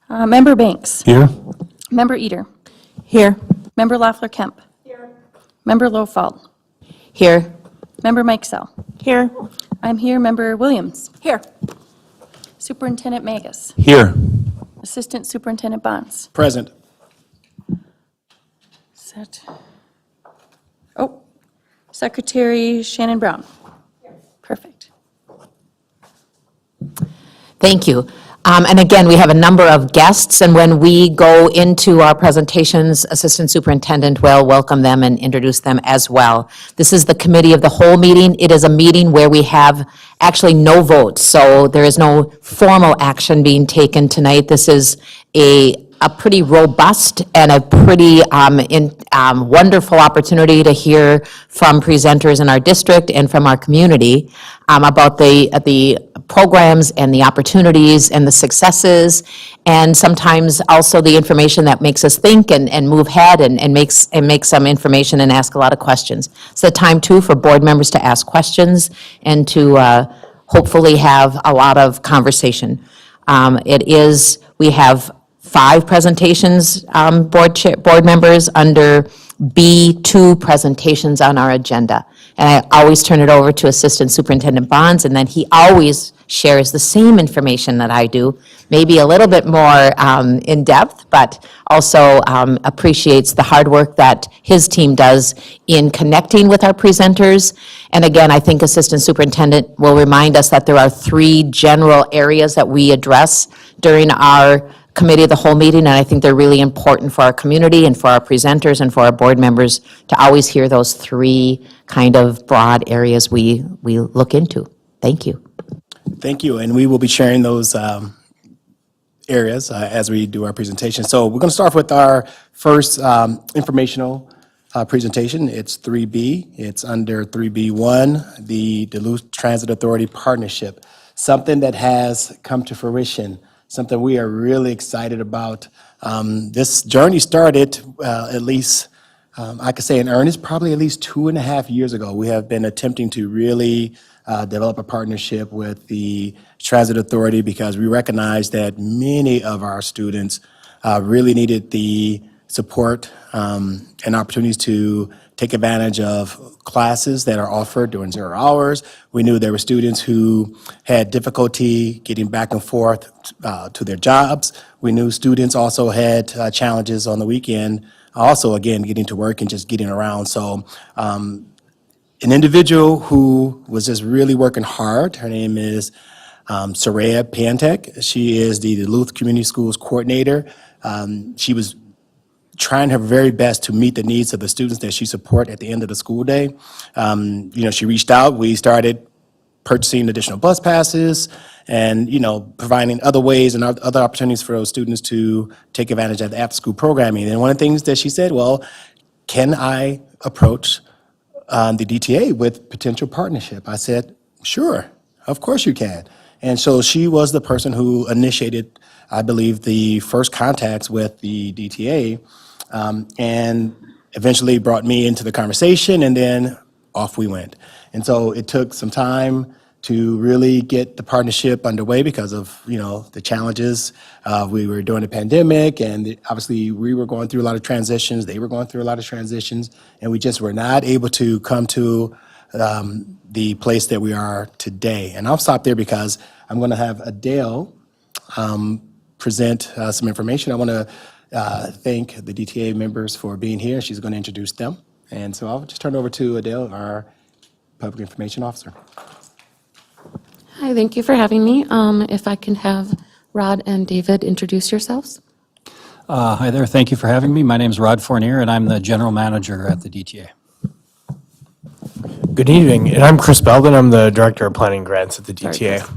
Member Banks. Here. Member Eater. Here. Member Loeffler-Kemp. Here. Member Lofald. Here. Member Mikesell. Here. I'm here. Member Williams. Here. Superintendent Magus. Here. Assistant Superintendent Bonds. Present. Set. Oh, Secretary Shannon Brown. Perfect. Thank you. And again, we have a number of guests, and when we go into our presentations, Assistant Superintendent will welcome them and introduce them as well. This is the committee of the whole meeting. It is a meeting where we have actually no votes, so there is no formal action being taken tonight. This is a pretty robust and a pretty wonderful opportunity to hear from presenters in our district and from our community about the programs and the opportunities and the successes, and sometimes also the information that makes us think and move ahead and make some information and ask a lot of questions. It's the time, too, for board members to ask questions and to hopefully have a lot of conversation. We have 5 presentations, board members, under B2 presentations on our agenda. And I always turn it over to Assistant Superintendent Bonds, and then he always shares the same information that I do, maybe a little bit more in depth, but also appreciates the hard work that his team does in connecting with our presenters. And again, I think Assistant Superintendent will remind us that there are 3 general areas that we address during our committee of the whole meeting, and I think they're really important for our community and for our presenters and for our board members to always hear those 3 kind of broad areas we look into. Thank you. Thank you, and we will be sharing those areas as we do our presentation. So we're going to start with our first informational presentation. It's 3B. It's under 3B1, the Duluth Transit Authority Partnership, something that has come to fruition, something we are really excited about. This journey started at least, I could say in earnest, probably at least 2.5 years ago. We have been attempting to really develop a partnership with the Transit Authority because we recognize that many of our students really needed the support and opportunities to take advantage of classes that are offered during 0 hours. We knew there were students who had difficulty getting back and forth to their jobs. We knew students also had challenges on the weekend, also, again, getting to work and just getting around. So an individual who was just really working hard, her name is Soraya Pantek. She is the Duluth Community Schools Coordinator. She was trying her very best to meet the needs of the students that she support at the end of the school day. She reached out. We started purchasing additional bus passes and, providing other ways and other opportunities for those students to take advantage of the after-school programming. And one of the things that she said, well, can I approach the DTA with potential partnership? I said, sure, of course you can. And so she was the person who initiated, I believe, the first contacts with the DTA, and eventually brought me into the conversation, and then off we went. And so it took some time to really get the partnership underway because of, the challenges. We were during the pandemic, and obviously we were going through a lot of transitions. They were going through a lot of transitions, and we just were not able to come to the place that we are today. And I'll stop there because I'm going to have Adele present some information. I want to thank the DTA members for being here. She's going to introduce them. And so I'll just turn it over to Adele, our Public Information Officer. Hi, thank you for having me. If I can have Rod and David introduce yourselves. Hi there, thank you for having me. My name is Rod Fournier, and I'm the General Manager at the DTA. Good evening, and I'm Chris Belden. I'm the Director of Planning Grants at the DTA.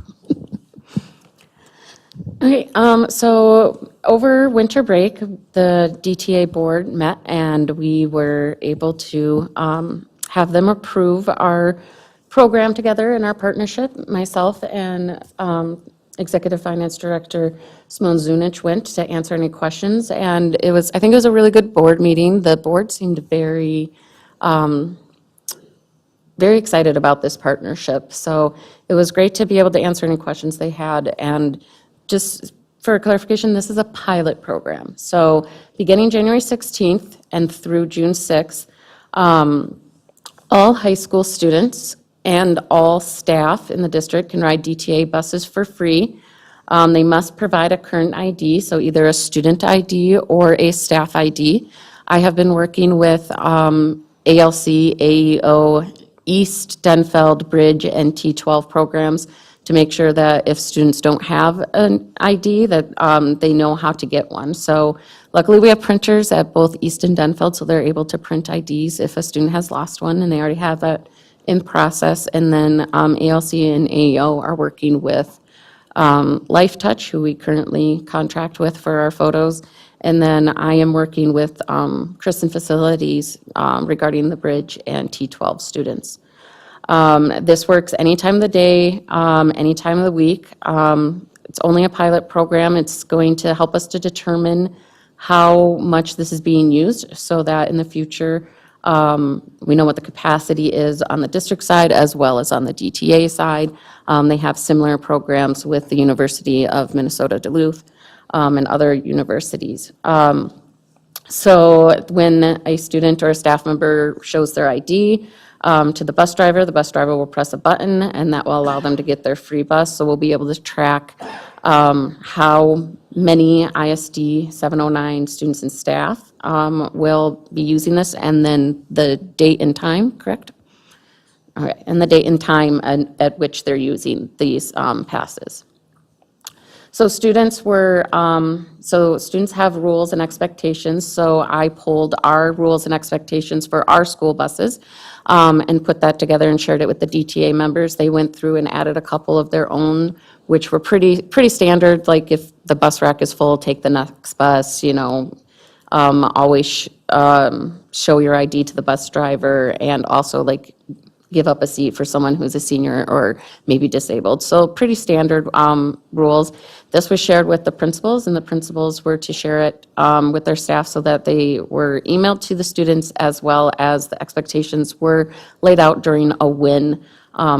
Okay, so over winter break, the DTA board met and we were able to have them approve our program together in our partnership. Myself and Executive Finance Director Simone Zunich went to answer any questions, and I think it was a really good board meeting. The board seemed very excited about this partnership. So it was great to be able to answer any questions they had and just for clarification, this is a pilot program. So beginning January 16th and through June 6th, all high school students and all staff in the district can ride DTA buses for free. They must provide a current ID, so either a student ID or a staff ID. I have been working with ALC, AEO, East, Denfeld, Bridge, and T12 programs to make sure that if students don't have an ID, that they know how to get one. So luckily, we have printers at both East and Denfeld, so they're able to print IDs if a student has lost one, and they already have that in process. And then ALC and AEO are working with Life Touch, who we currently contract with for our photos. And then I am working with Kristen Facilities regarding the Bridge and T12 students. This works any time of the day, any time of the week. It's only a pilot program. It's going to help us to determine how much this is being used so that in the future, we know what the capacity is on the district side as well as on the DTA side. They have similar programs with the University of Minnesota Duluth and other universities. So when a student or a staff member shows their ID to the bus driver will press a button, and that will allow them to get their free bus. So we'll be able to track how many ISD 709 students and staff will be using this, and then the date and time, correct? All right, and the date and time at which they're using these passes. So students have rules and expectations, so I pulled our rules and expectations for our school buses and put that together and shared it with the DTA members. They went through and added a couple of their own, which were pretty standard, like if the bus rack is full, take the next bus, always show your ID to the bus driver, and also like give up a seat for someone who's a senior or maybe disabled. So pretty standard rules. This was shared with the principals, and the principals were to share it with their staff so that they were emailed to the students, as well as the expectations were laid out during a win,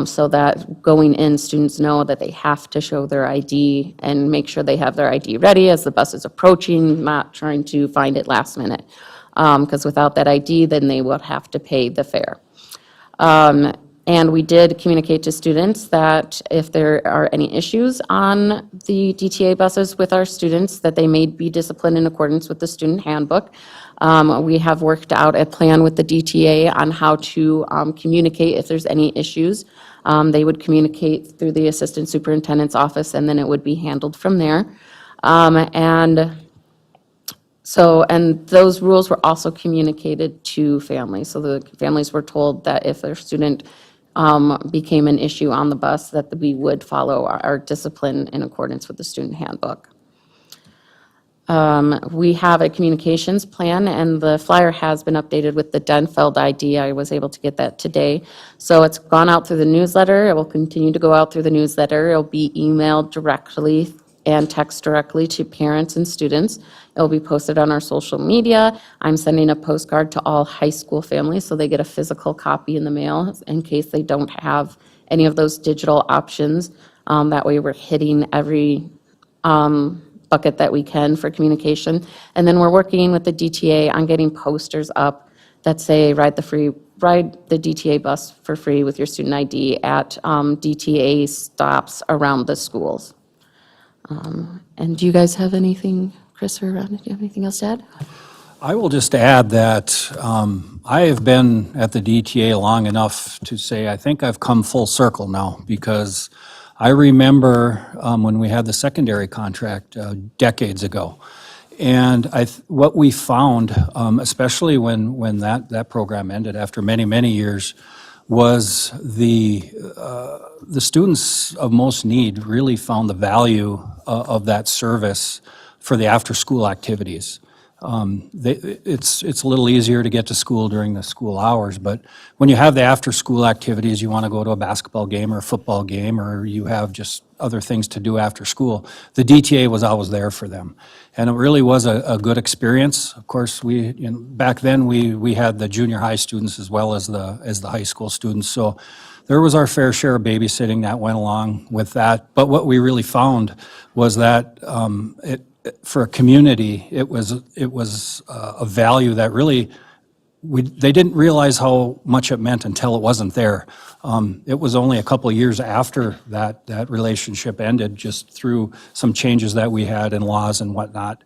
so that going in, students know that they have to show their ID and make sure they have their ID ready as the bus is approaching, not trying to find it last minute. Because without that ID, then they will have to pay the fare. And we did communicate to students that if there are any issues on the DTA buses with our students, that they may be disciplined in accordance with the student handbook. We have worked out a plan with the DTA on how to communicate if there's any issues. They would communicate through the assistant superintendent's office, and then it would be handled from there. And those rules were also communicated to families. So the families were told that if their student became an issue on the bus, that we would follow our discipline in accordance with the student handbook. We have a communications plan, and the flyer has been updated with the Denfeld ID. I was able to get that today. So it's gone out through the newsletter. It will continue to go out through the newsletter. It'll be emailed directly and text directly to parents and students. It'll be posted on our social media. I'm sending a postcard to all high school families so they get a physical copy in the mail in case they don't have any of those digital options. That way we're hitting every bucket that we can for communication. And then we're working with the DTA on getting posters up that say ride the DTA bus for free with your student ID at DTA stops around the schools. And do you guys have anything, Chris or Ron, do you have anything else to add? I will just add that I have been at the DTA long enough to say I think I've come full circle now, because I remember when we had the secondary contract decades ago. And what we found, especially when that program ended after many, many years, was the students of most need really found the value of that service for the after-school activities. It's a little easier to get to school during the school hours, but when you have the after-school activities, you want to go to a basketball game or a football game, or you have just other things to do after school, the DTA was always there for them. And it really was a good experience. Of course, back then we had the junior high students as well as the high school students. So there was our fair share of babysitting that went along with that. But what we really found was that for a community, it was a value that really they didn't realize how much it meant until it wasn't there. It was only a couple of years after that relationship ended, just through some changes that we had in laws and whatnot,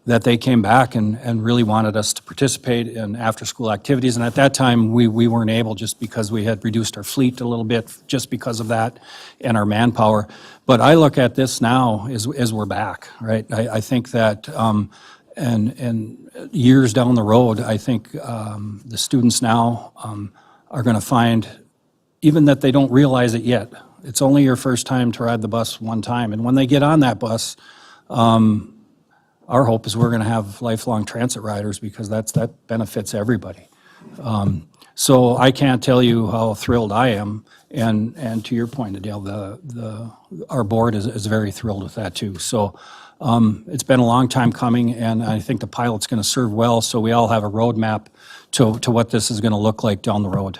that they came back and really wanted us to participate in after-school activities. And at that time, we weren't able, just because we had reduced our fleet a little bit just because of that and our manpower. But I look at this now as we're back, right? I think that, and years down the road, I think the students now are going to find, even that they don't realize it yet, it's only your first time to ride the bus one time. And when they get on that bus, our hope is we're going to have lifelong transit riders, because that benefits everybody. So I can't tell you how thrilled I am. And to your point, Adele, our board is very thrilled with that too. So it's been a long time coming, and I think the pilot's going to serve well, so we all have a roadmap to what this is going to look like down the road.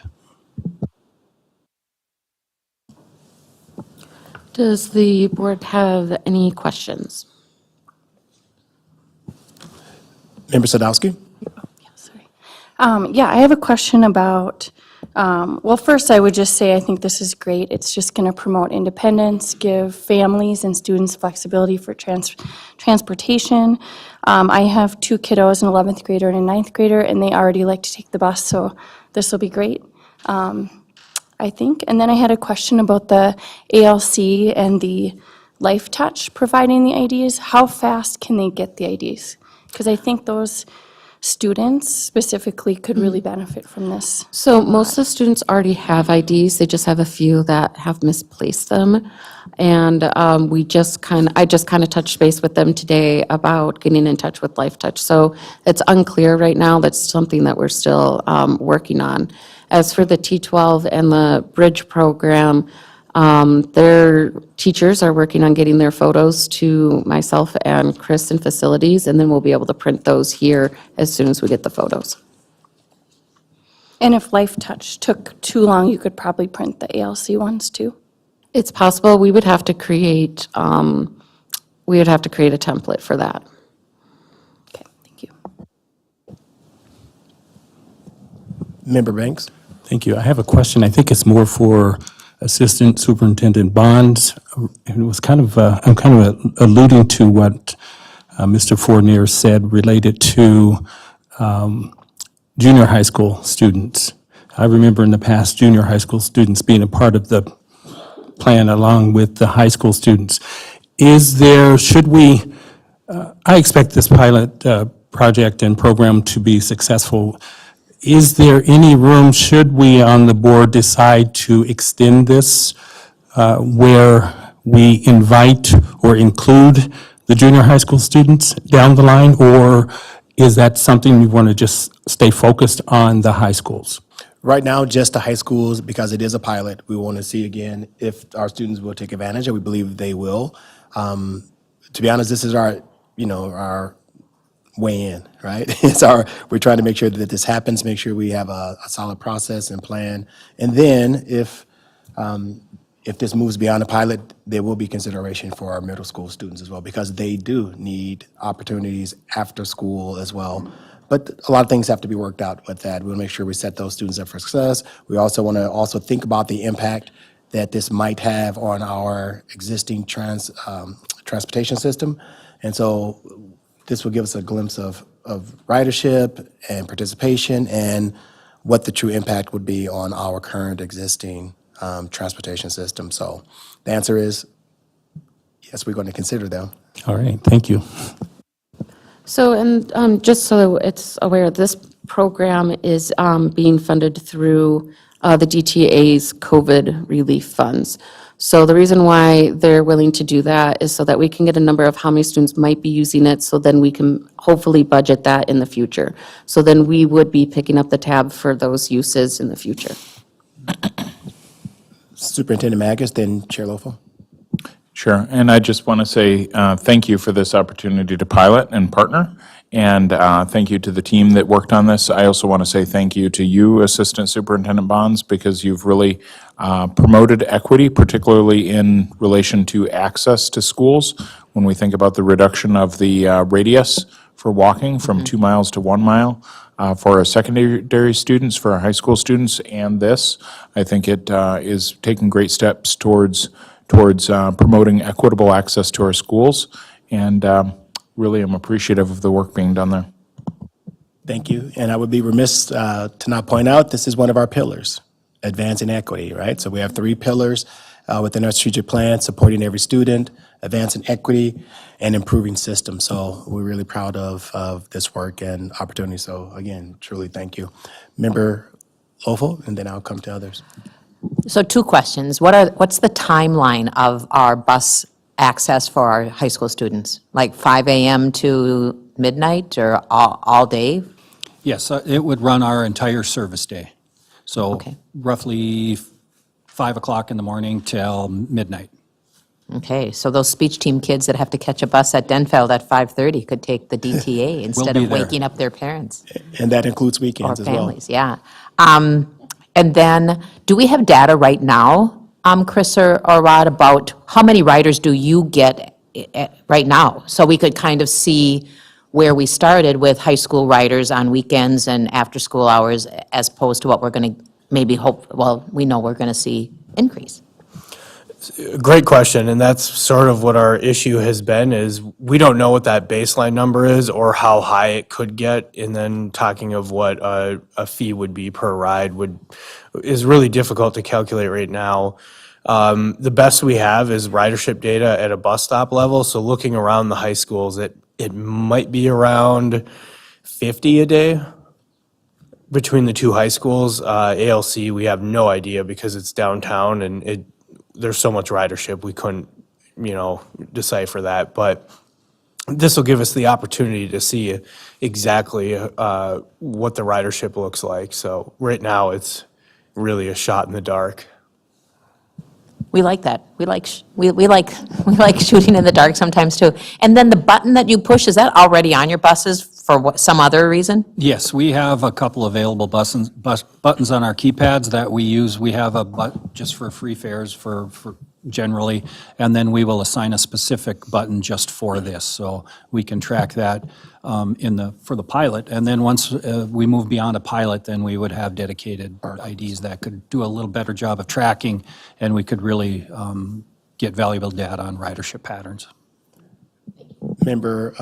Does the board have any questions? Member Sadowski? Yeah, I have a question about, well, first I would just say I think this is great. It's just going to promote independence, give families and students flexibility for transportation. I have 2 kiddos, an 11th grader and a 9th grader, and they already like to take the bus, so this will be great, I think. And then I had a question about the ALC and the Life Touch providing the IDs. How fast can they get the IDs? Because I think those students specifically could really benefit from this. So most of the students already have IDs, they just have a few that have misplaced them. And I just kind of touched base with them today about getting in touch with Life Touch. So it's unclear right now, that's something that we're still working on. As for the T12 and the Bridge program, their teachers are working on getting their photos to myself and Chris in facilities, and then we'll be able to print those here as soon as we get the photos. And if Life Touch took too long, you could probably print the ALC ones too. It's possible. We would have to create a template for that. Okay, thank you. Member Banks? Thank you. I have a question. I think it's more for Assistant Superintendent Bonds. It was kind of, I'm kind of alluding to what Mr. Fournier said related to junior high school students. I remember in the past, junior high school students being a part of the plan along with the high school students. Should we, I expect this pilot project and program to be successful. Is there any room, should we on the board decide to extend this where we invite or include the junior high school students down the line? Or is that something you want to just stay focused on the high schools? Right now, just the high schools, because it is a pilot. We want to see again if our students will take advantage, and we believe they will. To be honest, this is our way in, right? We're trying to make sure that this happens, make sure we have a solid process and plan. And then if this moves beyond the pilot, there will be consideration for our middle school students as well, because they do need opportunities after school as well. But a lot of things have to be worked out with that. We'll make sure we set those students up for success. We also want to think about the impact that this might have on our existing transportation system. And so this will give us a glimpse of ridership and participation and what the true impact would be on our current existing transportation system. So the answer is yes, we're going to consider them. All right, thank you. So, and just so it's aware, this program is being funded through the DTA's COVID relief funds. So the reason why they're willing to do that is so that we can get a number of how many students might be using it, so then we can hopefully budget that in the future. So then we would be picking up the tab for those uses in the future. Superintendent Magus, then Chair Lofo. Sure, and I just want to say thank you for this opportunity to pilot and partner, And thank you to the team that worked on this. I also want to say thank you to you, Assistant Superintendent Bonds, because you've really promoted equity, particularly in relation to access to schools. When we think about the reduction of the radius for walking from 2 miles to 1 mile for our secondary students, for our high school students, and this, I think it is taking great steps towards promoting equitable access to our schools. And really am appreciative of the work being done there. Thank you. And I would be remiss to not point out, this is one of our pillars, advancing equity, right? So we have 3 pillars within our strategic plan: supporting every student, advancing equity, and improving systems. So we're really proud of this work and opportunity. So again, truly thank you. Member Lofel, and then I'll come to others. So 2 questions. What's the timeline of our bus access for our high school students? Like 5 a.m. to midnight or all day? Yes, it would run our entire service day. So Okay. roughly 5 o'clock in the morning till midnight. Okay, so those speech team kids that have to catch a bus at Denfeld at 5:30 could take the DTA instead be of there. waking up their parents And that includes or weekends as well. families, yeah. And then, do we have data right now, Chris or Rod, about how many riders do you get right now? So we could kind of see where we started with high school riders on weekends and after-school hours as opposed to what we're going to maybe hope, well, we know we're going to see increase. Great question, and that's sort of what our issue has been, is we don't know what that baseline number is or how high it could get, and then talking of what a fee would be per ride is really difficult to calculate right now. The best we have is ridership data at a bus stop level, so looking around the high schools, it might be around 50 a day between the 2 high schools. ALC, we have no idea because it's downtown and there's so much ridership, we couldn't, decipher that. But this will give us the opportunity to see exactly what the ridership looks like. So right now, it's really a shot in the dark. We like that. We like shooting in the dark sometimes too. And then the button that you push, is that already on your buses for some other reason? Yes, we have a couple available buttons on our keypads that we use. We have a just for free fares for generally, and then we will assign a specific button just for this, so we can track that for the pilot. And then once we move beyond a pilot, then we would have dedicated IDs that could do a little better job of tracking, and we could really get valuable data on ridership patterns. Member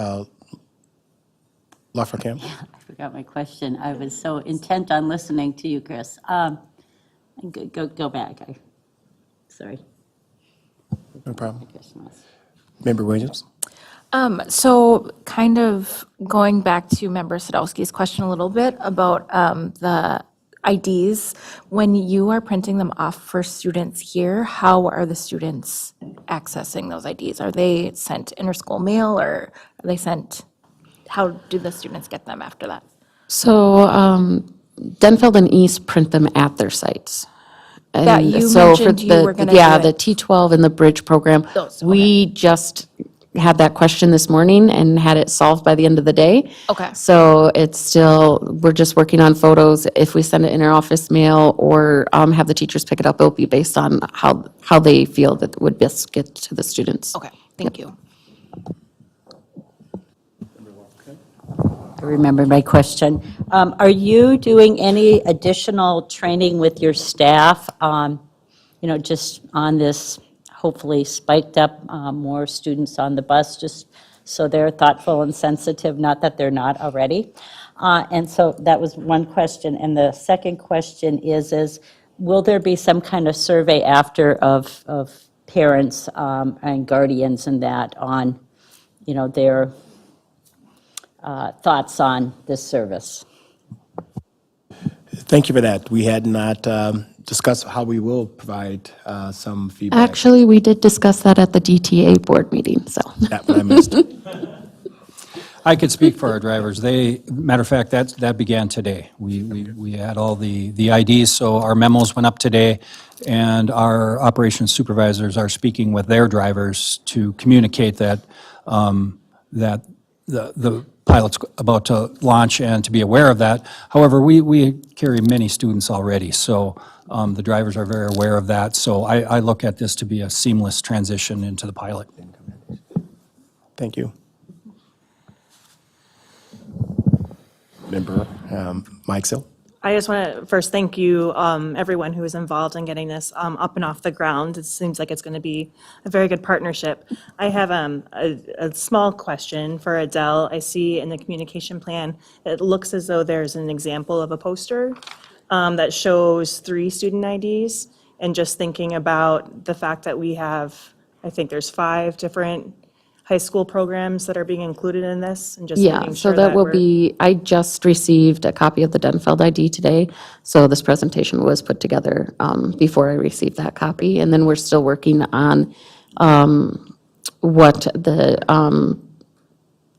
Lafferkamp. I forgot my question. I was so intent on listening to you, Chris. Go back. Sorry. No problem. Christmas. Member Williams. So kind of going back to Member Sadowski's question a little bit about the IDs, when you are printing them off for students here, how are the students accessing those IDs? Are they sent interschool mail or are they sent, how do the students get them after that? So Denfeld and East print them at their sites. That And you so for mentioned you the- were gonna Yeah, do the it. T12 and the Bridge program. Those, okay. We just had that question this morning and had it solved by the end of the day. Okay. So it's still, we're just working on photos. If we send it in our office mail or have the teachers pick it up, it'll be based on how they feel that would best get to the students. Okay, thank you. I remember my question. Are you doing any additional training with your staff, just on this hopefully spiked up, more students on the bus, just so they're thoughtful and sensitive, not that they're not already? And so that was one question. And the second question is will there be some kind of survey after of parents and guardians and that on, their thoughts on this service? Thank you for that. We had not discussed how we will provide some feedback. Actually, we did discuss that at the DTA board meeting, so. That one I missed. I could speak for our drivers. Matter of fact, that began today. We had all the IDs, so our memos went up today, and our operations supervisors are speaking with their drivers to communicate that the pilot's about to launch and to be aware of that. However, we carry many students already, so the drivers are very aware of that. So I look at this to be a seamless transition into the pilot. Thank you. Member Mike Sill. I just want to first thank you, everyone who was involved in getting this up and off the ground. It seems like it's going to be a very good partnership. I have a small question for Adele. I see in the communication plan, it looks as though there's an example of a poster that shows 3 student IDs. And just thinking about the fact that we have, I think there's 5 different high school programs that are being included in this, and just Yeah, making so sure that will we're- be, I just received a copy of the Denfeld ID today, so this presentation was put together before I received that copy, and then we're still working on what the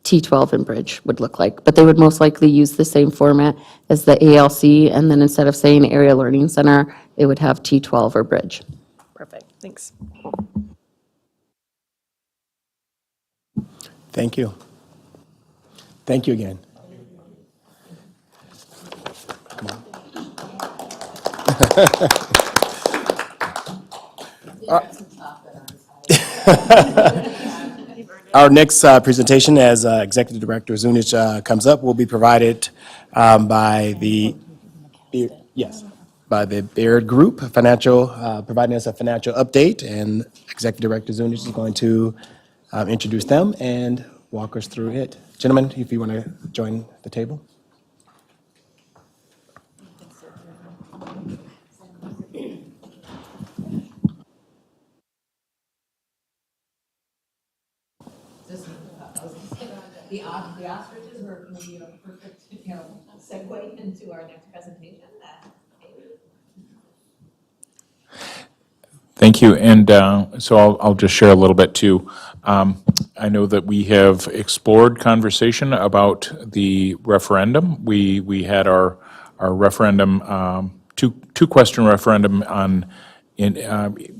T12 and Bridge would look like, but they would most likely use the same format as the ALC, and then instead of saying Area Learning Center, it would have T12 or Bridge. Perfect, thanks. Thank you. Thank you again. Come on. Our next presentation, as Executive Director Zunich comes up, will be provided by the Baird Group Financial, providing us a financial update, and Executive Director Zunich is going to introduce them and walk us through it. Gentlemen, if you want to join the table. The ostriches were going to be a perfect, segue into our next presentation. Thank you, and so I'll just share a little bit too. I know that we have explored conversation about the referendum. We had our referendum, two-question referendum in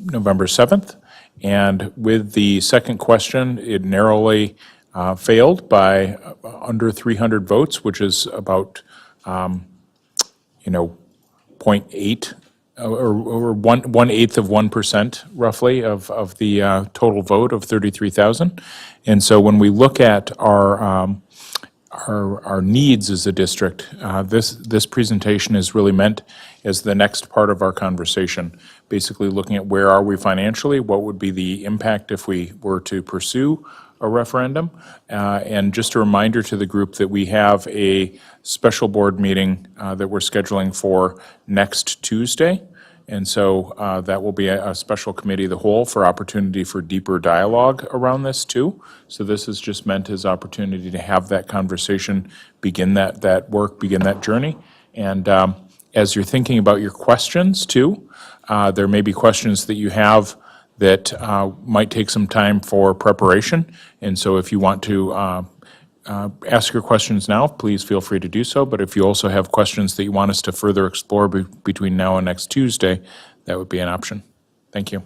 November 7th, and with the second question, it narrowly failed by under 300 votes, which is about 0.8 or 1/8 of 1% roughly of the total vote of 33,000. And so when we look at our needs as a district, this presentation is really meant as the next part of our conversation, basically looking at where are we financially, what would be the impact if we were to pursue a referendum. And just a reminder to the group that we have a special board meeting that we're scheduling for next Tuesday. And so that will be a special committee of the whole for opportunity for deeper dialogue around this too. So this is just meant as opportunity to have that conversation, begin that work, begin that journey. And as you're thinking about your questions too, there may be questions that you have that might take some time for preparation. And so if you want to ask your questions now, please feel free to do so. But if you also have questions that you want us to further explore between now and next Tuesday, that would be an option. Thank you.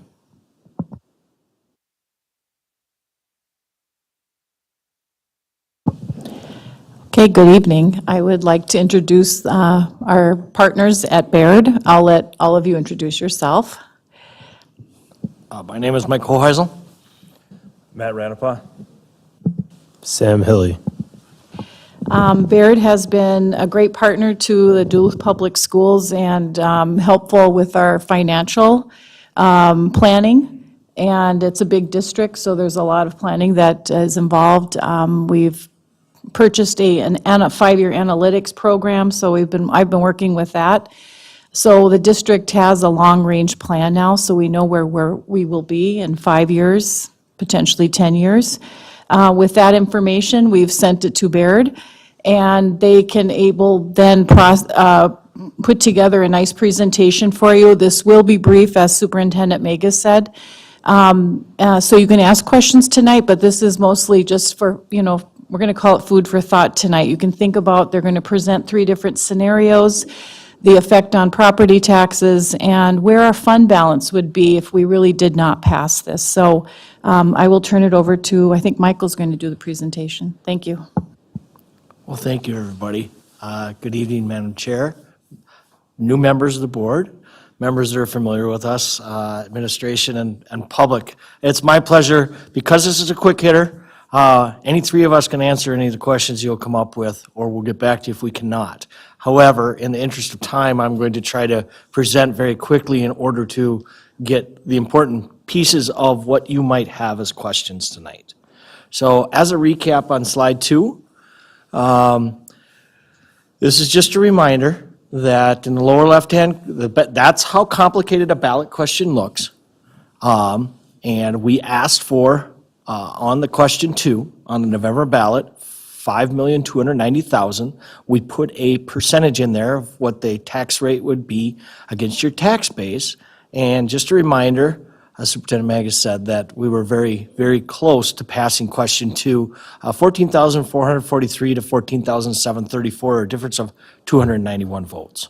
Okay, good evening. I would like to introduce our partners at Baird. I'll let all of you introduce yourself. My name is Mike Hoheisel. Matt Ranapa. Sam Hilly. Baird has been a great partner to the Duluth Public Schools and helpful with our financial planning. And it's a big district, so there's a lot of planning that is involved. We've purchased a 5-year analytics program, so I've been working with that. So the district has a long-range plan now, so we know where we will be in 5 years, potentially 10 years. With that information, we've sent it to Baird, and they can then put together a nice presentation for you. This will be brief, as Superintendent Magus said. So you can ask questions tonight, but this is mostly just for, we're going to call it food for thought tonight. You can think about, they're going to present 3 different scenarios. the effect on property taxes, and where our fund balance would be if we really did not pass this. So I will turn it over to, I think Michael's going to do the presentation. Thank you. Well, thank you, everybody. Good evening, Madam Chair, new members of the board, members that are familiar with us, administration, and public. It's my pleasure, because this is a quick hitter, any three of us can answer any of the questions you'll come up with, or we'll get back to you if we cannot. However, in the interest of time, I'm going to try to present very quickly in order to get the important pieces of what you might have as questions tonight. So as a recap on slide 2, this is just a reminder that in the lower left-hand, that's how complicated a ballot question looks. And we asked for, on the question 2, on the November ballot, $5,290,000. We put a percentage in there of what the tax rate would be against your tax base. And just a reminder, as Superintendent Magus said, that we were very, very close to passing question 2, 14,443 to 14,734, a difference of 291 votes.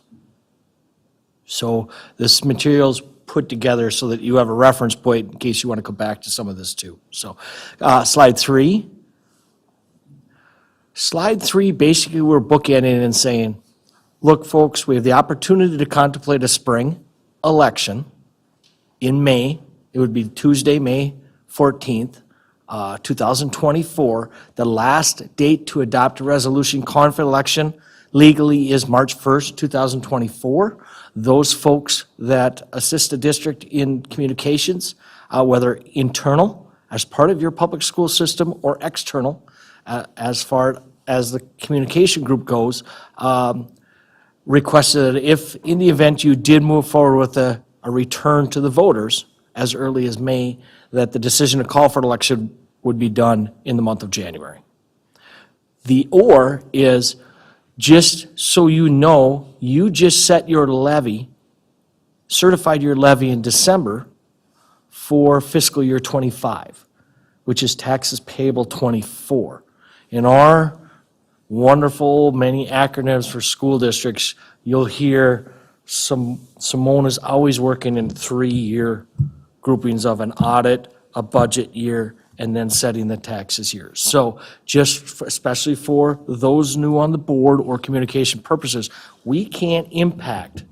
So this material's put together so that you have a reference point in case you want to come back to some of this too. So slide 3. Slide 3, basically we're bookending and saying, look, folks, we have the opportunity to contemplate a spring election in May. It would be Tuesday, May 14th, 2024. The last date to adopt a resolution calling for election legally is March 1st, 2024. Those folks that assist the district in communications, whether internal, as part of your public school system, or external, as far as the communication group goes, requested that if, in the event you did move forward with a return to the voters as early as May, that the decision to call for an election would be done in the month of January. The or is, just so you know, you just set your levy, certified your levy in December for fiscal year 25, which is taxes payable 24. In our wonderful many acronyms for school districts, you'll hear Simone is always working in 3-year groupings of an audit, a budget year, and then setting the taxes years. So just especially for those new on the board or communication purposes, we can't impact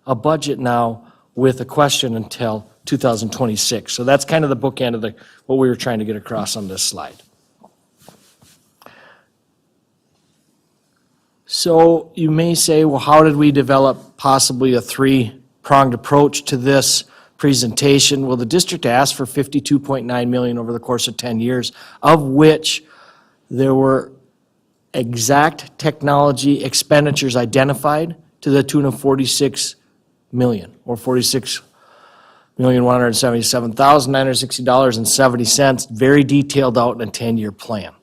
a budget now with a question until 2026. So that's kind of the bookend of what we were trying to get across on this slide. So you may say, well, how did we develop possibly a 3-pronged approach to this presentation? Well, the district asked for $52.9 million over the course of 10 years, of which there were exact technology expenditures identified to the tune of $46 million, or $46,177,960.70, very detailed out in a 10-year plan.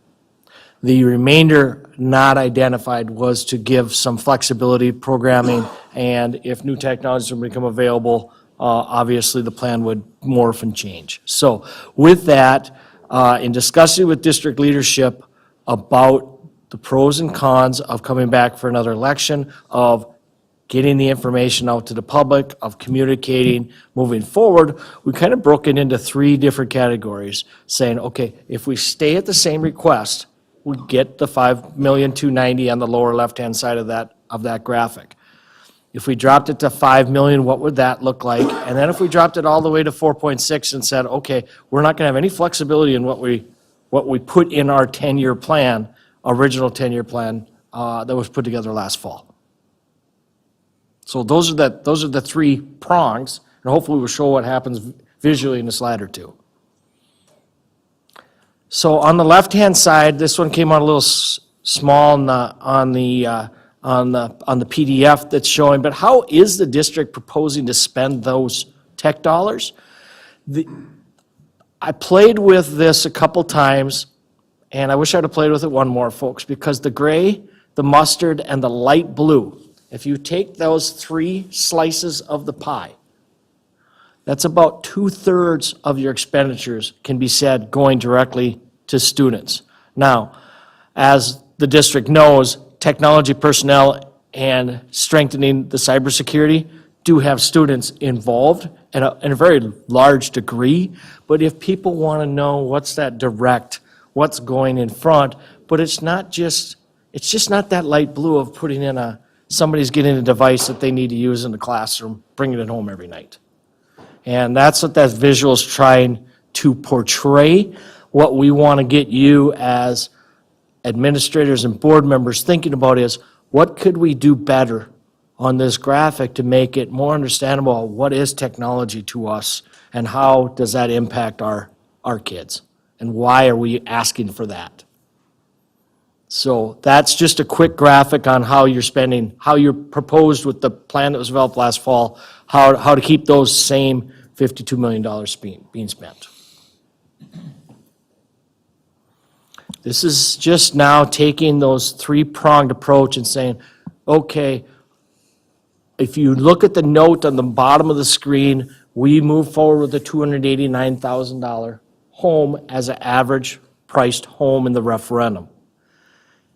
The remainder not identified was to give some flexibility programming, and if new technologies would become available, obviously the plan would morph and change. So with that, in discussing with district leadership about the pros and cons of coming back for another election, of getting the information out to the public, of communicating, moving forward, we kind of broke it into 3 different categories, saying, okay, if we stay at the same request, we get the $5,290,000 on the lower left-hand side of that graphic. If we dropped it to $5 million, what would that look like? And then if we dropped it all the way to 4.6 and said, okay, we're not going to have any flexibility in what we put in our 10-year plan, original 10-year plan that was put together last fall. So those are the 3 prongs, and hopefully we'll show what happens visually in a slide or 2. So on the left-hand side, this one came out a little small on the PDF that's showing, but how is the district proposing to spend those tech dollars? I played with this a couple times, and I wish I'd have played with it one more, folks, because the gray, the mustard, and the light blue, if you take those 3 slices of the pie, that's about 2/3 of your expenditures can be said going directly to students. Now, as the district knows, technology personnel and strengthening the cybersecurity do have students involved in a very large degree. But if people want to know what's that direct, what's going in front, but it's just not that light blue of putting in somebody's getting a device that they need to use in the classroom, bringing it home every night. And that's what that visual is trying to portray. What we want to get you as administrators and board members thinking about is, what could we do better on this graphic to make it more understandable? What is technology to us, and how does that impact our kids? And why are we asking for that? So that's just a quick graphic on how you're spending, how you're proposed with the plan that was developed last fall, how to keep those same $52 million being spent. This is just now taking those three-pronged approach and saying, okay, if you look at the note on the bottom of the screen, we move forward with the $289,000 home as an average priced home in the referendum.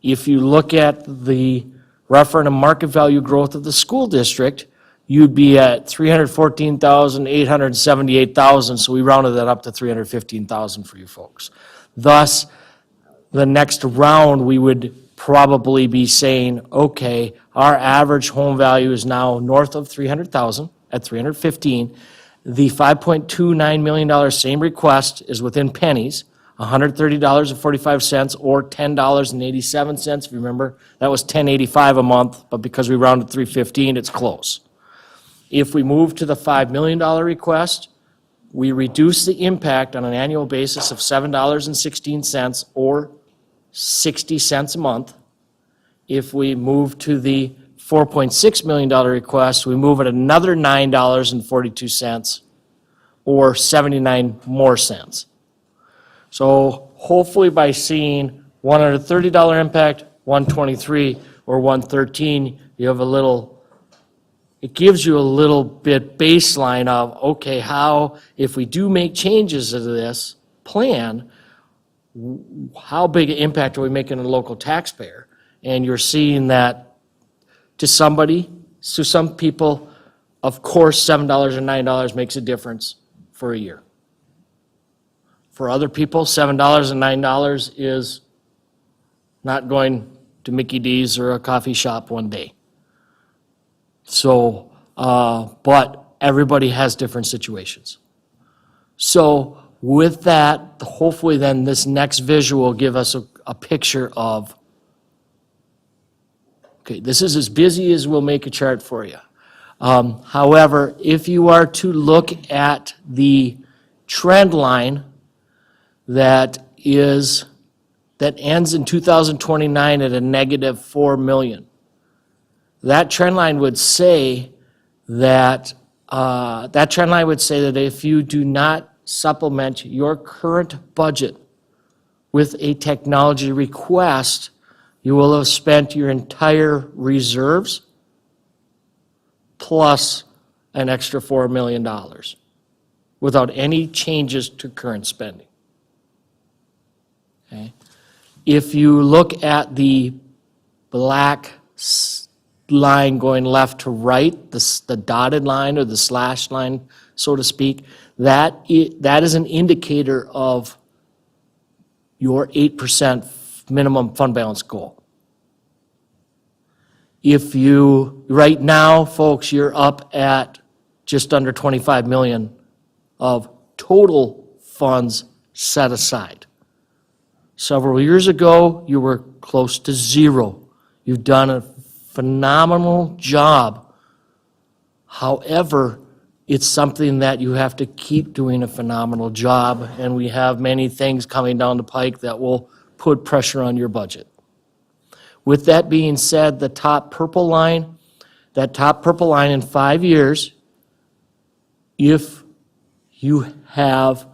If you look at the referendum market value growth of the school district, you'd be at $314,878,000, so we rounded that up to $315,000 for you folks. Thus, the next round, we would probably be saying, okay, our average home value is now north of $300,000 at $315,000. The $5.29 million same request is within pennies, $130.45 or $10.87. If you remember, that was $10.85 a month, but because we rounded $315,000, it's close. If we move to the $5 million request, we reduce the impact on an annual basis of $7.16 or 60 cents a month. If we move to the $4.6 million request, we move at another $9.42 or 79 more cents. So hopefully by seeing $130 impact, $123 or $113, you have it gives you a little bit baseline of, okay, how, if we do make changes to this plan, how big an impact are we making on the local taxpayer? And you're seeing that to some people, of course, $7 and $9 makes a difference for a year. For other people, $7 and $9 is not going to Mickey D's or a coffee shop one day. So, but everybody has different situations. So with that, hopefully then this next visual will give us a picture of, okay, this is as busy as we'll make a chart for you. However, if you are to look at the trend line that ends in 2029 at a negative 4 million, that trend line would say that if you do not supplement your current budget with a technology request, you will have spent your entire reserves plus an extra $4 million without any changes to current spending. Okay? If you look at the black line going left to right, the dotted line or the slash line, so to speak, that is an indicator of your 8% minimum fund balance goal. If you, right now, folks, you're up at just under 25 million of total funds set aside. Several years ago, you were close to zero. You've done a phenomenal job. However, it's something that you have to keep doing a phenomenal job, and we have many things coming down the pike that will put pressure on your budget. With that being said, that top purple line in 5 years, if you have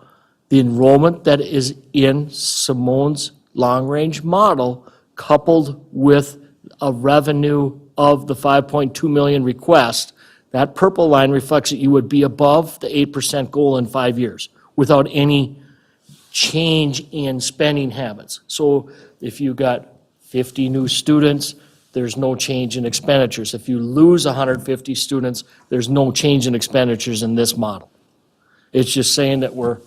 the enrollment that is in Simone's long-range model coupled with a revenue of the 5.2 million request, that purple line reflects that you would be above the 8% goal in 5 years without any change in spending habits. So if you got 50 new students, there's no change in expenditures. If you lose 150 students, there's no change in expenditures in this model. It's just saying that we're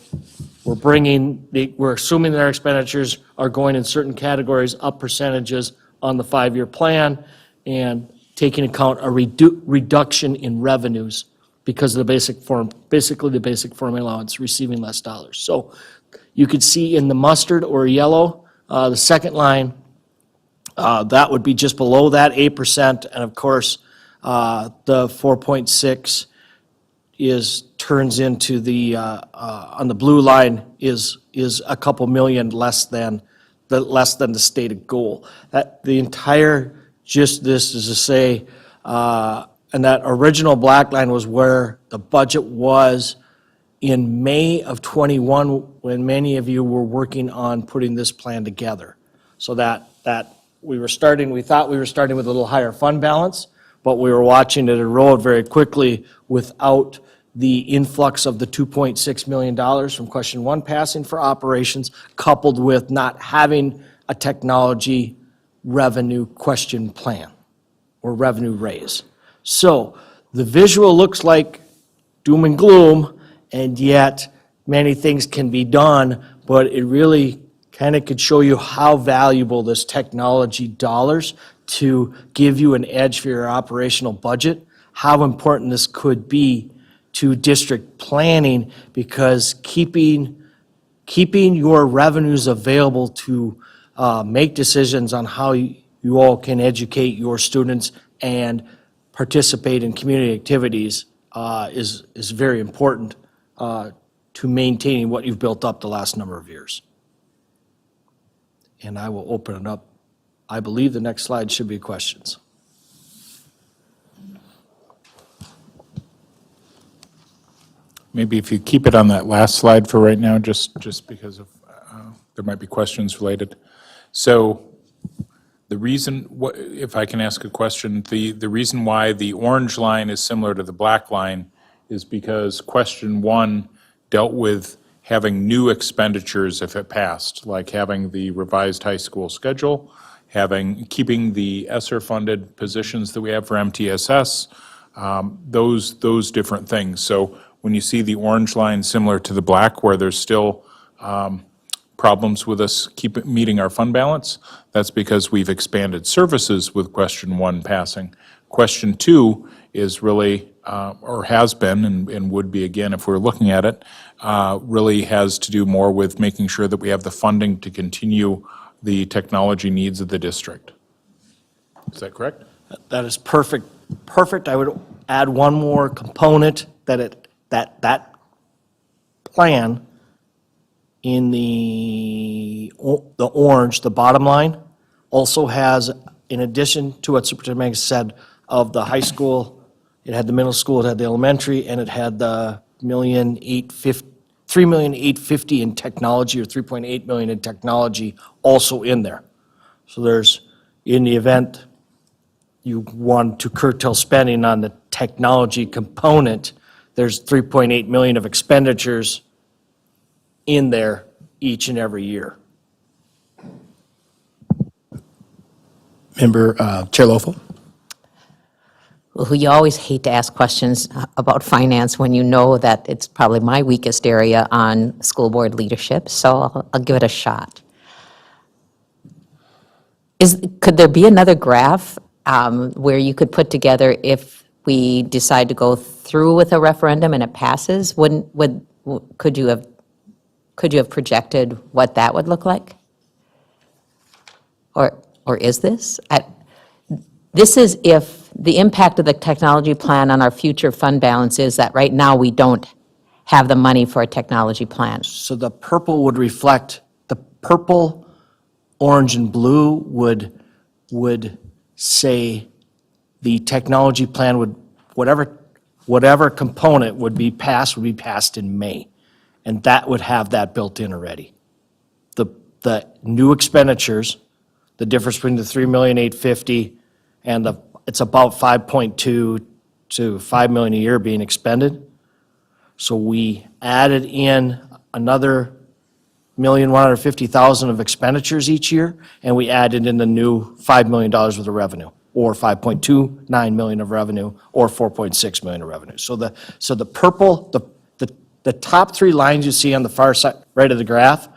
assuming that our expenditures are going in certain categories, up percentages on the 5-year plan, and taking account a reduction in revenues because of basically the basic formula allowance, receiving less dollars. So you could see in the mustard or yellow, the second line, that would be just below that 8%, and of course, the 4.6 turns into the, on the blue line is a couple million less than the stated goal. The entire, just this is to say, and that original black line was where the budget was in May of '21, when many of you were working on putting this plan together. So that we thought we were starting with a little higher fund balance, but we were watching it erode very quickly without the influx of the $2.6 million from question 1 passing for operations, coupled with not having a technology revenue question plan or revenue raise. So the visual looks like doom and gloom, and yet many things can be done, but it really kind of could show you how valuable this technology dollars to give you an edge for your operational budget, how important this could be to district planning, because keeping your revenues available to make decisions on how you all can educate your students and participate in community activities is very important to maintaining what you've built up the last number of years. And I will open it up. I believe the next slide should be questions. Maybe if you keep it on that last slide for right now, just because of, there might be questions related. So the reason, if I can ask a question, the reason why the orange line is similar to the black line is because question 1 dealt with having new expenditures if it passed, like having the revised high school schedule, keeping the ESSER-funded positions that we have for MTSS, those different things. So when you see the orange line similar to the black, where there's still problems with us meeting our fund balance, that's because we've expanded services with question 1 passing. Question 2 is really, or has been, and would be again if we're looking at it, really has to do more with making sure that we have the funding to continue the technology needs of the district. Is that correct? That is perfect. Perfect. I would add one more component, that plan in the orange, the bottom line, also has, in addition to what Superintendent Meggs said, of the high school, it had the middle school, it had the elementary, and it had the $3,850,000 in technology, or $3.8 million in technology also in there. So there's, in the event you want to curtail spending on the technology component, there's $3.8 million of expenditures in there each and every year. Member Chair Lofel. Well, you always hate to ask questions about finance when you know that it's probably my weakest area on school board leadership, so I'll give it a shot. Could there be another graph where you could put together, if we decide to go through with a referendum and it passes, could you have projected what that would look like? Or is this? This is if the impact of the technology plan on our future fund balance is that right now we don't have the money for a technology plan. So the purple would reflect, the purple, orange, and blue would say the technology plan would, whatever component would be passed in May. And that would have that built in already. The new expenditures, the difference between the $3,850,000 and it's about 5.2 to 5 million a year being expended. So we added in another $1,150,000 of expenditures each year, and we added in the new $5 million worth of revenue, or $5.29 million of revenue, or $4.6 million of revenue. So the purple, the top three lines you see on the far side, right of the graph,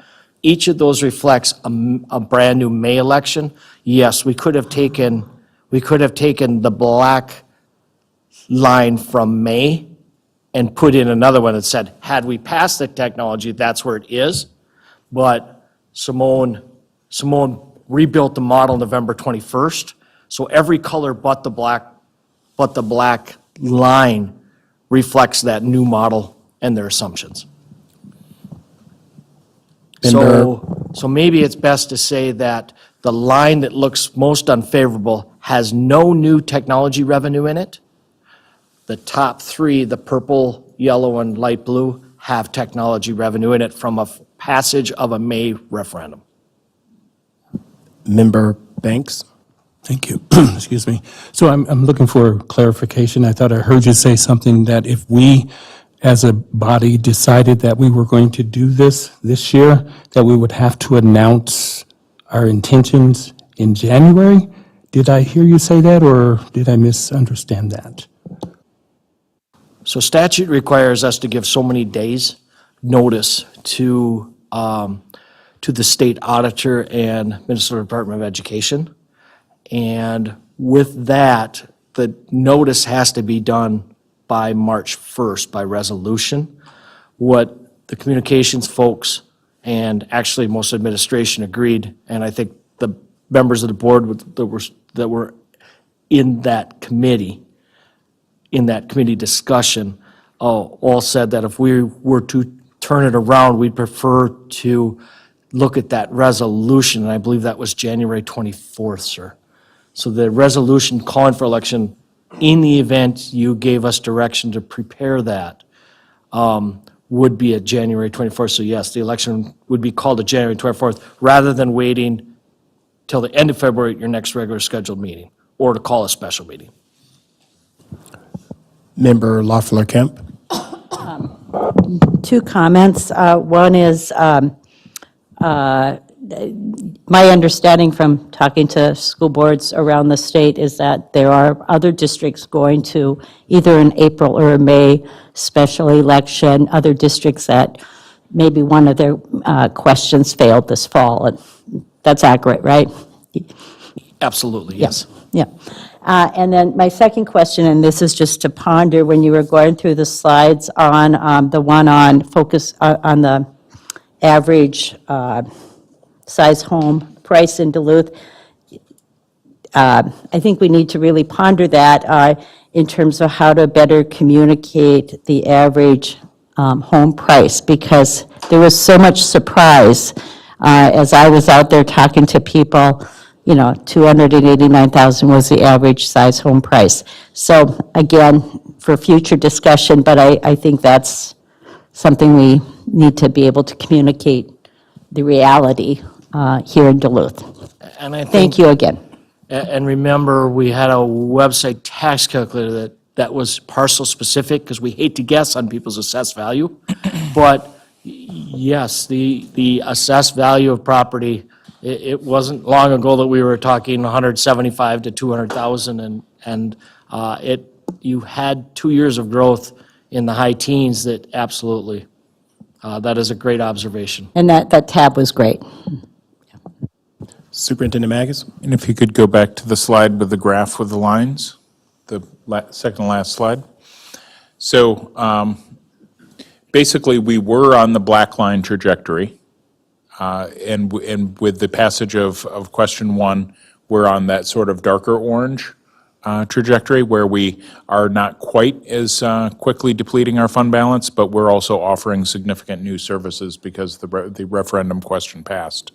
each of those reflects a brand-new May election. Yes, we could have taken the black line from May and put in another one that said, had we passed the technology, that's where it is. But Simone rebuilt the model November 21st. So every color but the black line reflects that new model and their assumptions. So maybe it's best to say that the line that looks most unfavorable has no new technology revenue in it. The top three, the purple, yellow, and light blue, have technology revenue in it from a passage of a May referendum. Member Banks? Thank you. Excuse me. So I'm looking for clarification. I thought I heard you say something that if we, as a body, decided that we were going to do this year, that we would have to announce our intentions in January? Did I hear you say that, or did I misunderstand that? So statute requires us to give so many days' notice to the state auditor and Minnesota Department of Education. And with that, the notice has to be done by March 1st by resolution. What the communications folks and actually most administration agreed, and I think the members of the board that were in that committee discussion, all said that if we were to turn it around, we'd prefer to look at that resolution, and I believe that was January 24th, sir. So the resolution calling for election, in the event you gave us direction to prepare that, would be at January 24th. So yes, the election would be called at January 24th, rather than waiting till the end of February at your next regular scheduled meeting, or to call a special meeting. Member Loeffler Kemp? Two comments. One is, my understanding from talking to school boards around the state is that there are other districts going to either an April or a May special election, other districts that maybe one of their questions failed this fall. And that's accurate, right? Absolutely, yes. Yeah. And then my second question, and this is just to ponder, when you were going through the slides on the one on focus on the average size home price in Duluth, I think we need to really ponder that in terms of how to better communicate the average home price, because there was so much surprise as I was out there talking to people. You know, $289,000 was the average size home price. So again, for future discussion, but I think that's something we need to be able to communicate the reality here in Duluth. And I think, Thank you again. And remember, we had a website tax calculator that was parcel specific, because we hate to guess on people's assessed value. But yes, the assessed value of property, it wasn't long ago that we were talking 175 to 200,000, and you had 2 years of growth in the high teens. That absolutely, that is a great observation. And that tab was great. Superintendent Magus? And if you could go back to the slide with the graph with the lines, the second to last slide. So basically, we were on the black line trajectory. And with the passage of question one, we're on that sort of darker orange trajectory, where we are not quite as quickly depleting our fund balance, but we're also offering significant new services because the referendum question passed.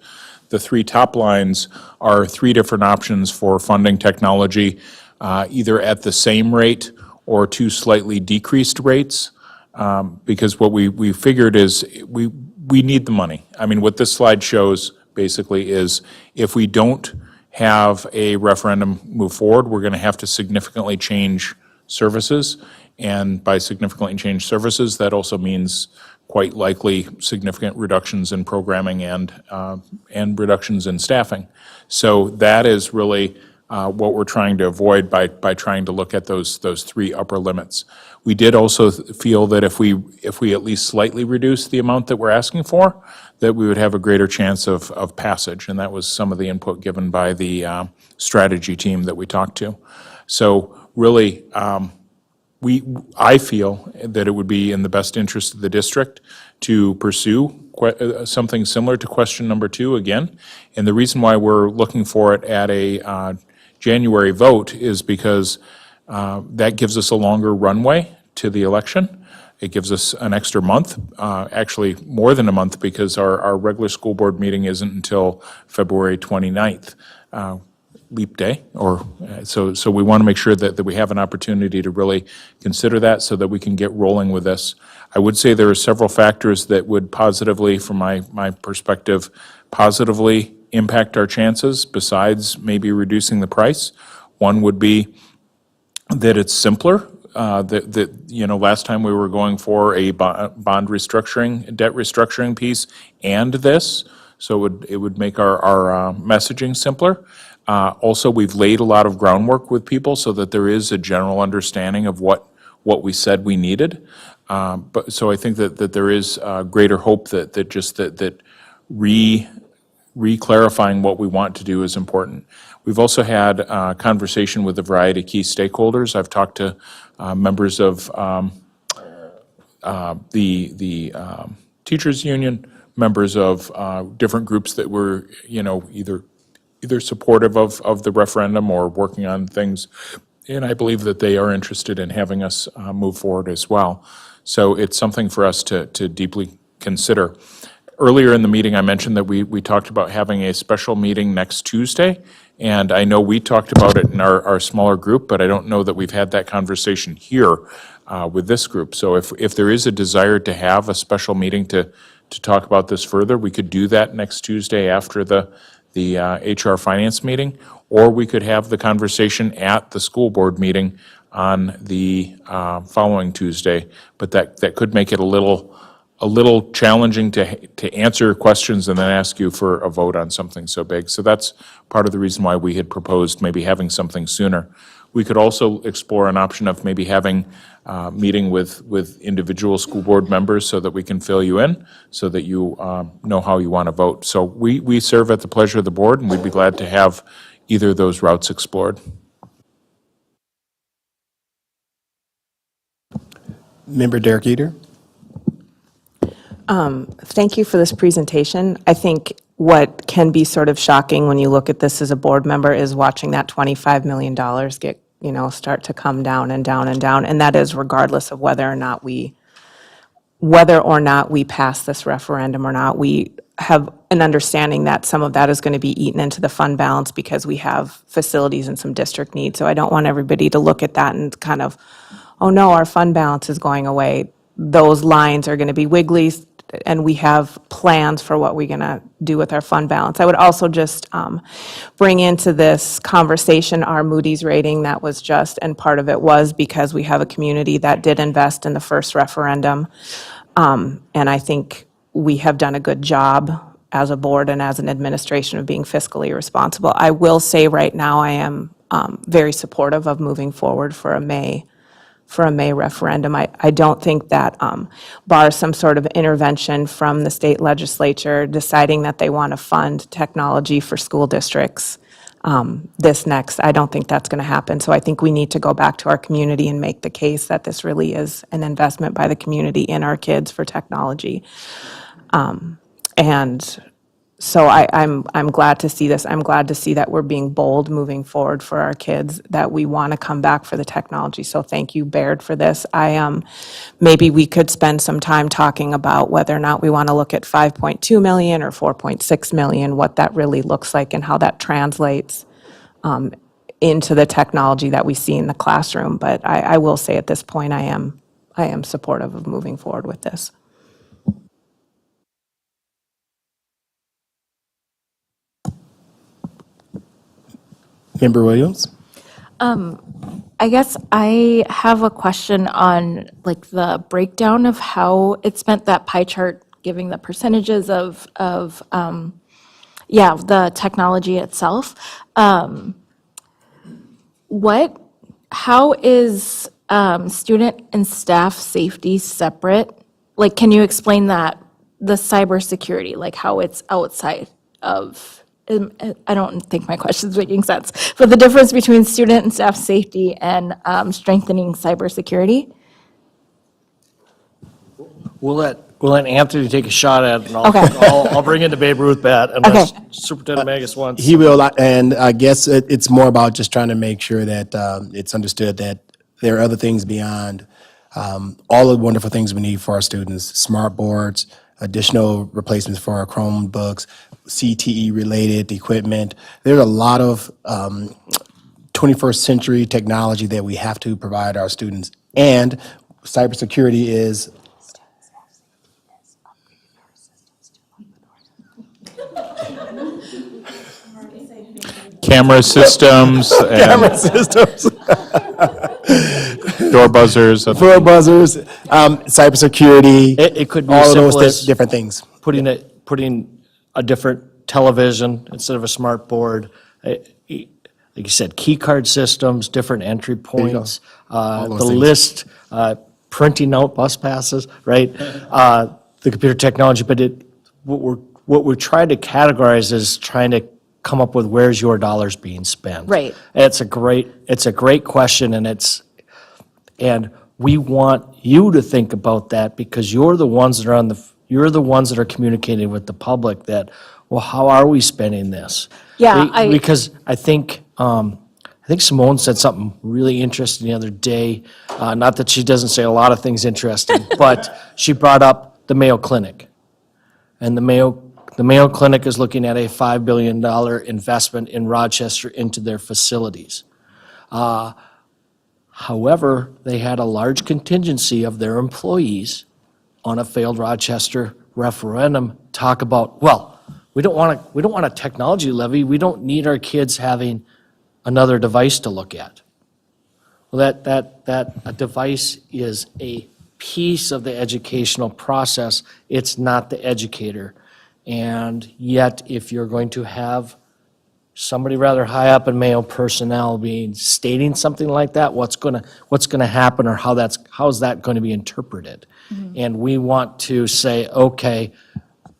The three top lines are three different options for funding technology, either at the same rate or two slightly decreased rates, because what we figured is we need the money. I mean, what this slide shows basically is if we don't have a referendum move forward, we're going to have to significantly change services. And by significantly change services, that also means quite likely significant reductions in programming and reductions in staffing. So that is really what we're trying to avoid by trying to look at those three upper limits. We did also feel that if we at least slightly reduce the amount that we're asking for, that we would have a greater chance of passage, and that was some of the input given by the strategy team that we talked to. So really, I feel that it would be in the best interest of the district to pursue something similar to question number 2 again. And the reason why we're looking for it at a January vote is because that gives us a longer runway to the election. It gives us an extra month, actually more than a month, because our regular school board meeting isn't until February 29th. Leap day, or so we want to make sure that we have an opportunity to really consider that so that we can get rolling with this. I would say there are several factors that would positively, from my perspective, positively impact our chances besides maybe reducing the price. One would be that it's simpler. Last time we were going for a bond restructuring, debt restructuring piece and this, so it would make our messaging simpler. Also, we've laid a lot of groundwork with people so that there is a general understanding of what we said we needed. So I think that there is greater hope that re-clarifying what we want to do is important. We've also had a conversation with a variety of key stakeholders. I've talked to members of the teachers union, members of different groups that were, either supportive of the referendum or working on things. And I believe that they are interested in having us move forward as well. So it's something for us to deeply consider. Earlier in the meeting, I mentioned that we talked about having a special meeting next Tuesday. And I know we talked about it in our smaller group, but I don't know that we've had that conversation here with this group. So if there is a desire to have a special meeting to talk about this further, we could do that next Tuesday after the HR finance meeting, or we could have the conversation at the school board meeting on the following Tuesday. But that could make it a little challenging to answer questions and then ask you for a vote on something so big. So that's part of the reason why we had proposed maybe having something sooner. We could also explore an option of maybe having a meeting with individual school board members so that we can fill you in, so that you know how you want to vote. So we serve at the pleasure of the board, and we'd be glad to have either of those routes explored. Member Derek Eater? Thank you for this presentation. I think what can be sort of shocking when you look at this as a board member is watching that $25 million get, start to come down and down and down. And that is regardless of whether or not we pass this referendum or not. We have an understanding that some of that is going to be eaten into the fund balance because we have facilities and some district needs. So I don't want everybody to look at that and kind of, oh no, our fund balance is going away. Those lines are going to be wiggly, and we have plans for what we're going to do with our fund balance. I would also just bring into this conversation our Moody's rating that was just, and part of it was because we have a community that did invest in the first referendum. And I think we have done a good job as a board and as an administration of being fiscally responsible. I will say right now I am very supportive of moving forward for a May referendum. I don't think that bars some sort of intervention from the state legislature deciding that they want to fund technology for school districts I don't think that's going to happen. So I think we need to go back to our community and make the case that this really is an investment by the community in our kids for technology. And so I'm glad to see this. I'm glad to see that we're being bold moving forward for our kids, that we want to come back for the technology. So thank you, Baird, for this. Maybe we could spend some time talking about whether or not we want to look at 5.2 million or 4.6 million, what that really looks like and how that translates into the technology that we see in the classroom. But I will say at this point, I am supportive of moving forward with this. Member Williams? I guess I have a question on like the breakdown of how it spent, that pie chart giving the percentages of the technology itself. How is student and staff safety separate? Like, can you explain that, the cybersecurity, like how it's outside of, I don't think my question's making sense, but the difference between student and staff safety and strengthening cybersecurity? We'll let Anthony take a shot at it, and Okay. I'll bring in the Babe Ruth bat unless Okay. Superintendent Magus wants. He will, and I guess it's more about just trying to make sure that it's understood that there are other things beyond all of the wonderful things we need for our students, smart boards, additional replacements for our Chromebooks, CTE-related equipment. There's a lot of 21st century technology that we have to provide our students, and cybersecurity is Camera systems. camera systems, Door buzzers. door buzzers, cybersecurity. It could be as all of simple those as different things. putting a different television instead of a smart board. Like you said, key card systems, different entry you go. points, All those the things. list, printing out bus passes, right? The computer technology, but what we're trying to categorize is trying to come up with where's your dollars being spent. Right. It's a great question, and we want you to think about that because you're the ones that are that are communicating with the public that, well, how are we spending this? Yeah, Because I think Simone said something really interesting the other day. Not that she doesn't say a lot of things interesting, but she brought up the Mayo Clinic. And the Mayo Clinic is looking at a $5 billion investment in Rochester into their facilities. However, they had a large contingency of their employees on a failed Rochester referendum talk about, well, we don't want a technology levy. We don't need our kids having another device to look at. Well, that a device is a piece of the educational process. It's not the educator. And yet, if you're going to have somebody rather high up in Mayo personnel stating something like that, what's going to happen, or how is that going to be interpreted? And we want to say, okay,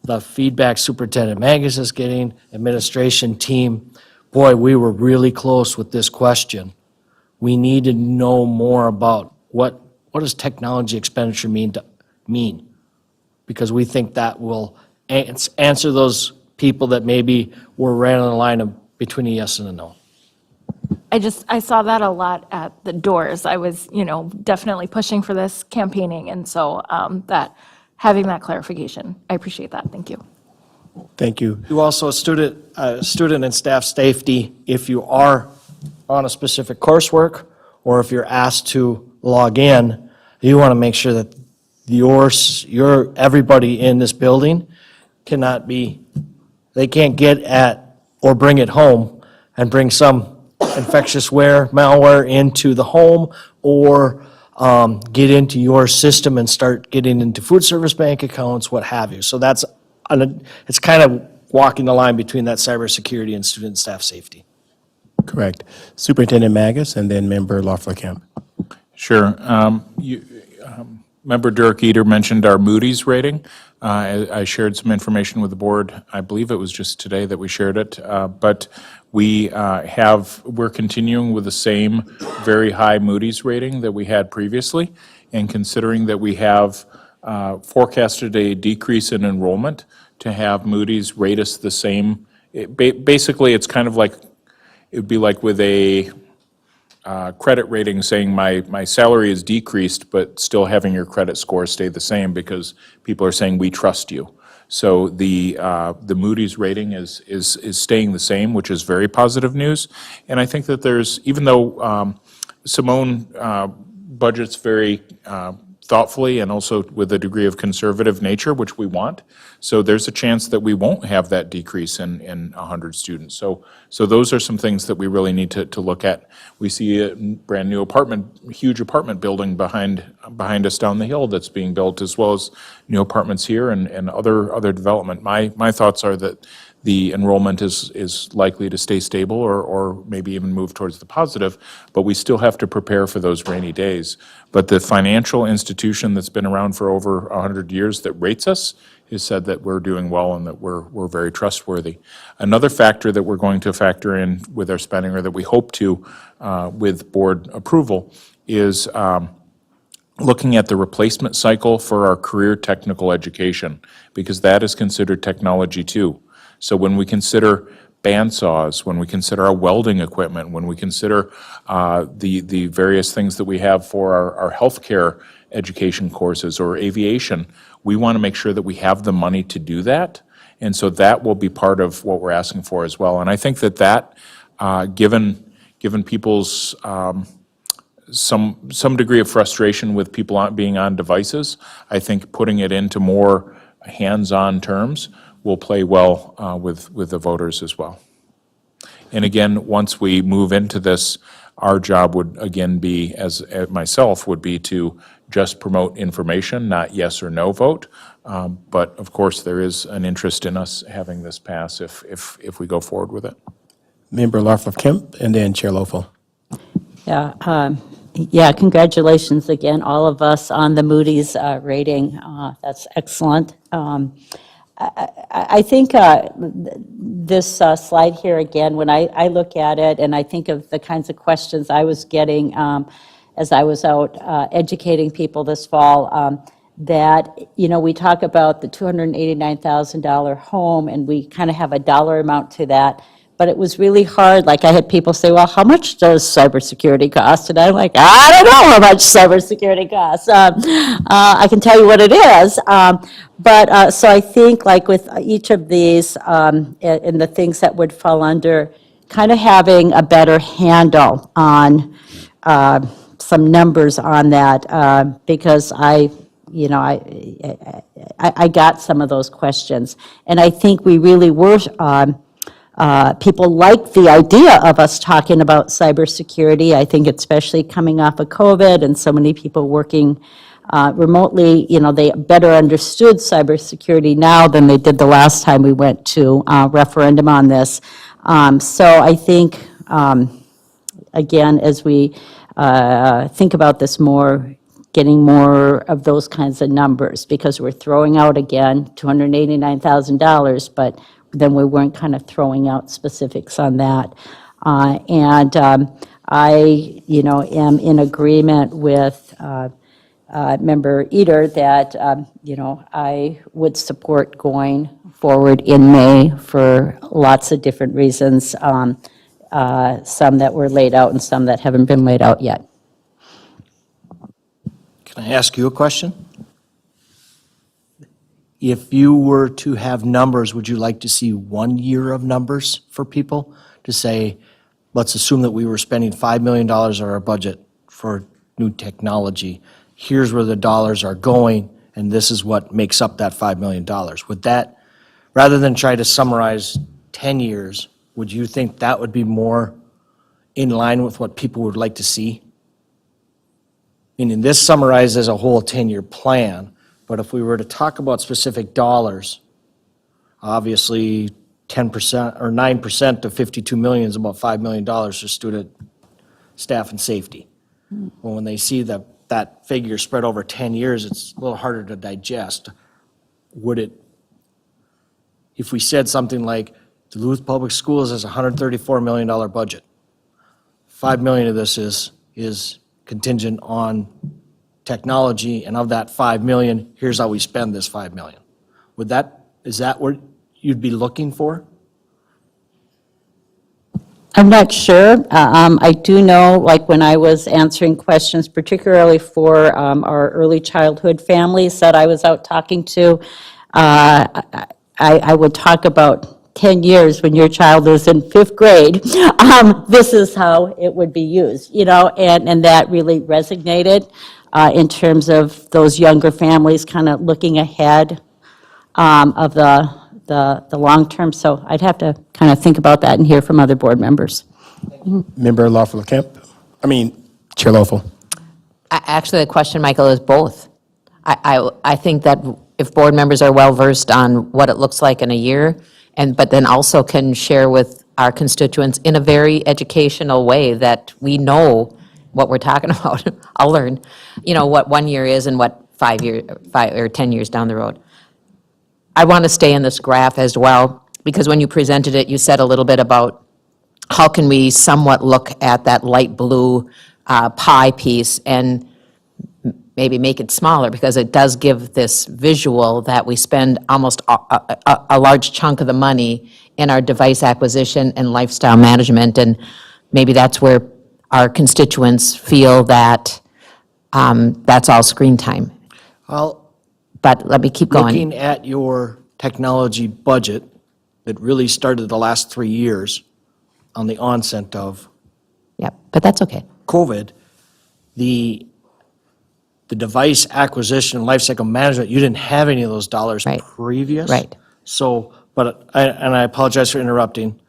the feedback Superintendent Magus is getting, administration team, boy, we were really close with this question. We need to know more about what does technology expenditure mean? Because we think that will answer those people that maybe were right on the line of between a yes and a no. I saw that a lot at the doors. I was, definitely pushing for this campaigning, and so having that clarification, I appreciate that. Thank you. Thank you. You also, student and staff safety, if you are on a specific coursework, or if you're asked to log in, you want to make sure that everybody in this building they can't get at or bring it home and bring some infectious malware into the home, or get into your system and start getting into food service bank accounts, what have you. So it's kind of walking the line between that cybersecurity and student and staff safety. Correct. Superintendent Magus, and then Member Loeffler-Kemp. Sure. Member Dirk Eater mentioned our Moody's rating. I shared some information with the board. I believe it was just today that we shared it. But we're continuing with the same very high Moody's rating that we had previously. And considering that we have forecasted a decrease in enrollment, to have Moody's rate us the same, basically, it's kind of like, it would be like with a credit rating saying my salary is decreased, but still having your credit score stay the same because people are saying we trust you. So the Moody's rating is staying the same, which is very positive news. And I think that even though Simone budgets very thoughtfully and also with a degree of conservative nature, which we want. So there's a chance that we won't have that decrease in 100 students. So those are some things that we really need to look at. We see a brand-new huge apartment building behind us down the hill that's being built, as well as new apartments here and other development. My thoughts are that the enrollment is likely to stay stable or maybe even move towards the positive, but we still have to prepare for those rainy days. But the financial institution that's been around for over 100 years that rates us has said that we're doing well and that we're very trustworthy. Another factor that we're going to factor in with our spending, or that we hope to with board approval, is looking at the replacement cycle for our career technical education, because that is considered technology too. So when we consider bandsaws, when we consider our welding equipment, when we consider the various things that we have for our healthcare education courses or aviation, we want to make sure that we have the money to do that. And so that will be part of what we're asking for as well. And I think that given people's some degree of frustration with people being on devices, I think putting it into more hands-on terms will play well with the voters as well. And again, once we move into this, our job would again be, as myself, would be to just promote information, not yes or no vote. But of course, there is an interest in us having this pass if we go forward with it. Member Larfleet Kemp, and then Chair Lofel. Yeah, congratulations again, all of us, on the Moody's rating. That's excellent. I think this slide here, again, when I look at it and I think of the kinds of questions I was getting as I was out educating people this fall, that, we talk about the $289,000 home, and we kind of have a dollar amount to that. But it was really hard. Like, I had people say, well, how much does cybersecurity cost? And I'm like, I don't know how much cybersecurity costs. I can tell you what it is. So I think, like, with each of these and the things that would fall under, kind of having a better handle on some numbers on that, because I got some of those questions. And I think we really were people like the idea of us talking about cybersecurity. I think especially coming off of COVID and so many people working remotely, they better understood cybersecurity now than they did the last time we went to referendum on this. So I think, again, as we think about this more, getting more of those kinds of numbers, because we're throwing out, again, $289,000, but then we weren't kind of throwing out specifics on that. I, am in agreement with Member Eder that, I would support going forward in May for lots of different reasons, some that were laid out and some that haven't been laid out yet. Can I ask you a question? If you were to have numbers, would you like to see 1 year of numbers for people? To say, let's assume that we were spending $5 million of our budget for new technology. Here's where the dollars are going, and this is what makes up that $5 million. Would that, rather than try to summarize 10 years, would you think that would be more in line with what people would like to see? Meaning this summarizes a whole 10-year plan. But if we were to talk about specific dollars, obviously 10% or 9% of 52 million is about $5 million for student, staff, and safety. Well, when they see that figure spread over 10 years, it's a little harder to digest. Would it, if we said something like Duluth Public Schools has a $134 million budget, $5 million of this is contingent on technology, and of that $5 million, here's how we spend this $5 million. Is that what you'd be looking for? I'm not sure. I do know, like, when I was answering questions, particularly for our early childhood families that I was out talking to, I would talk about 10 years when your child is in 5th grade. This is how it would be used, and that really resonated. in terms of those younger families kind of looking ahead of the long term. So I'd have to kind of think about that and hear from other board members. Member Lawful Kemp, Chair Lawful. Actually, the question, Michael, is both. I think that if board members are well-versed on what it looks like in a year, but then also can share with our constituents in a very educational way that we know what we're talking about. I'll learn, what 1 year is and what 5 or 10 years down the road. I want to stay in this graph as well, because when you presented it, you said a little bit about how can we somewhat look at that light blue pie piece and maybe make it smaller, because it does give this visual that we spend almost a large chunk of the money in our device acquisition and lifestyle management, and maybe that's where our constituents feel that that's all screen time. Well, But let me keep going. looking at your technology budget that really started the last 3 years on the onset of Yep, but that's okay. COVID, the device acquisition and lifecycle management, you didn't have any of those dollars Right. previous. Right. So, I apologize for interrupting.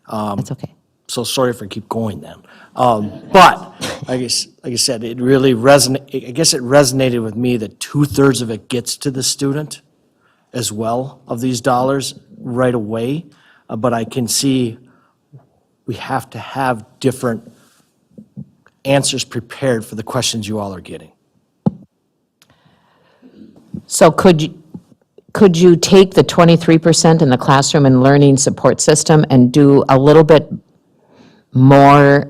That's okay. So sorry for keep going then. But, like I said, it really resonated with me that 2/3 of it gets to the student as well of these dollars right away. But I can see we have to have different answers prepared for the questions you all are getting. So could you take the 23% in the classroom and learning support system and do a little bit more,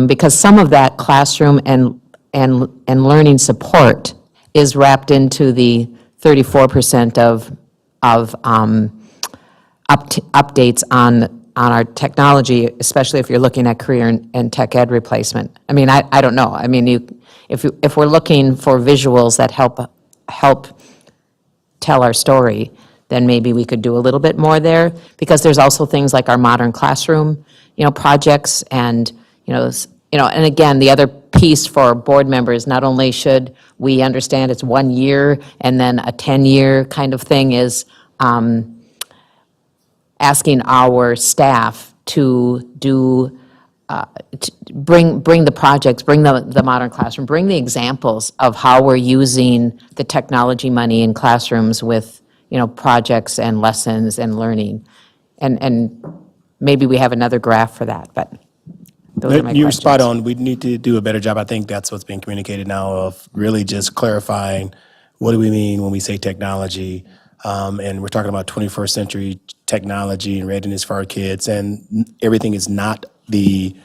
because some of that classroom and learning support is wrapped into the 34% of updates on our technology, especially if you're looking at career and tech ed replacement. I mean, I don't know. I mean, if we're looking for visuals that help tell our story, then maybe we could do a little bit more there, because there's also things like our modern classroom, projects, and, and again, the other piece for board members, not only should we understand it's 1 year and then a 10-year kind of thing, is asking our staff to do, bring the projects, bring the modern classroom, bring the examples of how we're using the technology money in classrooms with, projects and lessons and learning. And maybe we have another graph for that, but those are my You're questions. spot on. We need to do a better job. I think that's what's being communicated now, of really just clarifying what do we mean when we say technology. And we're talking about 21st century technology and readiness for our kids. And everything is not the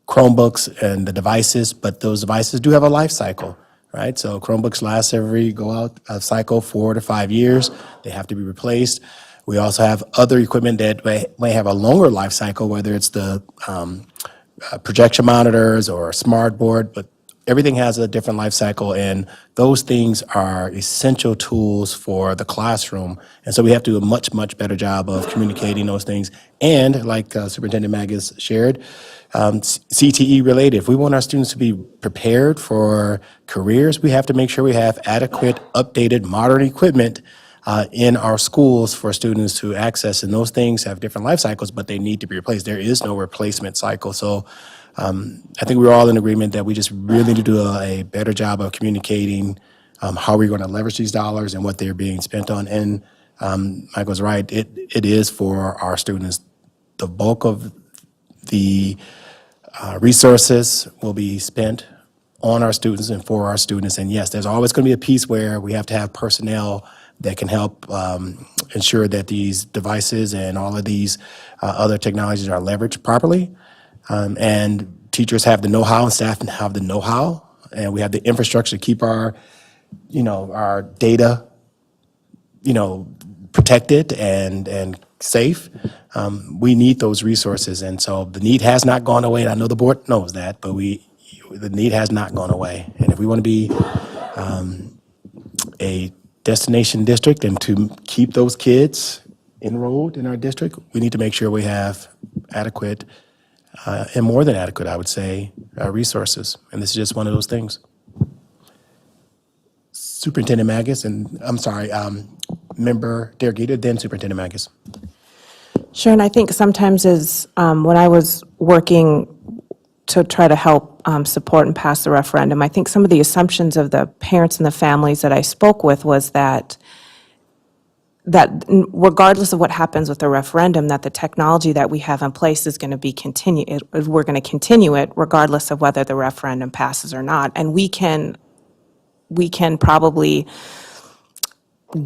Chromebooks and the devices, but those devices do have a life cycle, right? So Chromebooks last go out a cycle 4 to 5 years. They have to be replaced. We also have other equipment that may have a longer life cycle, whether it's the projection monitors or a smart board, but everything has a different life cycle, and those things are essential tools for the classroom. And so we have to do a much, much better job of communicating those things. And like Superintendent Maggis shared, CTE related. If we want our students to be prepared for careers, we have to make sure we have adequate, updated, modern equipment in our schools for students to access. And those things have different life cycles, but they need to be replaced. There is no replacement cycle. So I think we're all in agreement that we just really need to do a better job of communicating how we're going to leverage these dollars and what they're being spent on. And Michael's right, it is for our students. The bulk of the resources will be spent on our students and for our students. And yes, there's always going to be a piece where we have to have personnel that can help ensure that these devices and all of these other technologies are leveraged properly. And teachers have the know-how and staff have the know-how, and we have the infrastructure to keep our data, protected and safe. We need those resources, and so the need has not gone away. And I know the board knows that, but the need has not gone away. And if we want to be a destination district and to keep those kids enrolled in our district, we need to make sure we have adequate and more than adequate, I would say, resources. And this is just one of those things. Superintendent Magus, and I'm sorry, Member Dergita, then Superintendent Magus. Sure, and I think sometimes when I was working to try to help support and pass the referendum, I think some of the assumptions of the parents and the families that I spoke with was that regardless of what happens with the referendum, that the technology that we have in place is going to be we're going to continue it regardless of whether the referendum passes or not. And we can probably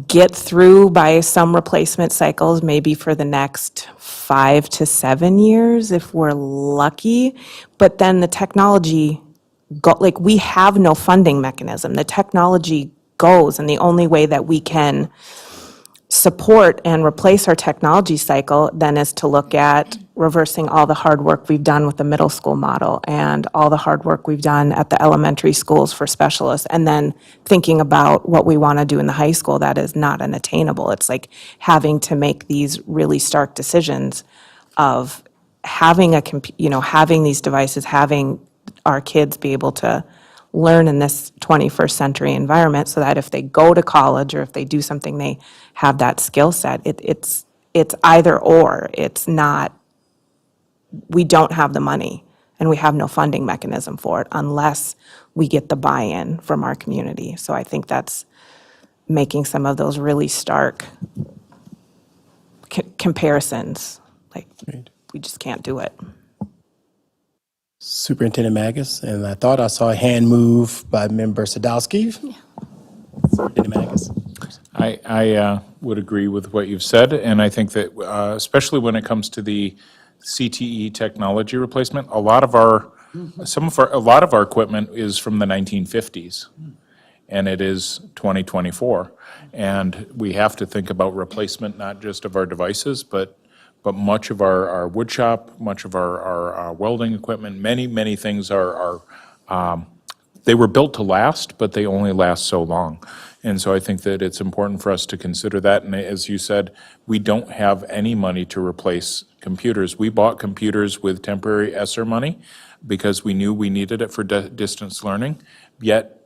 get through by some replacement cycles, maybe for the next 5 to 7 years if we're lucky. But then the technology, we have no funding mechanism. The technology goes, and the only way that we can support and replace our technology cycle then is to look at reversing all the hard work we've done with the middle school model and all the hard work we've done at the elementary schools for specialists, and then thinking about what we want to do in the high school that is not unattainable. It's like having to make these really stark decisions of having having these devices, having our kids be able to learn in this 21st century environment so that if they go to college or if they do something, they have that skill set. It's either or. It's not, we don't have the money and we have no funding mechanism for it unless we get the buy-in from our community. So I think that's making some of those really stark comparisons. Like, we just can't do it. Superintendent Magus, and I thought I saw a hand move by Member Sadowski. Superintendent Magus. I would agree with what you've said, and I think that especially when it comes to the CTE technology replacement, a lot of our equipment is from the 1950s, and it is 2024, and we have to think about replacement not just of our devices, but much of our wood shop, much of our welding equipment, many things they were built to last, but they only last so long. And so I think that it's important for us to consider that. And as you said, we don't have any money to replace computers. We bought computers with temporary ESSER money because we knew we needed it for distance learning. Yet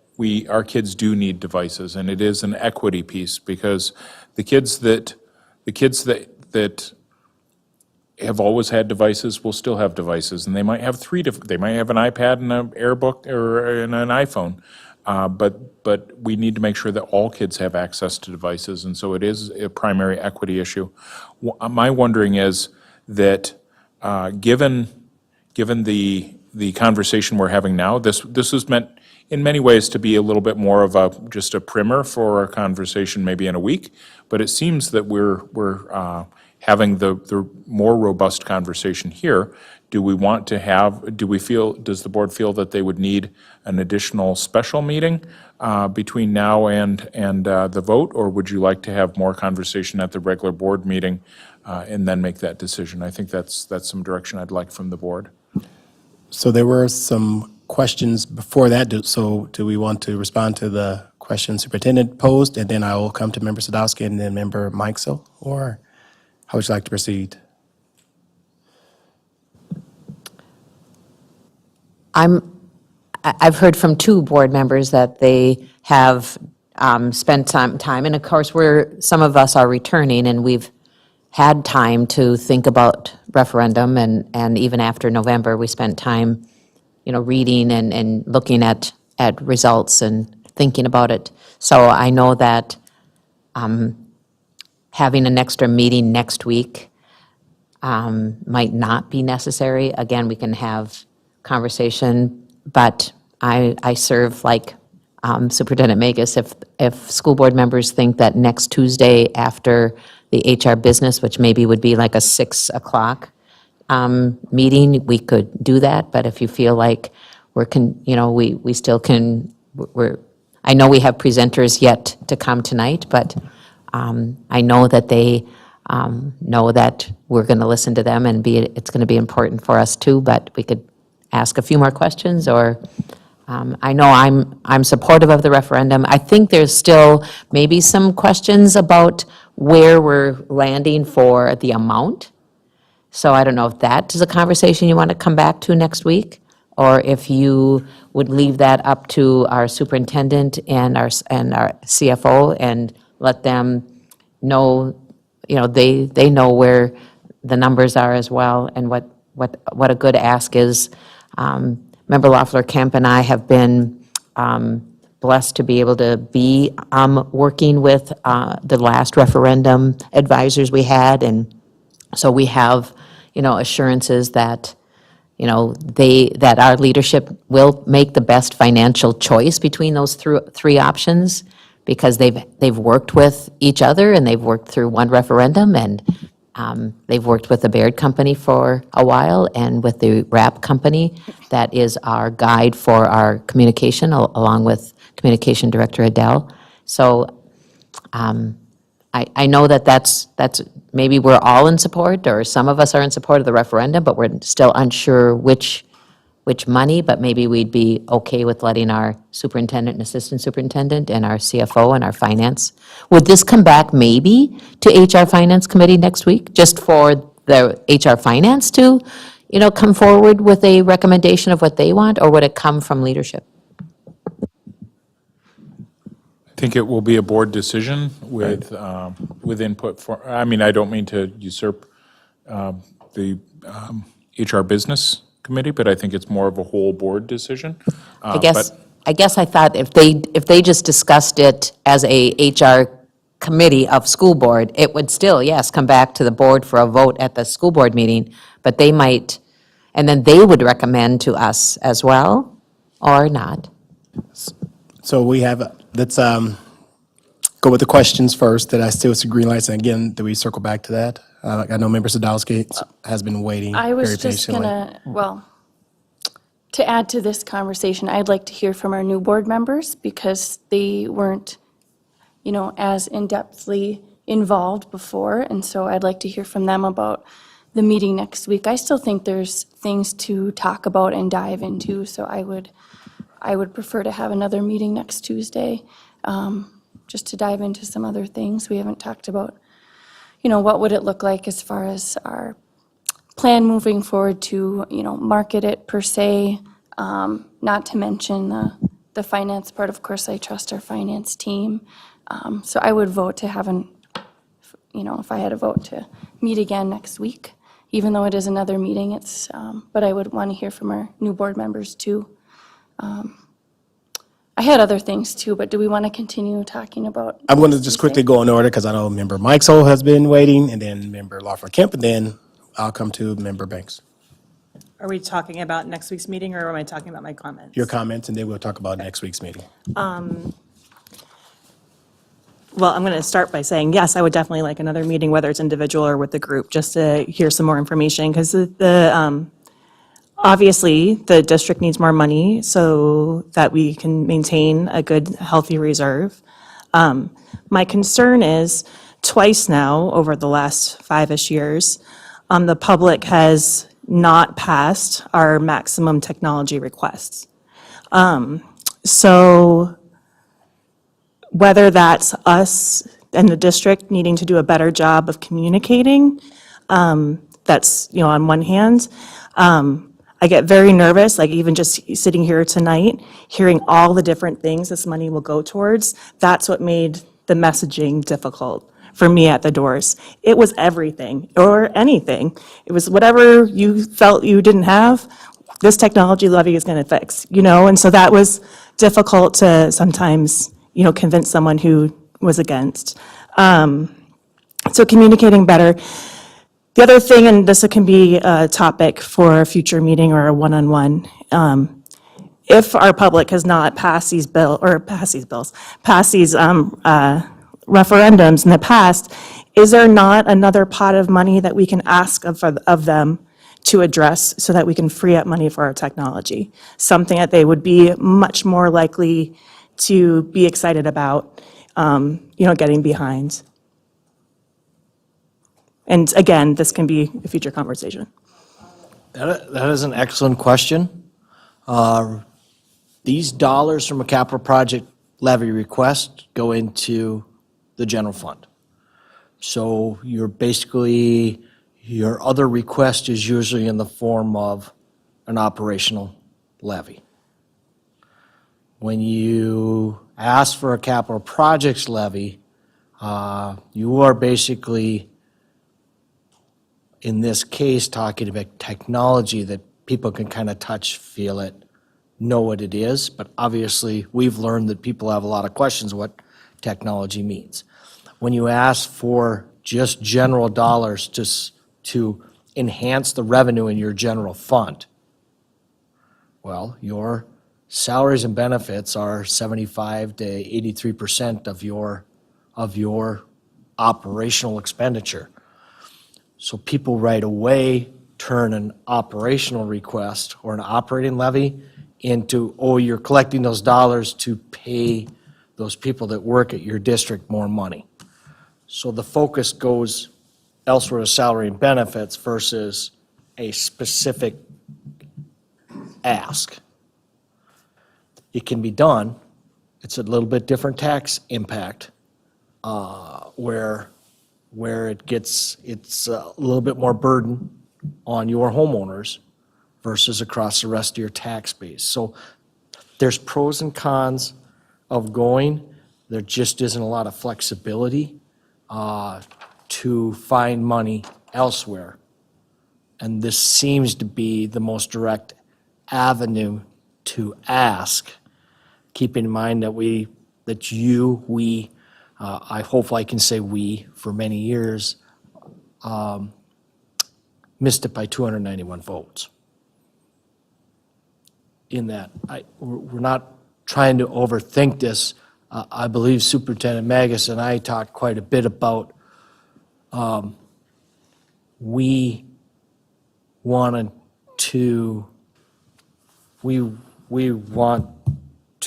our kids do need devices, and it is an equity piece because the kids that have always had devices will still have devices, and they might have they might have an iPad and an AirBook or an iPhone, but we need to make sure that all kids have access to devices, and so it is a primary equity issue. My wondering is that given the conversation we're having now, this was meant in many ways to be a little bit more of just a primer for a conversation maybe in a week, but it seems that we're having the more robust conversation here. Does the board feel that they would need an additional special meeting between now and the vote, or would you like to have more conversation at the regular board meeting and then make that decision? I think that's some direction I'd like from the board. So there were some questions before that, so do we want to respond to the question Superintendent posed, and then I will come to Member Sadowski and then Member Mikesell, or how would you like to proceed? I've heard from 2 board members that they have spent some time, and of course, some of us are returning, and we've had time to think about referendum, and even after November, we spent time, reading and looking at results and thinking about it. So I know that having an extra meeting next week might not be necessary. Again, we can have conversation, but I serve like Superintendent Magus. If school board members think that next Tuesday after the HR business, which maybe would be like a 6 o'clock meeting, we could do that. But if you feel like we still can, I know we have presenters yet to come tonight, but I know that they know that we're going to listen to them, and it's going to be important for us too, but we could ask a few more questions, or I know I'm supportive of the referendum. I think there's still maybe some questions about where we're landing for the amount. So I don't know if that is a conversation you want to come back to next week, or if you would leave that up to our superintendent and our CFO and let them know, they know where the numbers are as well and what a good ask is. Member Loeffler-Kemp and I have been blessed to be able to be working with the last referendum advisors we had, and so we have, assurances that, that our leadership will make the best financial choice between those three options, because they've worked with each other and they've worked through one referendum, and they've worked with the Baird Company for a while and with the RAP Company that is our guide for our communication, along with Communication Director Adele. So I know that's maybe we're all in support, or some of us are in support of the referendum, but we're still unsure which money, but maybe we'd be okay with letting our superintendent and assistant superintendent and our CFO and our finance. Would this come back maybe to HR Finance Committee next week, just for the HR Finance to, come forward with a recommendation of what they want, or would it come from leadership? I think it will be a board decision with input for, I don't mean to usurp the HR Business Committee, but I think it's more of a whole board decision. I guess I thought if they just discussed it as a HR committee of school board, it would still, yes, come back to the board for a vote at the school board meeting, but they might, and then they would recommend to us as well, or not. So we have, let's go with the questions first. Did I still see green lights? And again, do we circle back to that? I know Member Sadowski has been waiting I very was just patiently. to add to this conversation, I'd like to hear from our new board members, because they weren't, as in-depthly involved before, and so I'd like to hear from them about the meeting next week. I still think there's things to talk about and dive into, so I would prefer to have another meeting next Tuesday, just to dive into some other things. We haven't talked about, what would it look like as far as our plan moving forward to, market it per se, not to mention the finance part. Of course, I trust our finance team. So I would vote to have if I had a vote to meet again next week, even though it is another meeting, but I would want to hear from our new board members too. I had other things too, but do we want to continue talking about? I'm going to just quickly go in order, because I know Member Mikesell has been waiting, and then Member Loeffler-Kemp, and then I'll come to Member Banks. Are we talking about next week's meeting, or am I talking about my comments? Your comments, and then we'll talk about next week's meeting. Well, I'm going to start by saying, yes, I would definitely like another meeting, whether it's individual or with the group, just to hear some more information, because obviously, the district needs more money so that we can maintain a good, healthy reserve. My concern is, twice now, over the last 5-ish years, the public has not passed our maximum technology requests. So whether that's us and the district needing to do a better job of communicating, that's, on one hand. I get very nervous, like even just sitting here tonight, hearing all the different things this money will go towards. That's what made the messaging difficult for me at the doors. It was everything or anything. It was whatever you felt you didn't have, this technology levy is going to fix, and so that was difficult to sometimes, convince someone who was against. So communicating better. The other thing, and this can be a topic for a future meeting or a one-on-one, if our public has not passed these referendums in the past, is there not another pot of money that we can ask of them to address so that we can free up money for our technology? Something that they would be much more likely to be excited about, getting behind. And again, this can be a future conversation. That is an excellent question. These dollars from a capital project levy request go into the general fund. So your other request is usually in the form of an operational levy. When you ask for a capital projects levy, you are basically, in this case, talking about technology that people can kind of touch, feel it, know what it is, but obviously, we've learned that people have a lot of questions what technology means. When you ask for just general dollars to enhance the revenue in your general fund, well, your salaries and benefits are 75 to 83% of your operational expenditure. So people right away turn an operational request or an operating levy into, oh, you're collecting those dollars to pay those people that work at your district more money. So the focus goes elsewhere to salary and benefits versus a specific ask. It can be done. It's a little bit different tax impact, where it's a little bit more burden on your homeowners versus across the rest of your tax base. So there's pros and cons of going. There just isn't a lot of flexibility to find money elsewhere. And this seems to be the most direct avenue to ask, keeping in mind that I hope I can say we, for many years, missed it by 291 votes. In that, we're not trying to overthink this. I believe Superintendent Magus and I talked quite a bit about we want to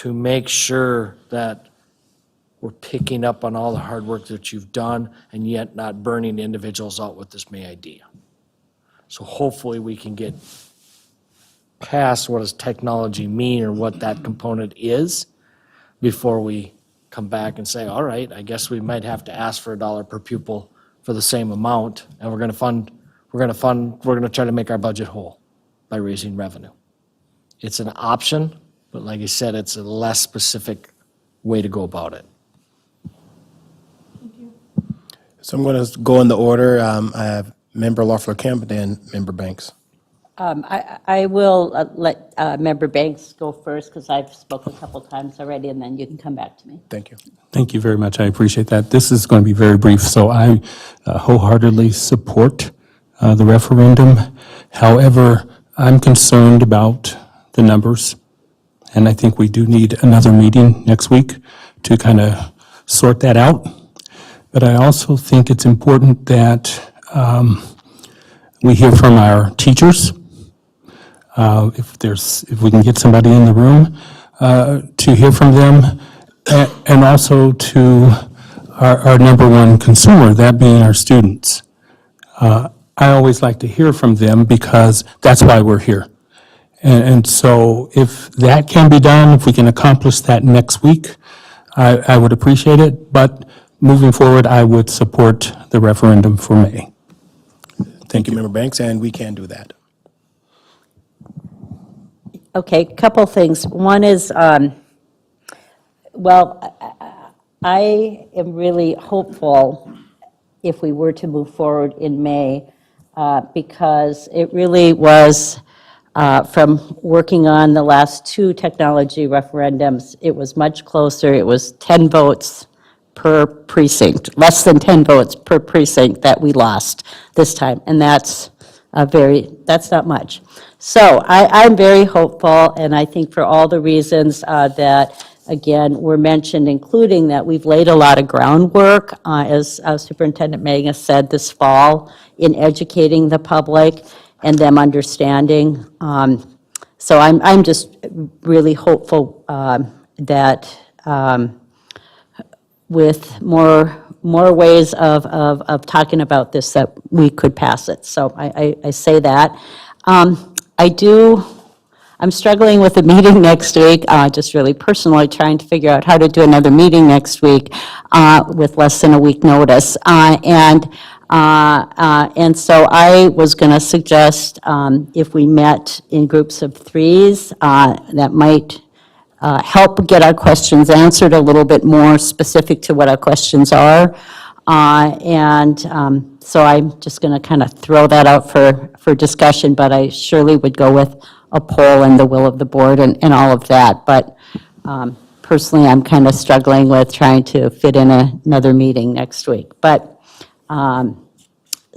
make sure that we're picking up on all the hard work that you've done and yet not burning individuals out with this May idea. So hopefully we can get past what does technology mean or what that component is before we come back and say, all right, I guess we might have to ask for $1 per pupil for the same amount, and we're going to try to make our budget whole by raising revenue. It's an option, but like I said, it's a less specific way to go about it. So I'm going to go in the order. I have Member Loeffler Kemp and then Member Banks. I will let Member Banks go first because I've spoken a couple times already, and then you can come back to me. Thank you. Thank you very much. I appreciate that. This is going to be very brief, so I wholeheartedly support the referendum. However, I'm concerned about the numbers, and I think we do need another meeting next week to kind of sort that out. But I also think it's important that we hear from our teachers. If we can get somebody in the room to hear from them, and also to our number one consumer, that being our students. I always like to hear from them because that's why we're here. And so if that can be done, if we can accomplish that next week, I would appreciate it. But moving forward, I would support the referendum for May. Thank you, Member Banks, and we can do that. Okay, couple things. One is, well, I am really hopeful if we were to move forward in May, because it really was, from working on the last two technology referendums, it was much closer. It was 10 votes per precinct, less than 10 votes per precinct that we lost this time, and that's not much. So I'm very hopeful, and I think for all the reasons that, again, were mentioned, including that we've laid a lot of groundwork, as Superintendent Magus said, this fall in educating the public and them understanding. So I'm just really hopeful that with more ways of talking about this, that we could pass it. So I say that. I'm struggling with a meeting next week, just really personally trying to figure out how to do another meeting next week with less than a week notice. And And so I was going to suggest if we met in groups of threes, that might help get our questions answered a little bit more specific to what our questions are. So I'm just going to kind of throw that out for discussion, but I surely would go with a poll and the will of the board and all of that. But personally, I'm kind of struggling with trying to fit in another meeting next week. But,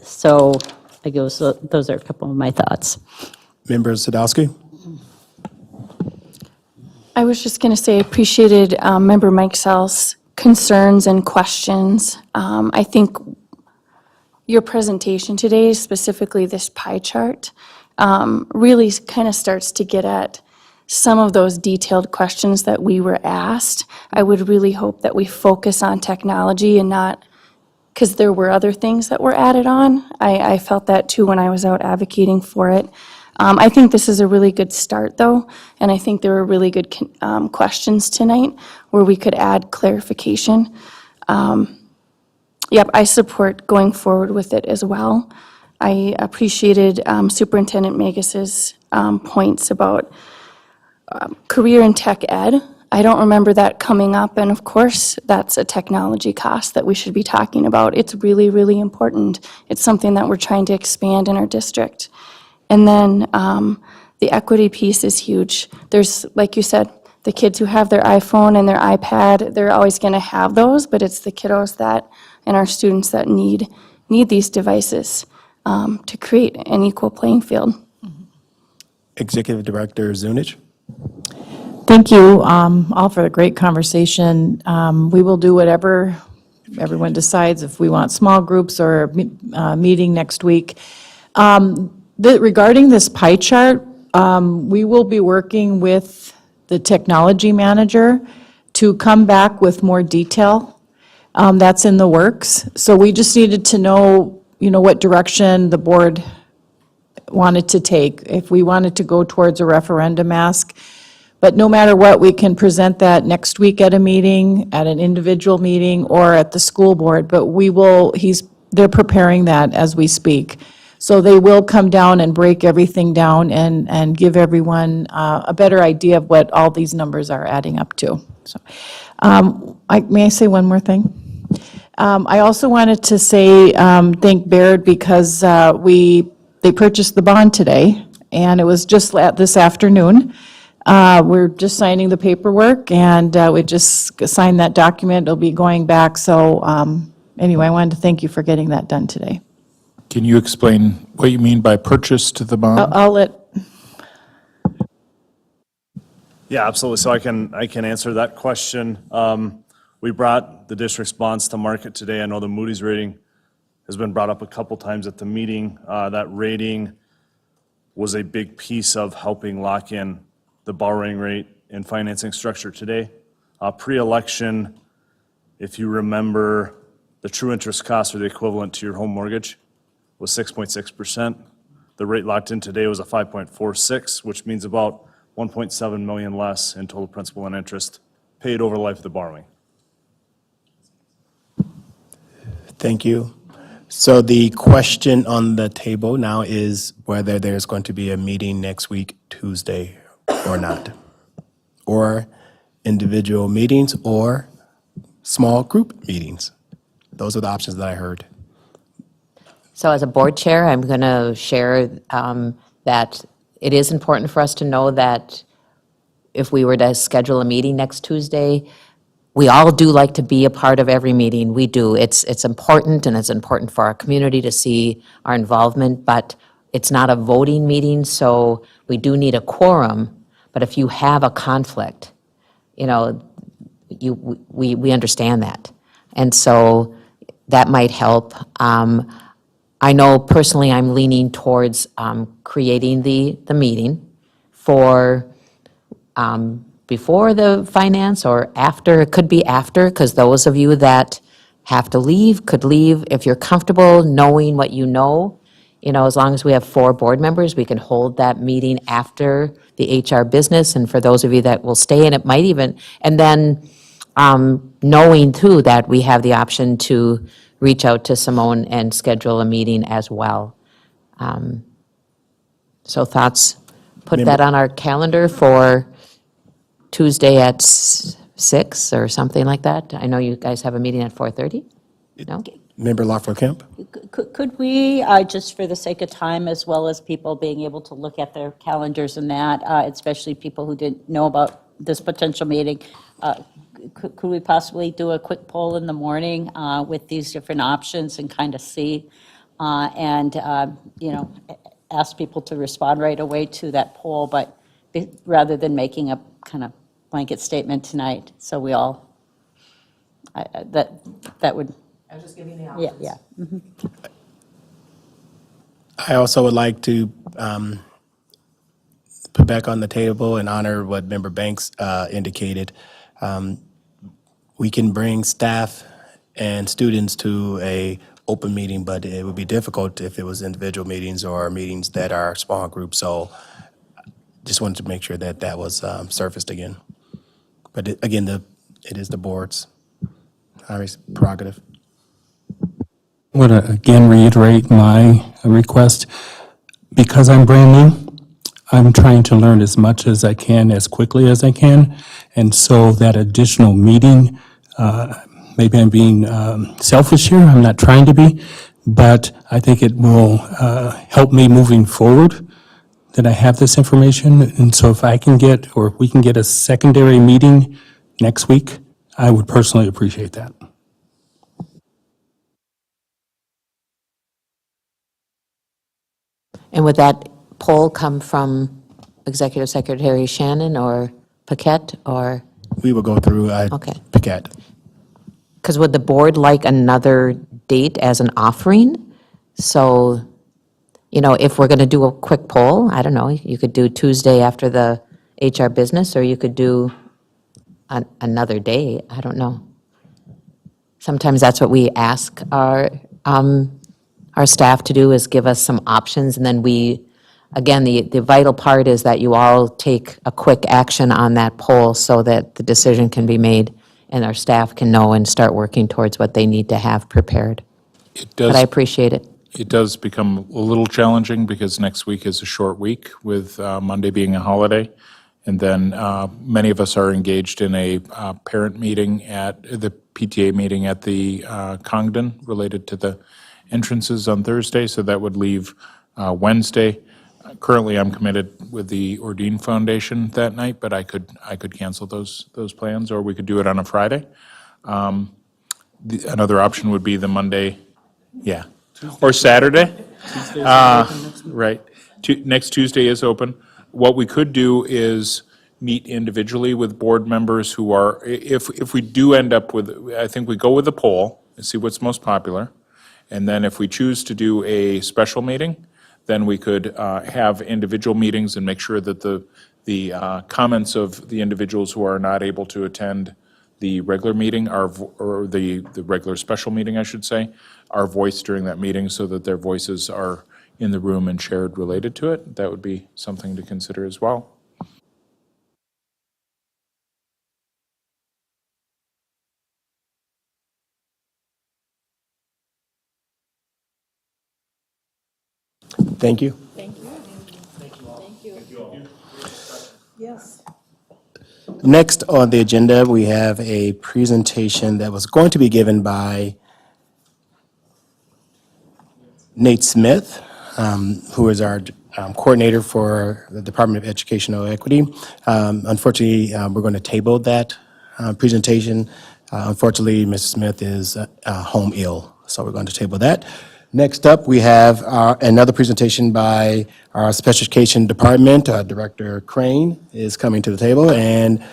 so I guess those are a couple of my thoughts. Member Sadowski? I was just going to say, I appreciated Member Mike Sells' concerns and questions. I think your presentation today, specifically this pie chart, really kind of starts to get at some of those detailed questions that we were asked. I would really hope that we focus on technology and not, because there were other things that were added on. I felt that too when I was out advocating for it. I think this is a really good start, though, and I think there were really good questions tonight where we could add clarification. Yep, I support going forward with it as well. I appreciated Superintendent Magus's points about career in tech ed. I don't remember that coming up, and of course, that's a technology cost that we should be talking about. It's really, really important. It's something that we're trying to expand in our district. And then the equity piece is huge. There's, like you said, the kids who have their iPhone and their iPad, they're always going to have those, but it's the kiddos that, and our students that need these devices to create an equal playing field. Executive Director Zunich? Thank you all for the great conversation. We will do whatever everyone decides, if we want small groups or a meeting next week. Regarding this pie chart, we will be working with the technology manager to come back with more detail. That's in the works. So we just needed to know, what direction the board wanted to take, if we wanted to go towards a referendum ask. But no matter what, we can present that next week at a meeting, at an individual meeting, or at the school board. But they're preparing that as we speak. So they will come down and break everything down and give everyone a better idea of what all these numbers are adding up to. So, may I say one more thing? I also wanted to say, thank Baird, because they purchased the bond today, and it was just this afternoon. We're just signing the paperwork, and we just signed that document. It'll be going back. So anyway, I wanted to thank you for getting that done today. Can you explain what you mean by purchase to the bond? I'll let. Yeah, absolutely. So I can answer that question. We brought the district's bonds to market today. I know the Moody's rating has been brought up a couple times at the meeting. That rating was a big piece of helping lock in the borrowing rate and financing structure today. Pre-election, if you remember, the true interest cost or the equivalent to your home mortgage was 6.6%. The rate locked in today was a 5.46, which means about 1.7 million less in total principal and interest paid over the life of the borrowing. Thank you. So the question on the table now is whether there's going to be a meeting next week, Tuesday, or not, or individual meetings, or small group meetings. Those are the options that I heard. So as a board chair, I'm going to share that it is important for us to know that if we were to schedule a meeting next Tuesday, we all do like to be a part of every meeting. We do. It's important, and it's important for our community to see our involvement, but it's not a voting meeting, so we do need a quorum. But if you have a conflict, we understand that. And so that might help. I know personally I'm leaning towards creating the meeting for before the finance or after. It could be after, because those of you that have to leave could leave. If you're comfortable knowing what you know, as long as we have 4 board members, we can hold that meeting after the HR business. And for those of you that will stay, and it might even, and then knowing too that we have the option to reach out to Simone and schedule a meeting as well. So thoughts, put that on our calendar for Tuesday at 6 or something like that? I know you guys have a meeting at 4:30? No? Member Lawford Kemp? Could we, just for the sake of time, as well as people being able to look at their calendars and that, especially people who didn't know about this potential meeting, could we possibly do a quick poll in the morning with these different options and kind of see, and, ask people to respond right away to that poll, but rather than making a kind of blanket statement tonight, so we all, that would. I was just giving the Yeah, yeah. I also would like to put back on the table and honor what Member Banks indicated. We can bring staff and students to a open meeting, but it would be difficult if it was individual meetings or meetings that are small groups. So just wanted to make sure that that was surfaced again. But again, it is the board's prerogative. I want to again reiterate my request. Because I'm brand new, I'm trying to learn as much as I can, as quickly as I can. And so that additional meeting, maybe I'm being selfish here, I'm not trying to be, but I think it will help me moving forward that I have this information. And so if I can get, or if we can get a secondary meeting next week, I would personally appreciate that. And would that poll come from Executive Secretary Shannon or Paquette, or, We will go through Okay. Paquette. because would the board like another date as an offering? So, if we're going to do a quick poll, I don't know, you could do Tuesday after the HR business, or you could do another day, I don't know. Sometimes that's what we ask our staff to do, is give us some options, and then again, the vital part is that you all take a quick action on that poll so that the decision can be made and our staff can know and start working towards what they need to have prepared. It But I does, appreciate it. it does become a little challenging because next week is a short week with Monday being a holiday. And then many of us are engaged in a parent meeting at the PTA meeting at the Congdon related to the entrances on Thursday, so that would leave Wednesday. Currently, I'm committed with the Ordine Foundation that night, but I could cancel those plans, or we could do it on a Friday. Another option would be the Monday, yeah, or Saturday. Right. Next Tuesday is open. What we could do is meet individually with board members who are, if we do end up with, I think we go with the poll and see what's most popular. And then if we choose to do a special meeting, then we could have individual meetings and make sure that the comments of the individuals who are not able to attend the regular meeting or the regular special meeting, I should say, are voiced during that meeting so that their voices are in the room and shared related to it. That would be something to consider as well. Thank you. Next on the agenda, we have a presentation that was going to be given by Nate Smith, who is our coordinator for the Department of Educational Equity. Unfortunately, we're going to table that presentation. Unfortunately, Mrs. Smith is home ill, so we're going to table that. Next up, we have another presentation by our Special Education Department. Director Crane is coming to the table, and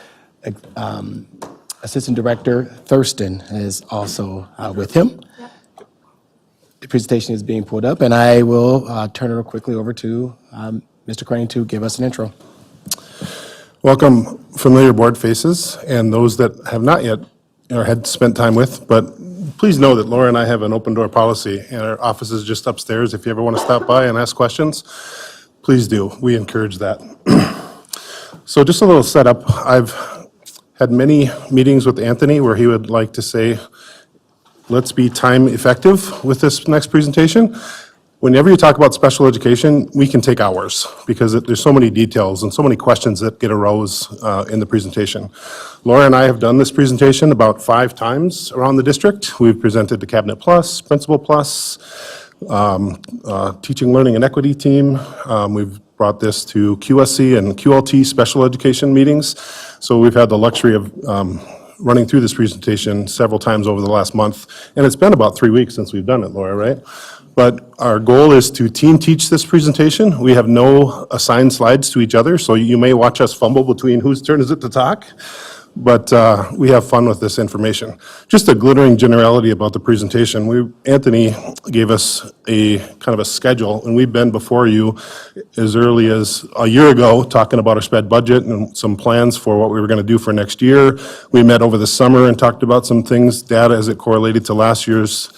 Assistant Director Thurston is also with him. The presentation is being pulled up, and I will turn it quickly over to Mr. Crane to give us an intro. Welcome, familiar board faces, and those that have not yet or had spent time with, but please know that Laura and I have an open door policy, and our office is just upstairs. If you ever want to stop by and ask questions, please do. We encourage that. So just a little setup. I've had many meetings with Anthony where he would like to say let's be time effective with this next presentation. Whenever you talk about special education, we can take hours because there's so many details and so many questions that get arose in the presentation. Laura and I have done this presentation about 5 times around the district. We've presented to Cabinet Plus, Principal Plus, Teaching, Learning, and Equity team. We've brought this to QSC and QLT special education meetings. So we've had the luxury of running through this presentation several times over the last month. And it's been about 3 weeks since we've done it, Laura, right? But our goal is to team teach this presentation. We have no assigned slides to each other, so you may watch us fumble between whose turn is it to talk. But we have fun with this information. Just a glittering generality about the presentation. Anthony gave us a kind of a schedule, and we've been before you as early as a year ago talking about our sped budget and some plans for what we were going to do for next year. We met over the summer and talked about some things, data as it correlated to last year's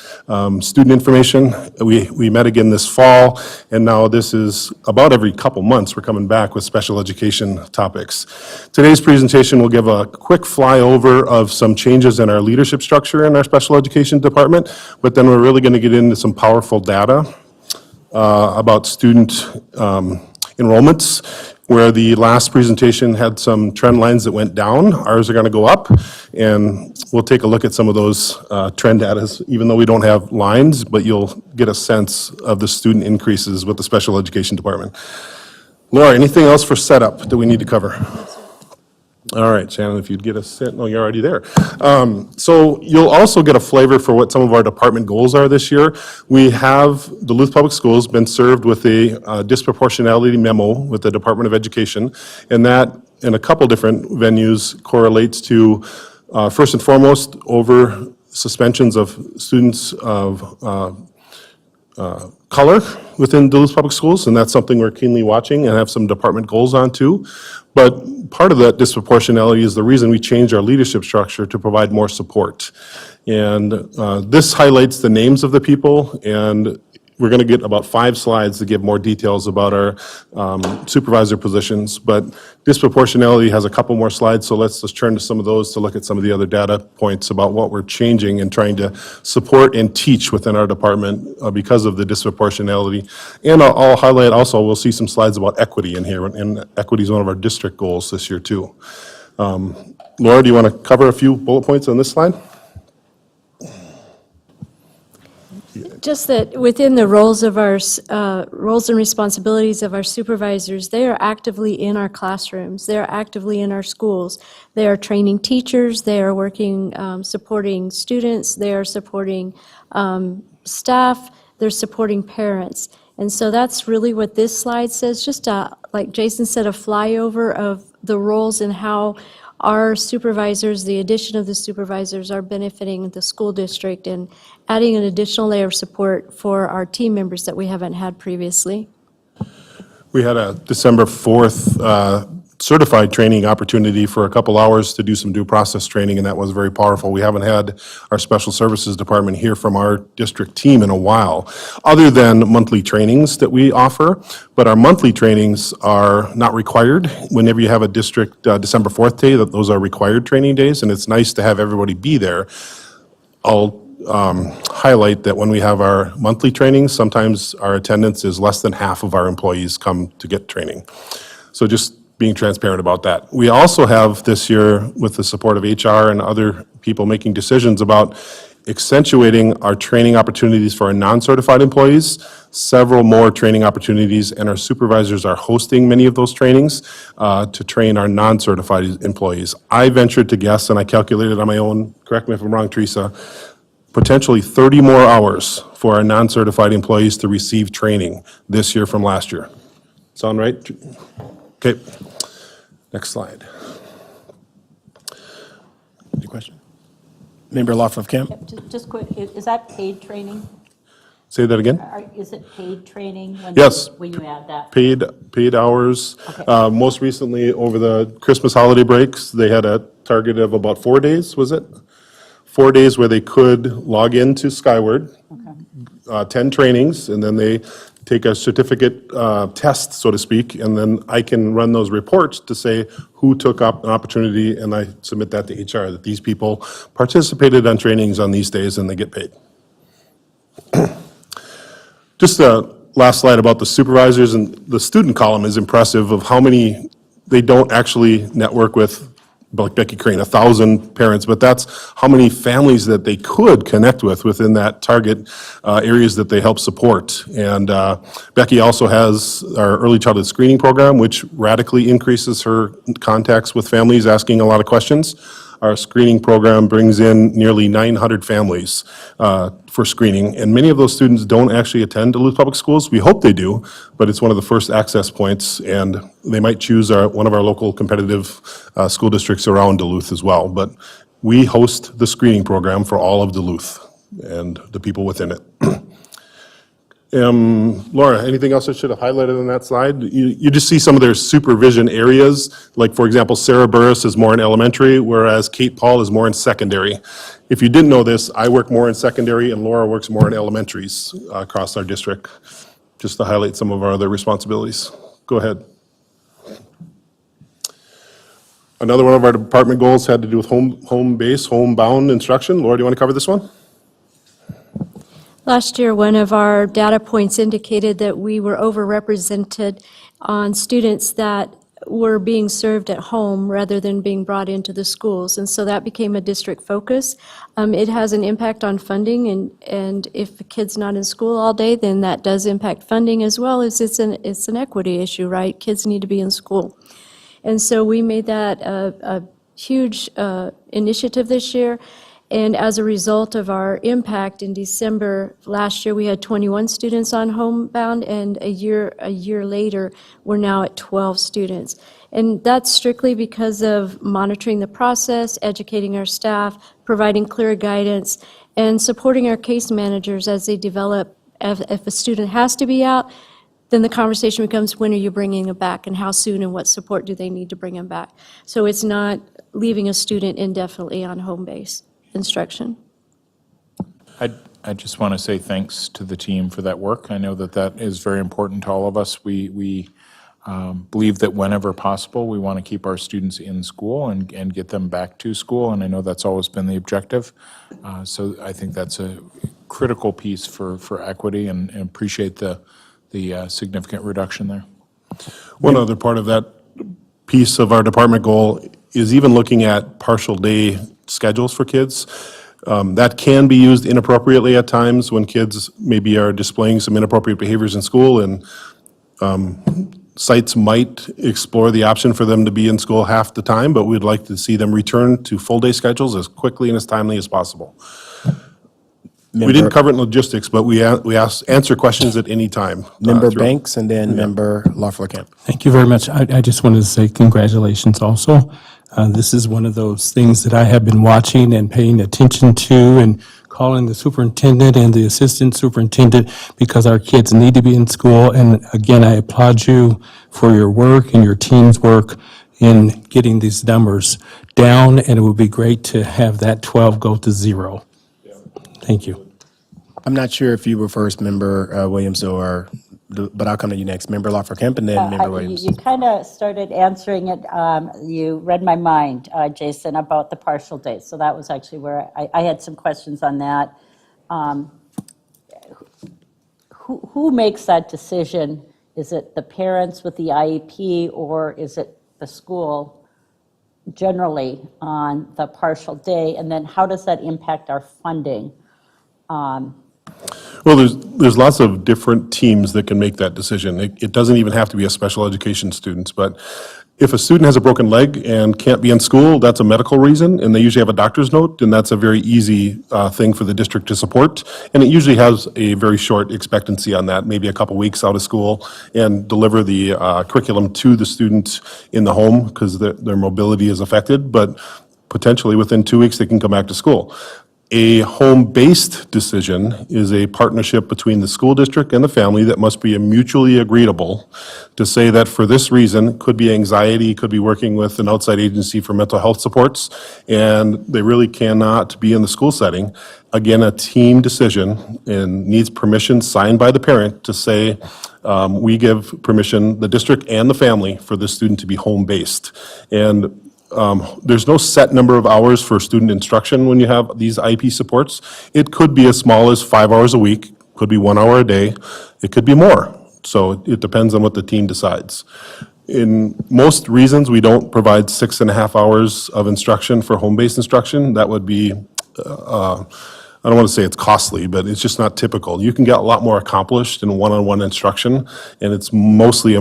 student information. We met again this fall, and now this is about every couple months we're coming back with special education topics. Today's presentation will give a quick flyover of some changes in our leadership structure in our special education department, but then we're really going to get into some powerful data about student enrollments, where the last presentation had some trend lines that went down. Ours are going to go up, and we'll take a look at some of those trend data, even though we don't have lines, but you'll get a sense of the student increases with the special education department. Laura, anything else for setup that we need to cover? All right, Shannon, if you'd get us set. No, you're already there. So you'll also get a flavor for what some of our department goals are this year. We have Duluth Public Schools been served with a disproportionality memo with the Department of Education, and that in a couple different venues correlates to, first and foremost, over suspensions of students of color within Duluth Public Schools, and that's something we're keenly watching and have some department goals on too. But part of that disproportionality is the reason we changed our leadership structure to provide more support. And this highlights the names of the people, and we're going to get about 5 slides to give more details about our supervisor positions. But disproportionality has a couple more slides, so let's just turn to some of those to look at some of the other data points about what we're changing and trying to support and teach within our department because of the disproportionality. And I'll highlight also, we'll see some slides about equity in here, and equity is one of our district goals this year too. Laura, do you want to cover a few bullet points on this slide? Just that within the roles of our, roles and responsibilities of our supervisors, they are actively in our classrooms, they are actively in our schools. They are training teachers, they are working, supporting students, they are supporting staff, they're supporting parents. And so that's really what this slide says, just like Jason said, a flyover of the roles and how our supervisors, the addition of the supervisors, are benefiting the school district and adding an additional layer of support for our team members that we haven't had previously. We had a December 4th certified training opportunity for a couple hours to do some due process training, and that was very powerful. We haven't had our special services department hear from our district team in a while, other than monthly trainings that we offer. But our monthly trainings are not required. Whenever you have a district December 4th day, those are required training days, and it's nice to have everybody be there. I'll highlight that when we have our monthly trainings, sometimes our attendance is less than half of our employees come to get training. So just being transparent about that. We also have this year, with the support of HR and other people making decisions about accentuating our training opportunities for our non-certified employees, several more training opportunities, and our supervisors are hosting many of those trainings to train our non-certified employees. I ventured to guess, and I calculated on my own, correct me if I'm wrong, Teresa, potentially 30 more hours for our non-certified employees to receive training this year from last year. Sound right? Okay. Next slide. Any question? Member Laughlin Camp? Just quick, is that paid training? Say that again? Is it paid training? Yes. When you add that? Paid hours. Okay. Most recently, over the Christmas holiday breaks, they had a target of about 4 days, was it? 4 days where they could log into Skyward, 10 trainings, and then they take a certificate test, so to speak, and then I can run those reports to say who took up an opportunity, and I submit that to HR, that these people participated on trainings on these days and they get paid. Just the last slide about the supervisors, and the student column is impressive of how many they don't actually network with, like Becky Crane, 1,000 parents, but that's how many families that they could connect with within that target areas that they help support. And Becky also has our early childhood screening program, which radically increases her contacts with families, asking a lot of questions. Our screening program brings in nearly 900 families for screening, and many of those students don't actually attend Duluth Public Schools. We hope they do, but it's one of the first access points, and they might choose one of our local competitive school districts around Duluth as well. But we host the screening program for all of Duluth and the people within it. Laura, anything else I should have highlighted on that slide? You just see some of their supervision areas. Like, for example, Sarah Burris is more in elementary, whereas Kate Paul is more in secondary. If you didn't know this, I work more in secondary and Laura works more in elementaries across our district, just to highlight some of our other responsibilities. Go ahead. Another one of our department goals had to do with homebound instruction. Laura, do you want to cover this one? Last year, one of our data points indicated that we were overrepresented on students that were being served at home rather than being brought into the schools. And so that became a district focus. It has an impact on funding, and if a kid's not in school all day, then that does impact funding as well as it's an equity issue, right? Kids need to be in school. And so we made that a huge initiative this year. And as a result of our impact in December last year, we had 21 students on homebound, and a year later, we're now at 12 students. And that's strictly because of monitoring the process, educating our staff, providing clear guidance, and supporting our case managers as they develop. If a student has to be out, then the conversation becomes, when are you bringing them back, and how soon, and what support do they need to bring them back? So it's not leaving a student indefinitely on home base instruction. I just want to say thanks to the team for that work. I know that that is very important to all of us. We believe that whenever possible, we want to keep our students in school and get them back to school, and I know that's always been the objective. So I think that's a critical piece for equity, and appreciate the significant reduction there. One other part of that piece of our department goal is even looking at partial day schedules for kids. That can be used inappropriately at times when kids maybe are displaying some inappropriate behaviors in school, and sites might explore the option for them to be in school half the time, but we'd like to see them return to full-day schedules as quickly and as timely as possible. We didn't cover it in logistics, but we answer questions at any time. Member Banks and then Member Lafleur-Kemp. Thank you very much. I just wanted to say congratulations also. This is one of those things that I have been watching and paying attention to, and calling the superintendent and the assistant superintendent, because our kids need to be in school. And again, I applaud you for your work and your team's work in getting these numbers down, and it would be great to have that 12 go to 0. Thank you. I'm not sure if you were first, Member Williams, but I'll come to you next. Member Lafleur-Kemp and then Member Williams. You kind of started answering it. You read my mind, Jason, about the partial days. So that was actually where I had some questions on that. Who makes that decision? Is it the parents with the IEP, or is it the school generally on the partial day? And then how does that impact our funding? Well, there's lots of different teams that can make that decision. It doesn't even have to be a special education student, but if a student has a broken leg and can't be in school, that's a medical reason, and they usually have a doctor's note, and that's a very easy thing for the district to support. And it usually has a very short expectancy on that, maybe a couple weeks out of school, and deliver the curriculum to the student in the home because their mobility is affected, but potentially within 2 weeks they can come back to school. A home-based decision is a partnership between the school district and the family that must be mutually agreeable to say that for this reason, could be anxiety, could be working with an outside agency for mental health supports, and they really cannot be in the school setting. Again, a team decision and needs permission signed by the parent to say, we give permission, the district and the family, for the student to be home-based. And there's no set number of hours for student instruction when you have these IEP supports. It could be as small as 5 hours a week, could be 1 hour a day, it could be more. So it depends on what the team decides. In most reasons, we don't provide 6.5 hours of instruction for home-based instruction. That would be, I don't want to say it's costly, but it's just not typical. You can get a lot more accomplished in one-on-one instruction, and it's mostly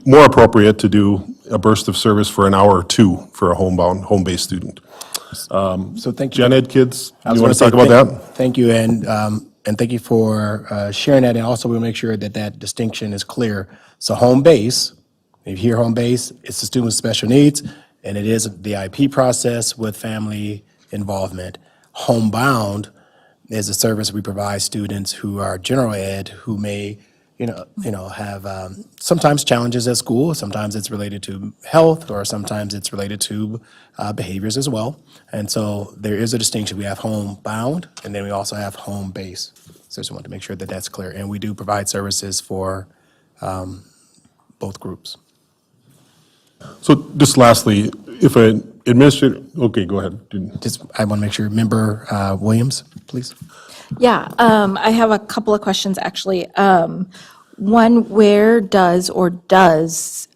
more appropriate to do a burst of service for an hour or two for a home-based student. So thank you. Gen Ed kids, I was you want to gonna talk say about that? Thank you, and thank you for sharing that, and also we'll make sure that that distinction is clear. So home base, if you hear home base, it's the student with special needs, and it is the IP process with family involvement. Homebound is a service we provide students who are general ed, who may, have sometimes challenges at school. Sometimes it's related to health, or sometimes it's related to behaviors as well. And so there is a distinction. We have homebound, and then we also have home base. So I just wanted to make sure that that's clear. And we do provide services for both groups. So just lastly, if an administrator, okay, go ahead. I want to make sure, Member Williams, please. Yeah, I have a couple of questions, actually. One, where does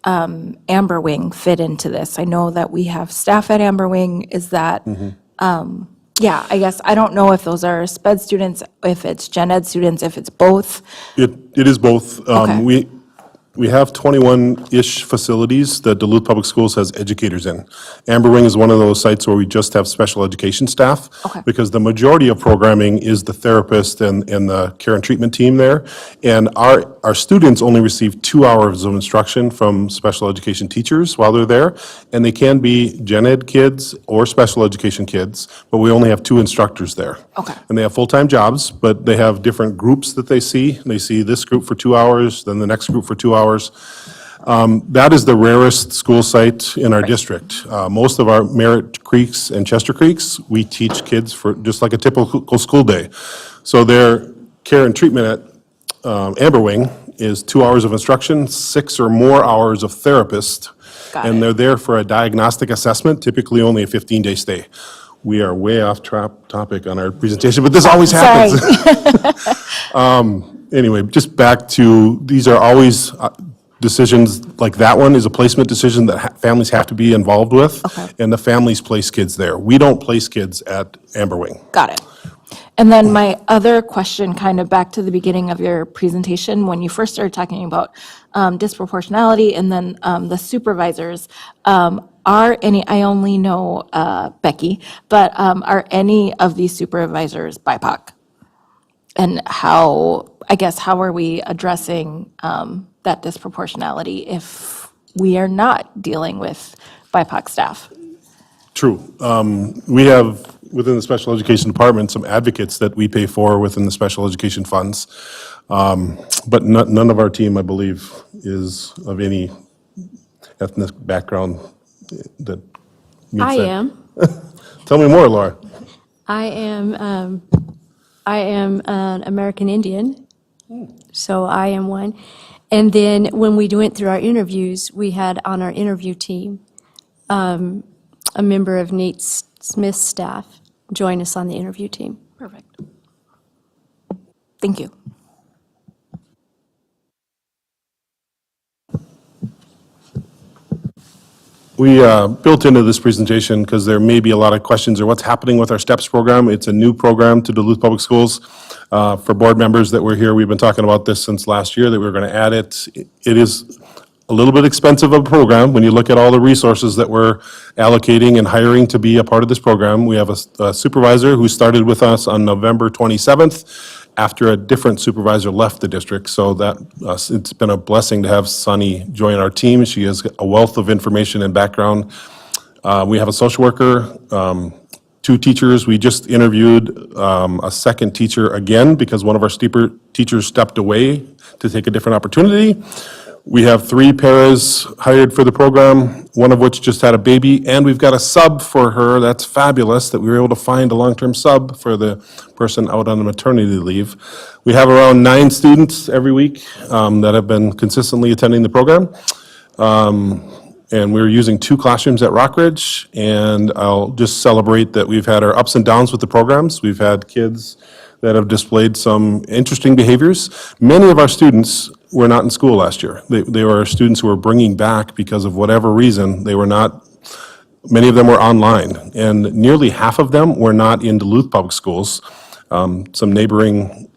Amber Wing fit into this? I know that we have staff at Amber Wing. Is that, yeah, I guess, I don't know if those are sped students, if it's gen ed students, if it's both. It is both. Okay. We have 21-ish facilities that Duluth Public Schools has educators in. Amber Wing is one of those sites where we just have special education staff. Okay. Because the majority of programming is the therapist and the care and treatment team there. And our students only receive 2 hours of instruction from special education teachers while they're there. And they can be gen ed kids or special education kids, but we only have 2 instructors there. Okay. And they have full-time jobs, but they have different groups that they see. They see this group for 2 hours, then the next group for 2 hours. That is the rarest school site in our district. Most of our Merritt Creeks and Chester Creeks, we teach kids for just like a typical school day. So their care and treatment at Amber Wing is 2 hours of instruction, 6 or more hours of therapist. And they're there for a diagnostic assessment, typically only a 15-day stay. We are way off topic on our presentation, but this always happens. Anyway, just back to, these are always decisions, like that one is a placement decision that families have to be involved with. Okay. And the families place kids there. We don't place kids at Amber Wing. Got it. And then my other question, kind of back to the beginning of your presentation, when you first started talking about disproportionality and then the supervisors, are any, I only know Becky, but are any of these supervisors BIPOC? And how, I guess, how are we addressing that disproportionality if we are not dealing with BIPOC staff? True. We have, within the special education department, some advocates that we pay for within the special education funds. But none of our team, I believe, is of any ethnic background that meets I that. am. Tell me more, Laura. I am an American Indian, so I am one. And then when we went through our interviews, we had on our interview team a member of Nate Smith's staff join us on the interview team. Perfect. Thank you. We built into this presentation because there may be a lot of questions or what's happening with our STEPS program. It's a new program to Duluth Public Schools. For board members that were here, we've been talking about this since last year, that we were going to add it. It is a little bit expensive of a program when you look at all the resources that we're allocating and hiring to be a part of this program. We have a supervisor who started with us on November 27th after a different supervisor left the district. So that it's been a blessing to have Sunny join our team. She has a wealth of information and background. We have a social worker, 2 teachers. We just interviewed a second teacher again because one of our teachers stepped away to take a different opportunity. We have 3 paras hired for the program, one of which just had a baby, and we've got a sub for her. That's fabulous that we were able to find a long-term sub for the person out on the maternity leave. We have around 9 students every week that have been consistently attending the program. And we're using 2 classrooms at Rockridge, and I'll just celebrate that we've had our ups and downs with the programs. We've had kids that have displayed some interesting behaviors. Many of our students were not in school last year. They were students who were bringing back because of whatever reason. They were not, many of them were online, and nearly half of them were not in Duluth Public Schools. Some neighboring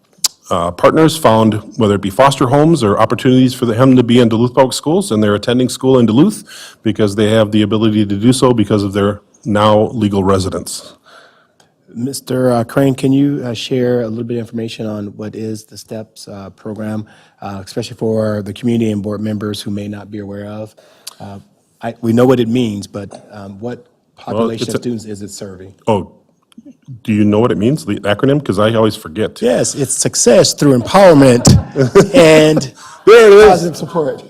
partners found, whether it be foster homes or opportunities for them to be in Duluth Public Schools, and they're attending school in Duluth because they have the ability to do so because of their now legal residence. Mr. Crane, can you share a little bit of information on what is the STEPS program, especially for the community and board members who may not be aware of? We know what it means, but what population of students is it serving? Oh, do you know what it means, the acronym? Because I always forget. Yes, it's success through empowerment and There it is. positive support.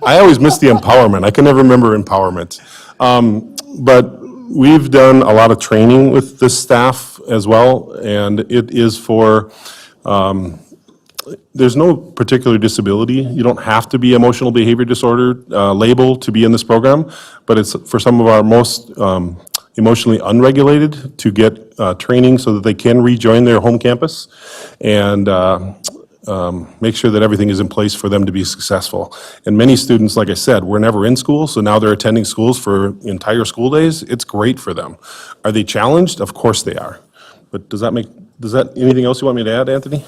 I always miss the empowerment. I can never remember empowerment. But we've done a lot of training with this staff as well, and it is for, there's no particular disability. You don't have to be emotional behavior disorder label to be in this program, but it's for some of our most emotionally unregulated to get training so that they can rejoin their home campus and make sure that everything is in place for them to be successful. And many students, like I said, were never in school, so now they're attending schools for entire school days. It's great for them. Are they challenged? Of course they are. But anything else you want me to add, Anthony?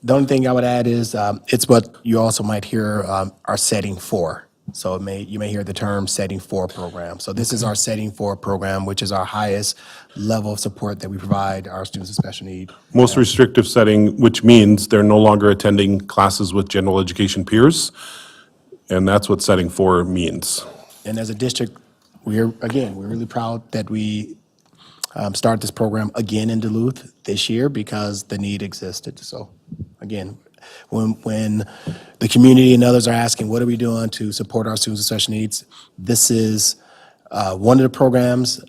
The only thing I would add is it's what you also might hear our Setting 4. So you may hear the term Setting 4 program. So this is our Setting 4 program, which is our highest level of support that we provide our students with special need. Most restrictive setting, which means they're no longer attending classes with general education peers, and that's what Setting 4 means. And as a district, we're really proud that we started this program again in Duluth this year because the need existed. So again, when the community and others are asking, what are we doing to support our students with special needs? This is one of the programs.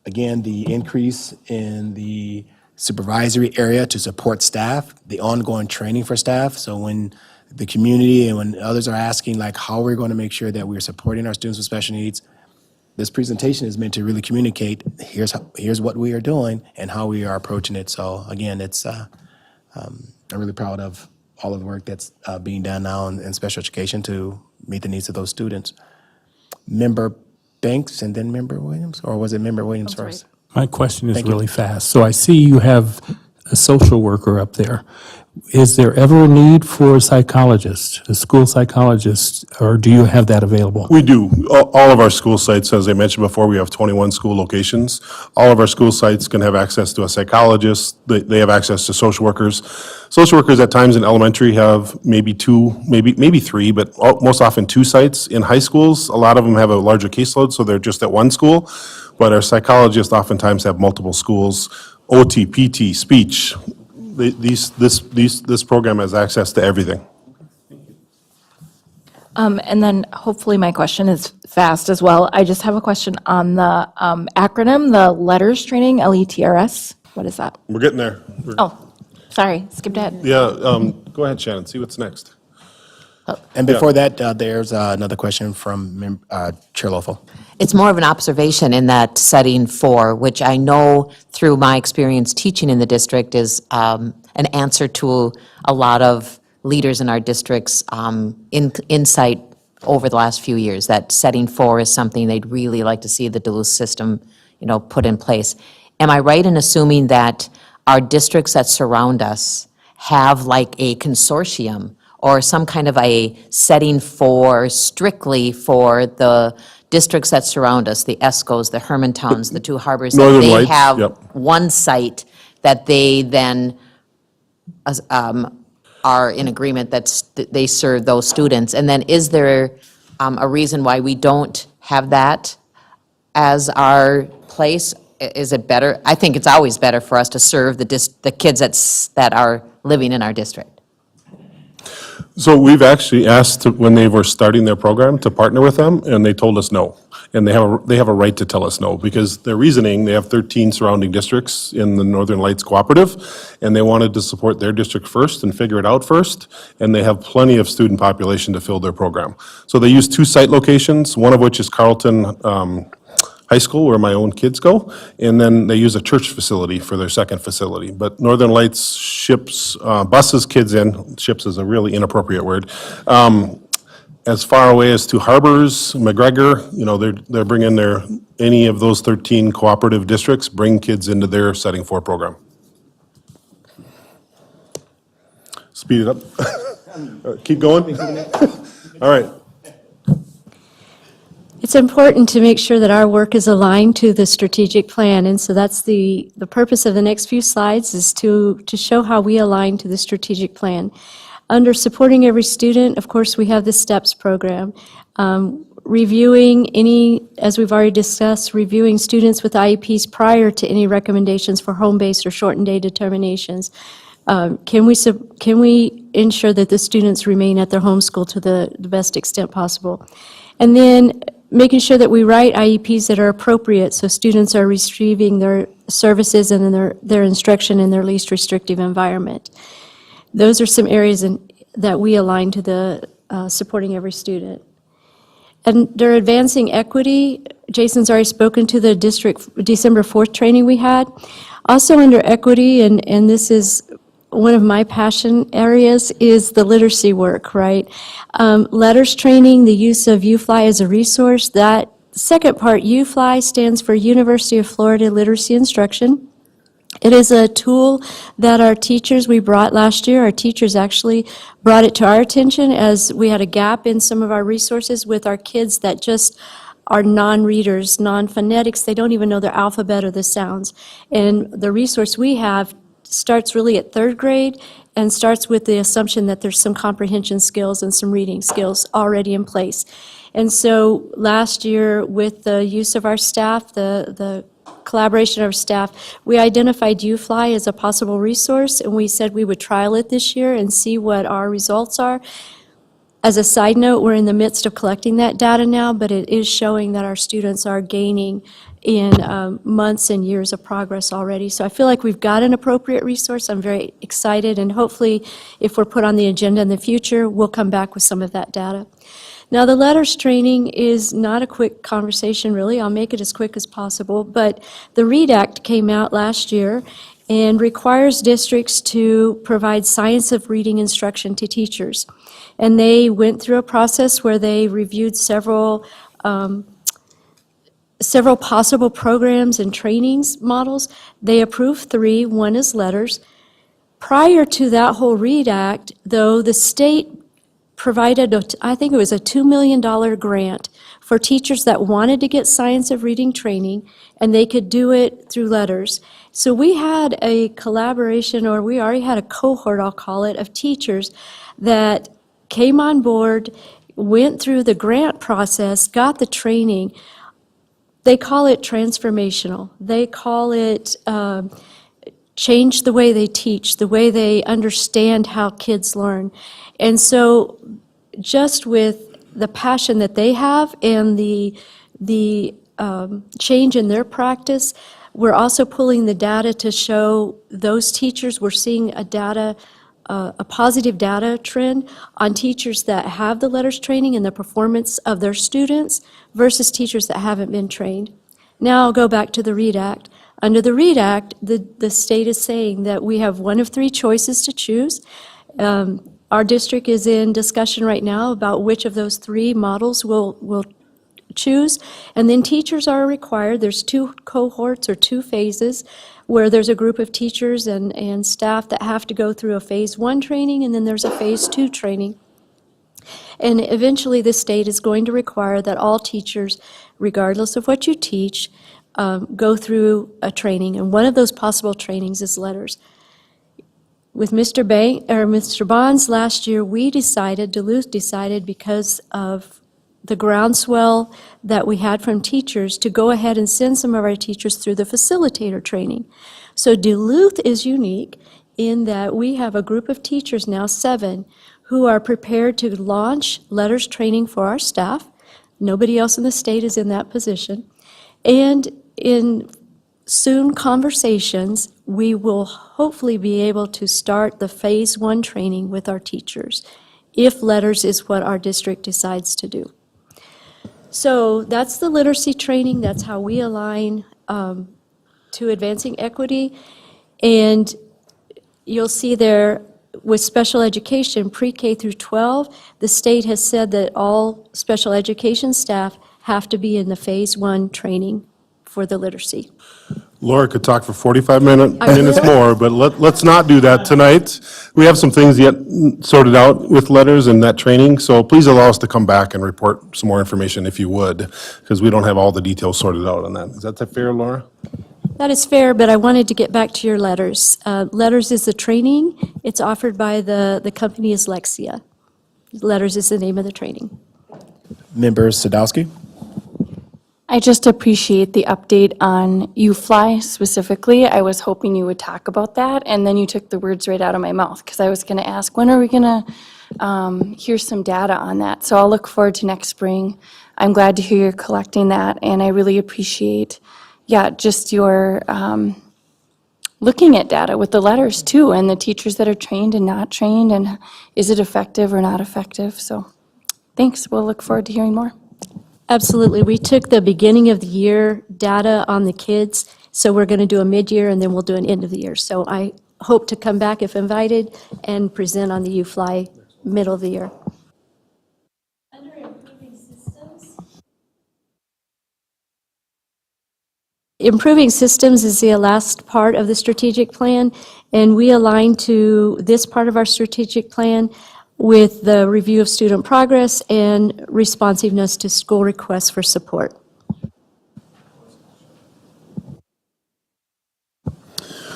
Again, the increase in the supervisory area to support staff, the ongoing training for staff. So when the community and when others are asking, like, how are we going to make sure that we're supporting our students with special needs, this presentation is meant to really communicate, here's what we are doing and how we are approaching it. So again, it's I'm really proud of all of the work that's being done now in special education to meet the needs of those students. Member Banks and then Member Williams, or was it Member Williams first? My question is Thank you. really fast. So I see you have a social worker up there. Is there ever a need for a psychologist, a school psychologist, or do you have that available? We do. All of our school sites, as I mentioned before, we have 21 school locations. All of our school sites can have access to a psychologist. They have access to social workers. Social workers at times in elementary have maybe 2, maybe 3, but most often 2 sites. In high schools, a lot of them have a larger caseload, so they're just at one school. But our psychologists oftentimes have multiple schools, OT, PT, speech. This program has access to everything. And then hopefully my question is fast as well. I just have a question on the acronym, the letters training, LETRS. What is that? We're getting there. Oh, sorry, skipped ahead. Yeah, go ahead, Shannon, see what's next. And before that, there's another question from Chair Loeffel. It's more of an observation in that Setting 4, which I know through my experience teaching in the district is an answer to a lot of leaders in our district's insight over the last few years, that Setting 4 is something they'd really like to see the Duluth system, put in place. Am I right in assuming that our districts that surround us have like a consortium or some kind of a Setting 4 strictly for the districts that surround us, the ESCOs, the Hermantowns, the 2 harbors, that Northern they Lights, have yep. one site that they then are in agreement that they serve those students? And then is there a reason why we don't have that as our place? is it better? I think it's always better for us to serve the kids that are living in our district. So we've actually asked when they were starting their program to partner with them, and they told us no. And they have a right to tell us no, because their reasoning, they have 13 surrounding districts in the Northern Lights Cooperative, and they wanted to support their district first and figure it out first, and they have plenty of student population to fill their program. So they use 2 site locations, one of which is Carlton High School, where my own kids go, and then they use a church facility for their second facility. But Northern Lights ships, buses kids in, ships is a really inappropriate word, as far away as to Harbors, McGregor, they're bringing any of those 13 cooperative districts, bring kids into their Setting 4 program. Speed it up. Keep going? All right. It's important to make sure that our work is aligned to the strategic plan, and so that's the purpose of the next few slides is to show how we align to the strategic plan. Under supporting every student, of course, we have the STEPS program. Reviewing as we've already discussed, reviewing students with IEPs prior to any recommendations for home-based or shortened day determinations. Can we ensure that the students remain at their home school to the best extent possible? And then making sure that we write IEPs that are appropriate so students are receiving their services and their instruction in their least restrictive environment. Those are some areas that we align to the supporting every student. And they're advancing equity. Jason's already spoken to the district December 4th training we had. Also under equity, and this is one of my passion areas, is the literacy work, right? Letters training, the use of UFly as a resource. That second part, UFly, stands for University of Florida Literacy Instruction. It is a tool that our teachers, we brought last year, our teachers actually brought it to our attention as we had a gap in some of our resources with our kids that just are non-readers, non-phonetics. They don't even know their alphabet or the sounds. And the resource we have starts really at 3rd grade and starts with the assumption that there's some comprehension skills and some reading skills already in place. And so last year, with the use of our staff, the collaboration of our staff, we identified UFly as a possible resource, and we said we would trial it this year and see what our results are. As a side note, we're in the midst of collecting that data now, but it is showing that our students are gaining in months and years of progress already. So I feel like we've got an appropriate resource. I'm very excited, and hopefully, if we're put on the agenda in the future, we'll come back with some of that data. Now, the letters training is not a quick conversation, really. I'll make it as quick as possible, but the READ Act came out last year and requires districts to provide science of reading instruction to teachers. And they went through a process where they reviewed several possible programs and trainings models. They approved 3. One is letters. Prior to that whole READ Act, though, the state provided, I think it was a $2 million grant for teachers that wanted to get science of reading training, and they could do it through letters. So we had a collaboration, or we already had a cohort, I'll call it, of teachers that came on board, went through the grant process, got the training. They call it transformational. They call it change the way they teach, the way they understand how kids learn. And so just with the passion that they have and the change in their practice, we're also pulling the data to show those teachers, we're seeing a positive data trend on teachers that have the letters training and the performance of their students versus teachers that haven't been trained. Now I'll go back to the READ Act. Under the READ Act, the state is saying that we have one of 3 choices to choose. Our district is in discussion right now about which of those 3 models we'll choose. And then teachers are required, there's 2 cohorts or 2 phases where there's a group of teachers and staff that have to go through a phase 1 training, and then there's a phase 2 training. And eventually the state is going to require that all teachers, regardless of what you teach, go through a training. And one of those possible trainings is letters. With Mr. Bonds last year, Duluth decided, because of the groundswell that we had from teachers to go ahead and send some of our teachers through the facilitator training. So Duluth is unique in that we have a group of teachers now, 7, who are prepared to launch letters training for our staff. Nobody else in the state is in that position. And in soon conversations, we will hopefully be able to start the phase 1 training with our teachers, if letters is what our district decides to do. So that's the literacy training. That's how we align to advancing equity. And you'll see there with special education, pre-K through 12, the state has said that all special education staff have to be in the phase 1 training for the literacy. Laura could talk for 45 minutes more, but let's not do that tonight. We have some things yet sorted out with letters and that training, so please allow us to come back and report some more information if you would, because we don't have all the details sorted out on that. Is that fair, Laura? That is fair, but I wanted to get back to your letters. Letters is the training. It's offered by the company is Lexia. Letters is the name of the training. Member Sadowski? I just appreciate the update on UFly specifically. I was hoping you would talk about that, and then you took the words right out of my mouth, because I was going to ask, when are we going to hear some data on that? So I'll look forward to next spring. I'm glad to hear you're collecting that, and I really appreciate, just your looking at data with the letters too, and the teachers that are trained and not trained, and is it effective or not effective? So thanks. We'll look forward to hearing more. Absolutely. We took the beginning of the year data on the kids, so we're going to do a mid-year, and then we'll do an end of the year. So I hope to come back if invited and present on the UFly middle of the year. Under improving systems. Improving systems is the last part of the strategic plan, and we align to this part of our strategic plan with the review of student progress and responsiveness to school requests for support.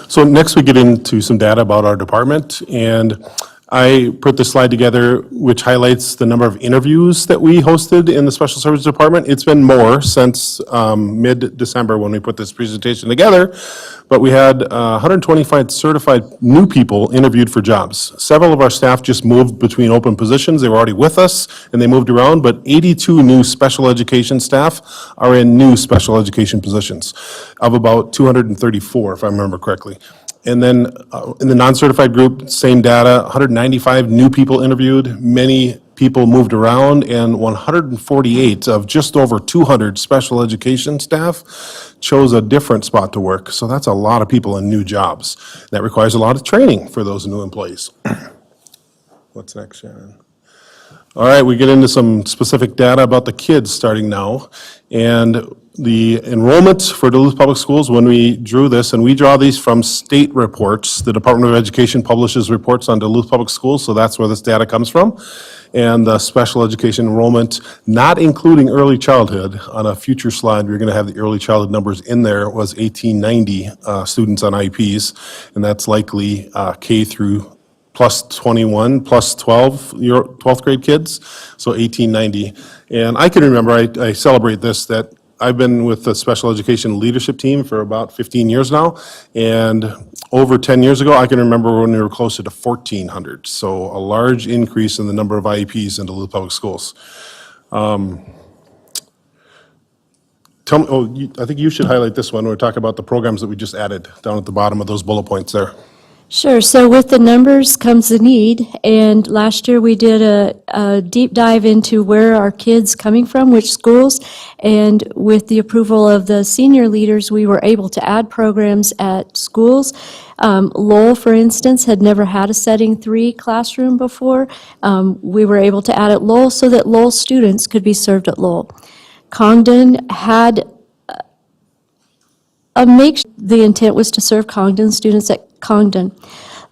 So next we get into some data about our department, and I put this slide together which highlights the number of interviews that we hosted in the Special Services Department. It's been more since mid-December when we put this presentation together, but we had 125 certified new people interviewed for jobs. Several of our staff just moved between open positions. They were already with us and they moved around, but 82 new special education staff are in new special education positions of about 234, if I remember correctly. And then in the non-certified group, same data, 195 new people interviewed, many people moved around, and 148 of just over 200 special education staff chose a different spot to work. So that's a lot of people in new jobs. That requires a lot of training for those new employees. What's next, Sharon? All right, we get into some specific data about the kids starting now. And the enrollment for Duluth Public Schools, when we drew this, and we draw these from state reports, the Department of Education publishes reports on Duluth Public Schools, so that's where this data comes from. And the special education enrollment, not including early childhood, on a future slide, we're going to have the early childhood numbers in there, was 1890 students on IEPs, and that's likely K through plus 21, plus 12, your 12th grade kids, so 1890. And I can remember, I celebrate this, that I've been with the special education leadership team for about 15 years now, and over 10 years ago, I can remember when we were closer to 1,400. So a large increase in the number of IEPs in Duluth Public Schools. Tell me, I think you should highlight this one. We're talking about the programs that we just added down at the bottom of those bullet points there. Sure. So with the numbers comes the need, and last year we did a deep dive into where our kids coming from, which schools, and with the approval of the senior leaders, we were able to add programs at schools. Lowell, for instance, had never had a setting 3 classroom before. We were able to add at Lowell so that Lowell students could be served at Lowell. Congdon had the intent was to serve Congdon students at Congdon.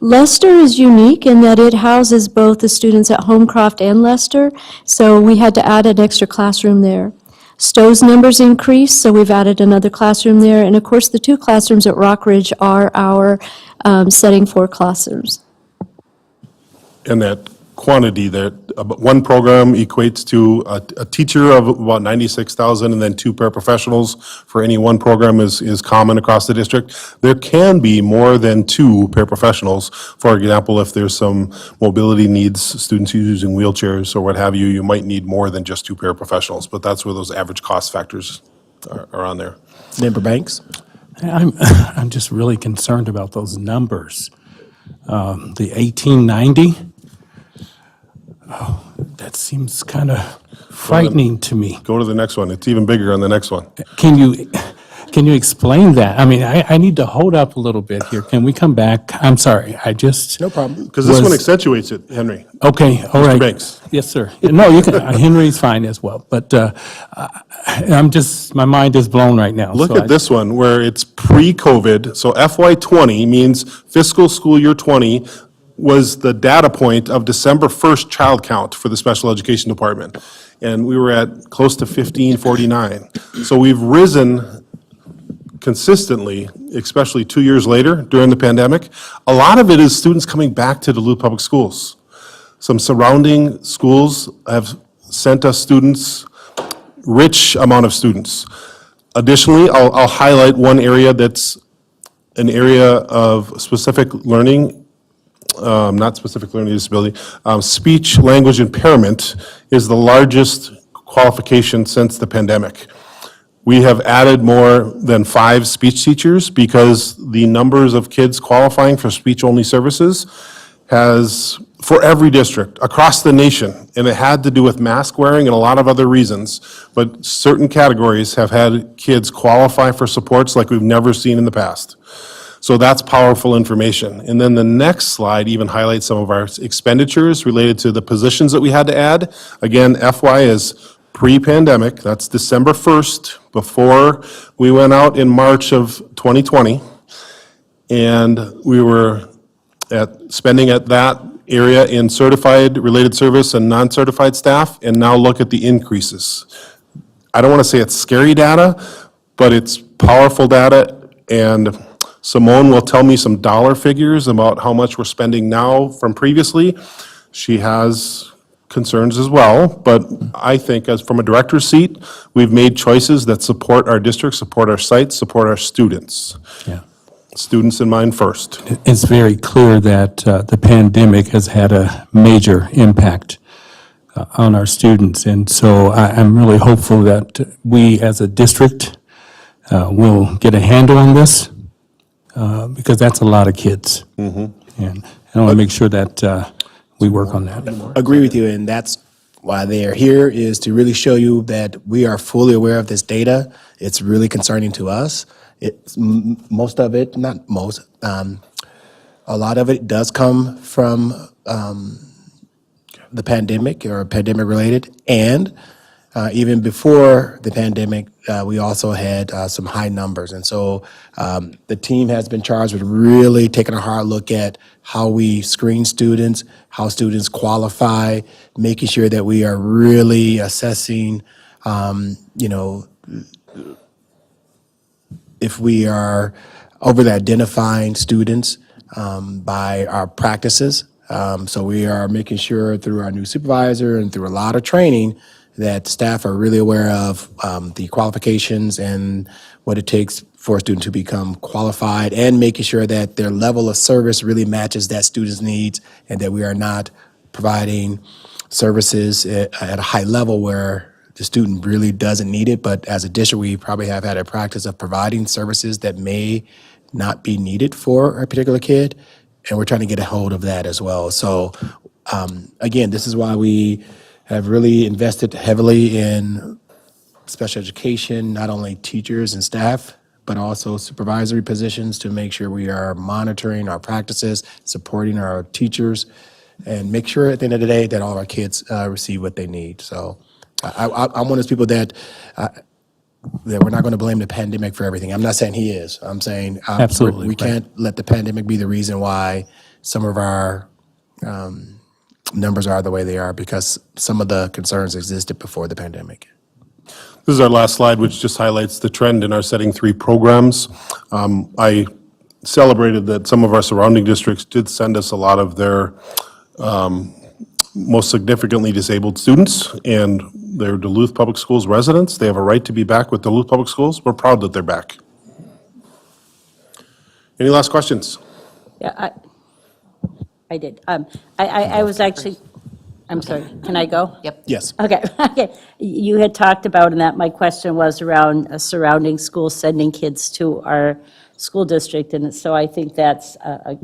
Leicester is unique in that it houses both the students at Homecroft and Leicester, so we had to add an extra classroom there. Stowe's numbers increased, so we've added another classroom there, and of course the 2 classrooms at Rockridge are our setting 4 classrooms. And that quantity that one program equates to a teacher of about 96,000, and then 2 paraprofessionals for any one program is common across the district. There can be more than 2 paraprofessionals. For example, if there's some mobility needs, students using wheelchairs or what have you, you might need more than just 2 paraprofessionals, but that's where those average cost factors are on there. Member Banks? I'm just really concerned about those numbers. The 1890, that seems kind of frightening to me. Go to the next one. It's even bigger on the next one. Can you explain that? I mean, I need to hold up a little bit here. Can we come back? I'm sorry, I just. No problem. Because this one accentuates it, Henry. Okay, all right. Mr. Banks. Yes, sir. No, you can, Henry's fine as well, but my mind is blown right now. Look so at this one where it's pre-COVID. So FY20 means fiscal school year 20 was the data point of December 1st child count for the special education department. And we were at close to 1549. So we've risen consistently, especially 2 years later during the pandemic. A lot of it is students coming back to Duluth Public Schools. Some surrounding schools have sent us students, rich amount of students. Additionally, I'll highlight one area that's an area of specific learning, not specific learning disability. Speech language impairment is the largest qualification since the pandemic. We have added more than 5 speech teachers because the numbers of kids qualifying for speech-only services has, for every district across the nation, and it had to do with mask wearing and a lot of other reasons, but certain categories have had kids qualify for supports like we've never seen in the past. So that's powerful information. And then the next slide even highlights some of our expenditures related to the positions that we had to add. Again, FY is pre-pandemic, that's December 1st, before we went out in March of 2020. And we were spending at that area in certified related service and non-certified staff, and now look at the increases. I don't want to say it's scary data, but it's powerful data, and Simone will tell me some dollar figures about how much we're spending now from previously. She has concerns as well, but I think as from a director's seat, we've made choices that support our district, support our sites, support our students. Yeah. Students in mind first. It's very clear that the pandemic has had a major impact on our students, and so I'm really hopeful that we as a district will get a handle on this, because that's a lot of kids. And I want to make sure that we work on that. Agree with you, and that's why they are here, is to really show you that we are fully aware of this data. It's really concerning to us. It's most of it, not most, a lot of it does come from the pandemic or pandemic related, and even before the pandemic, we also had some high numbers. And so the team has been charged with really taking a hard look at how we screen students, how students qualify, making sure that we are really assessing, if we are over identifying students by our practices. So we are making sure through our new supervisor and through a lot of training that staff are really aware of the qualifications and what it takes for a student to become qualified, and making sure that their level of service really matches that student's needs, and that we are not providing services at a high level where the student really doesn't need it. But as a district, we probably have had a practice of providing services that may not be needed for a particular kid, and we're trying to get a hold of that as well. So again, this is why we have really invested heavily in special education, not only teachers and staff, but also supervisory positions, to make sure we are monitoring our practices, supporting our teachers, and make sure at the end of the day that all of our kids receive what they need. So I'm one of those people that we're not going to blame the pandemic for everything. I'm not saying he is. I'm saying Absolutely, we can't let the pandemic be the reason why some of our numbers are the way they are, because some of the concerns existed before the pandemic. This is our last slide, which just highlights the trend in our Setting 3 programs. I celebrated that some of our surrounding districts did send us a lot of their most significantly disabled students, and they're Duluth Public Schools residents. They have a right to be back with Duluth Public Schools. We're proud that they're back. Any last questions? Yeah, I did. I was actually, I'm sorry, can I go? Yep. Yes. Okay, okay. You had talked about, and that my question was around surrounding schools sending kids to our school district, and so I think that's a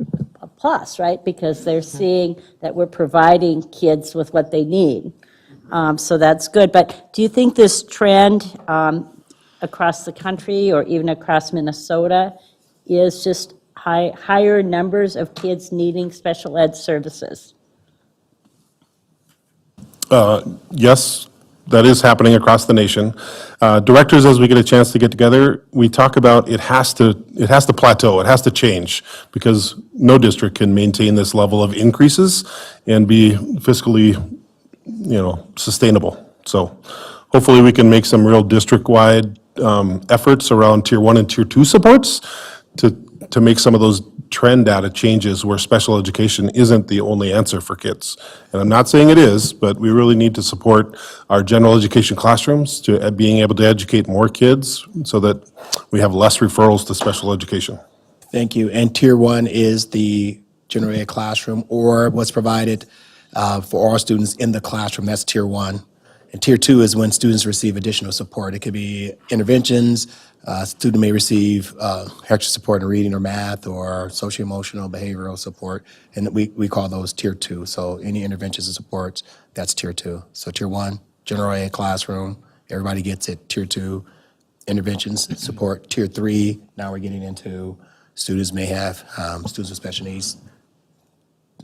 plus, right? Because they're seeing that we're providing kids with what they need. So that's good. But do you think this trend across the country or even across Minnesota is just higher numbers of kids needing special ed services? Yes, that is happening across the nation. Directors, as we get a chance to get together, we talk about it has to plateau, it has to change, because no district can maintain this level of increases and be fiscally, sustainable. So hopefully we can make some real district-wide efforts around Tier 1 and Tier 2 supports to make some of those trend data changes where special education isn't the only answer for kids. And I'm not saying it is, but we really need to support our general education classrooms to being able to educate more kids so that we have less referrals to special education. Thank you. And Tier 1 is the general ed classroom or what's provided for all students in the classroom. That's Tier 1. And Tier 2 is when students receive additional support. It could be interventions. A student may receive extra support in reading or math or socio-emotional, behavioral support, and we call those Tier 2. So any interventions and supports, that's Tier 2. So Tier 1, general ed classroom, everybody gets it. Tier 2, interventions, support. Tier 3, now we're getting into students may have students with special needs.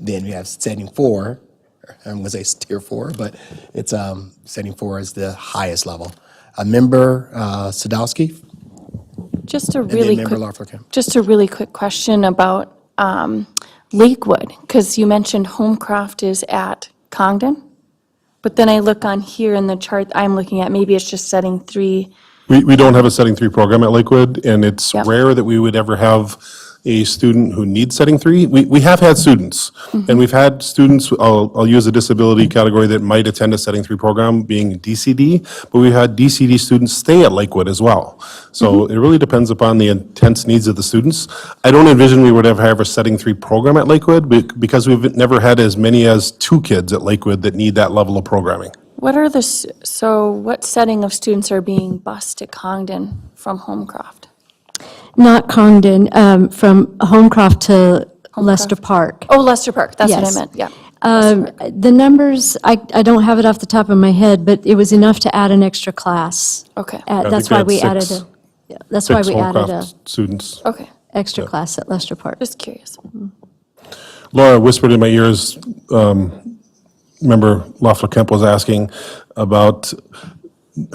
Then we have setting 4. I'm going to say Tier 4, but it's setting 4 is the highest level. Member Sadowski? Just a And then really Member quick, Larford. just a really quick question about Lakewood, because you mentioned Homecroft is at Congdon, but then I look on here in the chart I'm looking at, maybe it's just setting 3. We don't have a setting 3 program at Lakewood, and it's Yep. rare that we would ever have a student who needs setting 3. We have had students, and we've had students, I'll use a disability category that might attend a setting 3 program, being DCD, but we had DCD students stay at Lakewood as well. So it really depends upon the intense needs of the students. I don't envision we would ever have a setting 3 program at Lakewood because we've never had as many as 2 kids at Lakewood that need that level of programming. What are so what setting of students are being bused to Congdon from Homecroft? Not Congdon, from Homecroft to Lester Park. Oh, Lester Park, that's what I Yes. meant, yeah. The numbers, I don't have it off the top of my head, but it was enough to add an extra class. Okay, That's why we added that's why we added a Students. okay, extra class at Lester Park. just curious. Laura whispered in my ears, Member Loeffler-Kemp was asking about,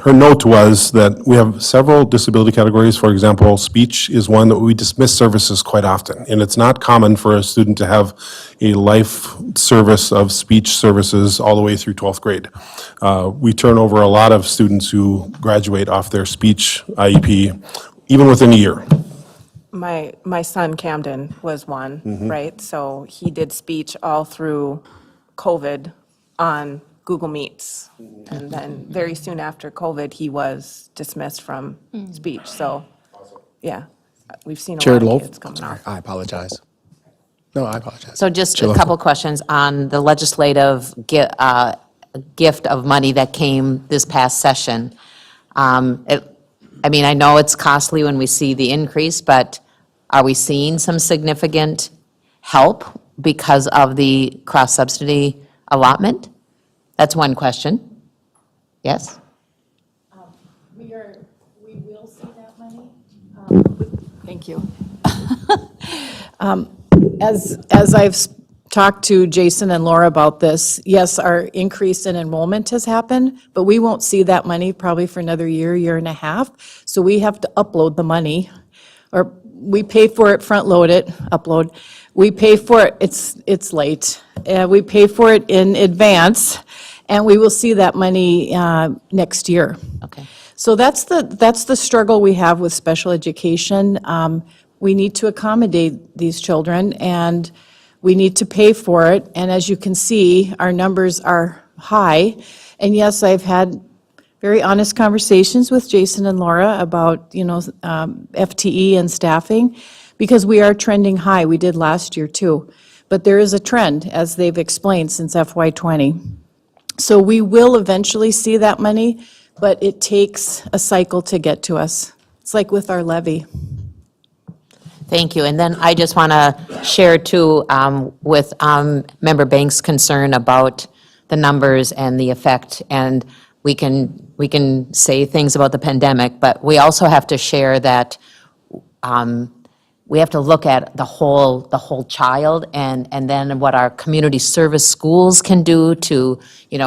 her note was that we have several disability categories. For example, speech is one that we dismiss services quite often. And it's not common for a student to have a life service of speech services all the way through 12th grade. We turn over a lot of students who graduate off their speech IEP, even within a year. My son Camden was one, right? So he did speech all through COVID on Google Meets. And then very soon after COVID, he was dismissed from speech. So, yeah, we've seen a Chair lot of Wolf? kids coming off. I apologize. No, I apologize. So just Chair a couple questions on the legislative gift of money that came this past session. I know it's costly when we see the increase, but are we seeing some significant help because of the cross-subsidy allotment? That's one question. Yes? We will see that money. Thank you. As I've talked to Jason and Laura about this, yes, our increase in enrollment has happened, but we won't see that money probably for another year and a half. So we have to upload the money, or we pay for it, front load it, upload. We pay for it, it's late. We pay for it in advance, and we will see that money next year. Okay. So that's the struggle we have with special education. We need to accommodate these children, and We need to pay for it, and as you can see, our numbers are high. And yes, I've had very honest conversations with Jason and Laura about, FTE and staffing, because we are trending high. We did last year, too. But there is a trend, as they've explained, since FY '20. So we will eventually see that money, but it takes a cycle to get to us. It's like with our levy. Thank you. And then I just want to share too, with Member Banks' concern about the numbers and the effect. And we can say things about the pandemic, but we also have to share that we have to look at the whole child, and then what our community service schools can do to,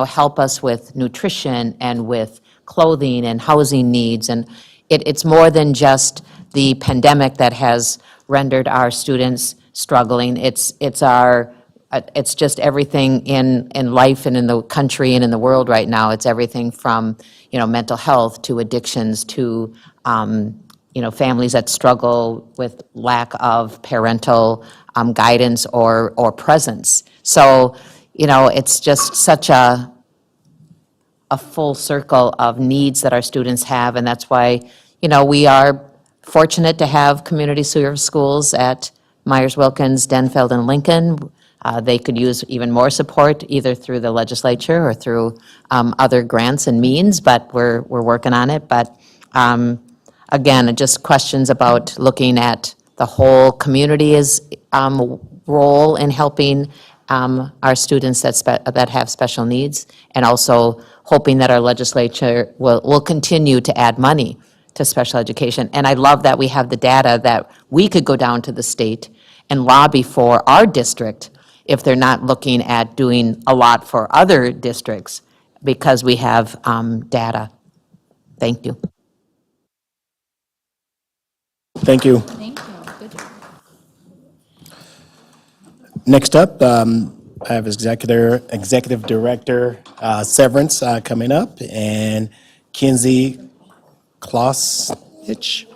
help us with nutrition and with clothing and housing needs. And it's more than just the pandemic that has rendered our students struggling. It's just everything in life and in the country and in the world right now. It's everything from, mental health to addictions to, families that struggle with lack of parental guidance or presence. So, it's just such a full circle of needs that our students have, and that's why, we are fortunate to have community service schools at Myers Wilkins, Denfeld, and Lincoln. They could use even more support, either through the legislature or through other grants and means, but we're working on it. But again, just questions about looking at the whole community's role in helping our students that have special needs, and also hoping that our legislature will continue to add money to special education. And I love that we have the data that we could go down to the state and lobby for our district if they're not looking at doing a lot for other districts, because we have data. Thank you. Thank you. Thank you. Good. Next up, I have Executive Director Severance coming up, and Kinsey Klossich.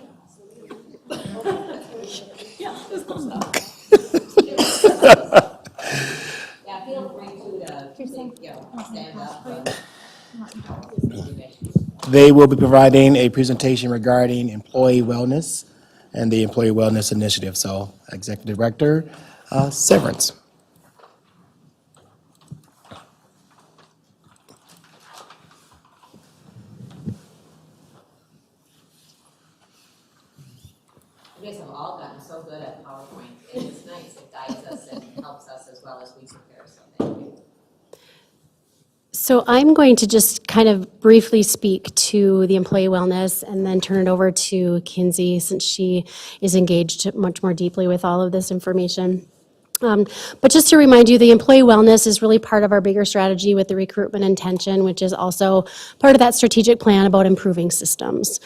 They will be providing a presentation regarding employee wellness and the Employee Wellness Initiative. So, Executive Director Severance. You guys have all gotten so good at PowerPoint. It's nice. It guides us and helps us as well as we prepare, so thank you. So I'm going to just kind of briefly speak to the employee wellness and then turn it over to Kinsey, since she is engaged much more deeply with all of this information. But just to remind you, the employee wellness is really part of our bigger strategy with the recruitment intention, which is also part of that strategic plan about improving systems.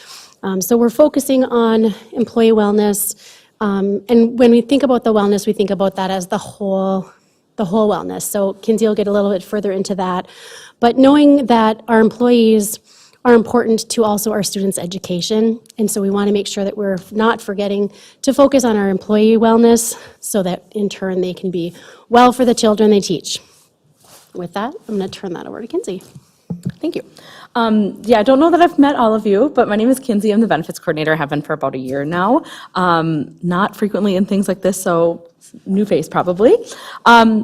So we're focusing on employee wellness. And when we think about the wellness, we think about that as the whole wellness. So Kinsey will get a little bit further into that. But knowing that our employees are important to also our students' education, and so we want to make sure that we're not forgetting to focus on our employee wellness so that in turn they can be well for the children they teach. With that, I'm going to turn that over to Kinsey. Thank you. I don't know that I've met all of you, but my name is Kinsey. I'm the benefits coordinator. I have been for about a year now. Not frequently in things like this, so new face probably.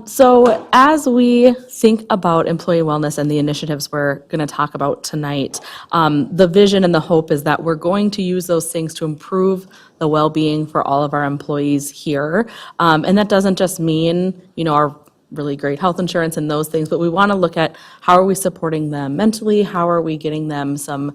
So as we think about employee wellness and the initiatives we're going to talk about tonight, the vision and the hope is that we're going to use those things to improve the well-being for all of our employees here. And that doesn't just mean, our really great health insurance and those things, but we want to look at how are we supporting them mentally, how are we getting them some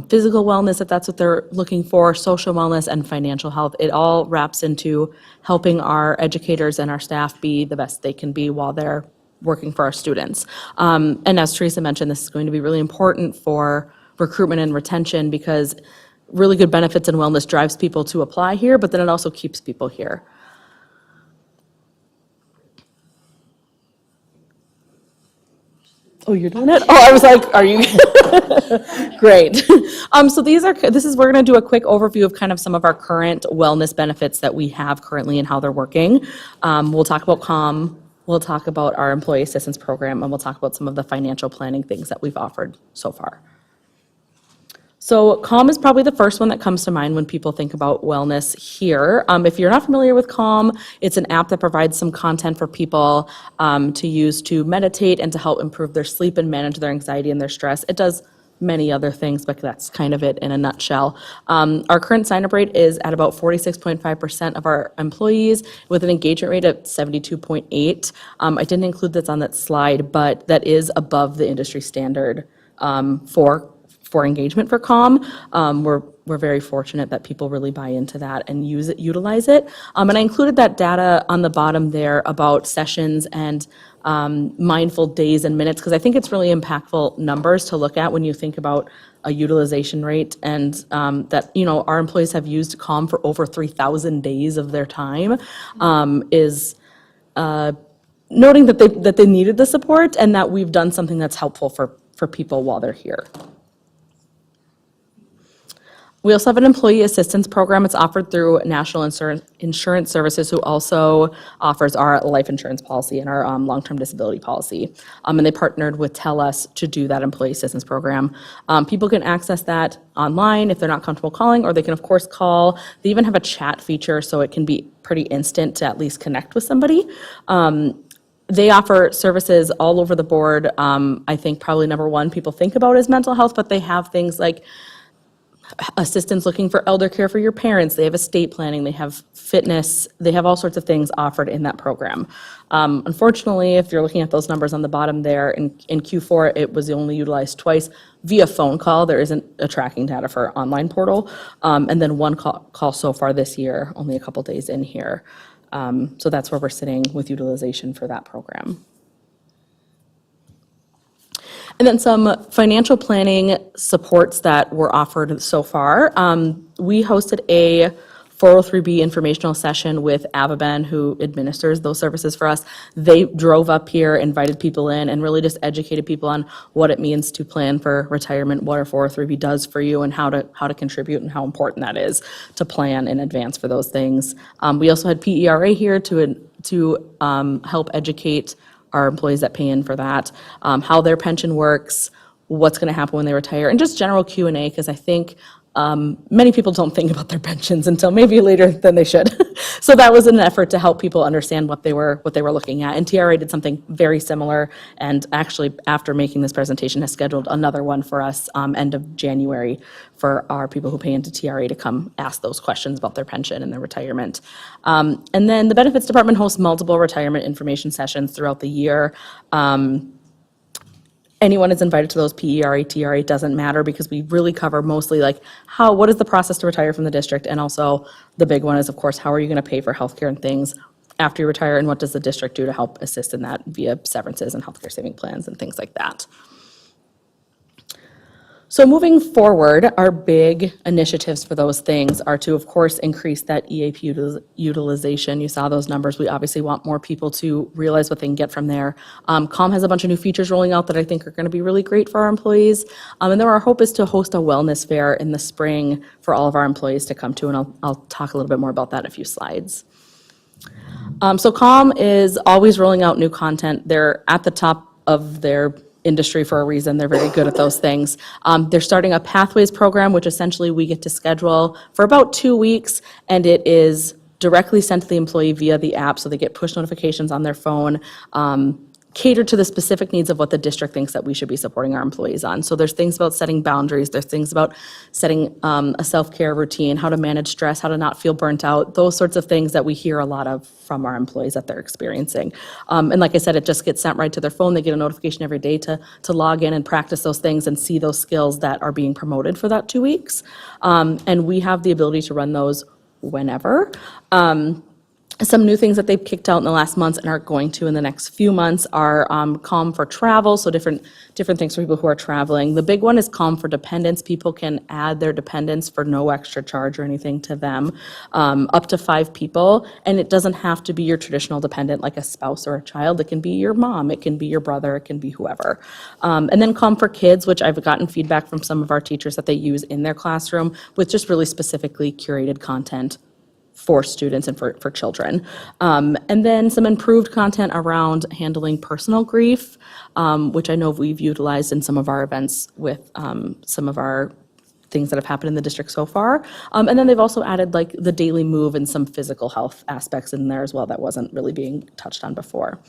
physical wellness if that's what they're looking for, social wellness, and financial health. It all wraps into helping our educators and our staff be the best they can be while they're working for our students. And as Teresa mentioned, this is going to be really important for recruitment and retention, because really good benefits and wellness drives people to apply here, but then it also keeps people here. Oh, you're doing it? Oh, I was like, are you? Great. We're going to do a quick overview of kind of some of our current wellness benefits that we have currently and how they're working. We'll talk about CALM, we'll talk about our employee assistance program, and we'll talk about some of the financial planning things that we've offered so far. So CALM is probably the first one that comes to mind when people think about wellness here. If you're not familiar with CALM, it's an app that provides some content for people to use to meditate and to help improve their sleep and manage their anxiety and their stress. It does many other things, but that's kind of it in a nutshell. Our current sign-up rate is at about 46.5% of our employees with an engagement rate of 72.8. I didn't include this on that slide, but that is above the industry standard for engagement for CALM. We're very fortunate that people really buy into that and utilize it. And I included that data on the bottom there about sessions and mindful days and minutes, because I think it's really impactful numbers to look at when you think about a utilization rate, and that, our employees have used CALM for over 3,000 days of their time, is noting that they needed the support and that we've done something that's helpful for people while they're here. We also have an employee assistance program. It's offered through National Insurance Services, who also offers our life insurance policy and our long-term disability policy. And they partnered with TELUS to do that employee assistance program. People can access that online if they're not comfortable calling, or they can, of course, call. They even have a chat feature, so it can be pretty instant to at least connect with somebody. They offer services all over the board. I think probably number one people think about is mental health, but they have things like assistance looking for elder care for your parents. They have estate planning, they have fitness, they have all sorts of things offered in that program. Unfortunately, if you're looking at those numbers on the bottom there, in Q4, it was only utilized twice via phone call. There isn't a tracking data for online portal. And then one call so far this year, only a couple days in here. So that's where we're sitting with utilization for that program. And then some financial planning supports that were offered so far. We hosted a 403B informational session with Avaben, who administers those services for us. They drove up here, invited people in, and really just educated people on what it means to plan for retirement, what our 403B does for you, and how to contribute and how important that is to plan in advance for those things. We also had PERA here to help educate our employees that pay in for that, how their pension works, what's going to happen when they retire, and just general Q&A, because I think many people don't think about their pensions until maybe later than they should. So that was an effort to help people understand what they were looking at. And TRA did something very similar, and actually, after making this presentation, has scheduled another one for us end of January for our people who pay into TRA to come ask those questions about their pension and their retirement. And then the Benefits Department hosts multiple retirement information sessions throughout the year. Anyone is invited to those, PERA, TRA, it doesn't matter, because we really cover mostly like what is the process to retire from the district, and also the big one is, of course, how are you going to pay for healthcare and things after you retire, and what does the district do to help assist in that via severances and healthcare saving plans and things like that. So moving forward, our big initiatives for those things are to, of course, increase that EAP utilization. You saw those numbers. We obviously want more people to realize what they can get from there. CALM has a bunch of new features rolling out that I think are going to be really great for our employees. And then our hope is to host a wellness fair in the spring for all of our employees to come to, and I'll talk a little bit more about that in a few slides. So CALM is always rolling out new content. They're at the top of their industry for a reason. They're very good at those things. They're starting a Pathways program, which essentially we get to schedule for about 2 weeks, and it is directly sent to the employee via the app, so they get push notifications on their phone, catered to the specific needs of what the district thinks that we should be supporting our employees on. So there's things about setting boundaries, there's things about setting a self-care routine, how to manage stress, how to not feel burnt out, those sorts of things that we hear a lot of from our employees that they're experiencing. And like I said, it just gets sent right to their phone. They get a notification every day to log in and practice those things and see those skills that are being promoted for that 2 weeks. And we have the ability to run those whenever. Some new things that they've kicked out in the last months and are going to in the next few months are Calm for travel, so different things for people who are traveling. The big one is Calm for dependents. People can add their dependents for no extra charge or anything to them, up to 5 people. And it doesn't have to be your traditional dependent like a spouse or a child. It can be your mom, it can be your brother, it can be whoever. And then Calm for kids, which I've gotten feedback from some of our teachers that they use in their classroom with just really specifically curated content for students and for children. And then some improved content around handling personal grief, which I know we've utilized in some of our events with some of our things that have happened in the district so far. And then they've also added like the daily move and some physical health aspects in there as well that wasn't really being touched on before.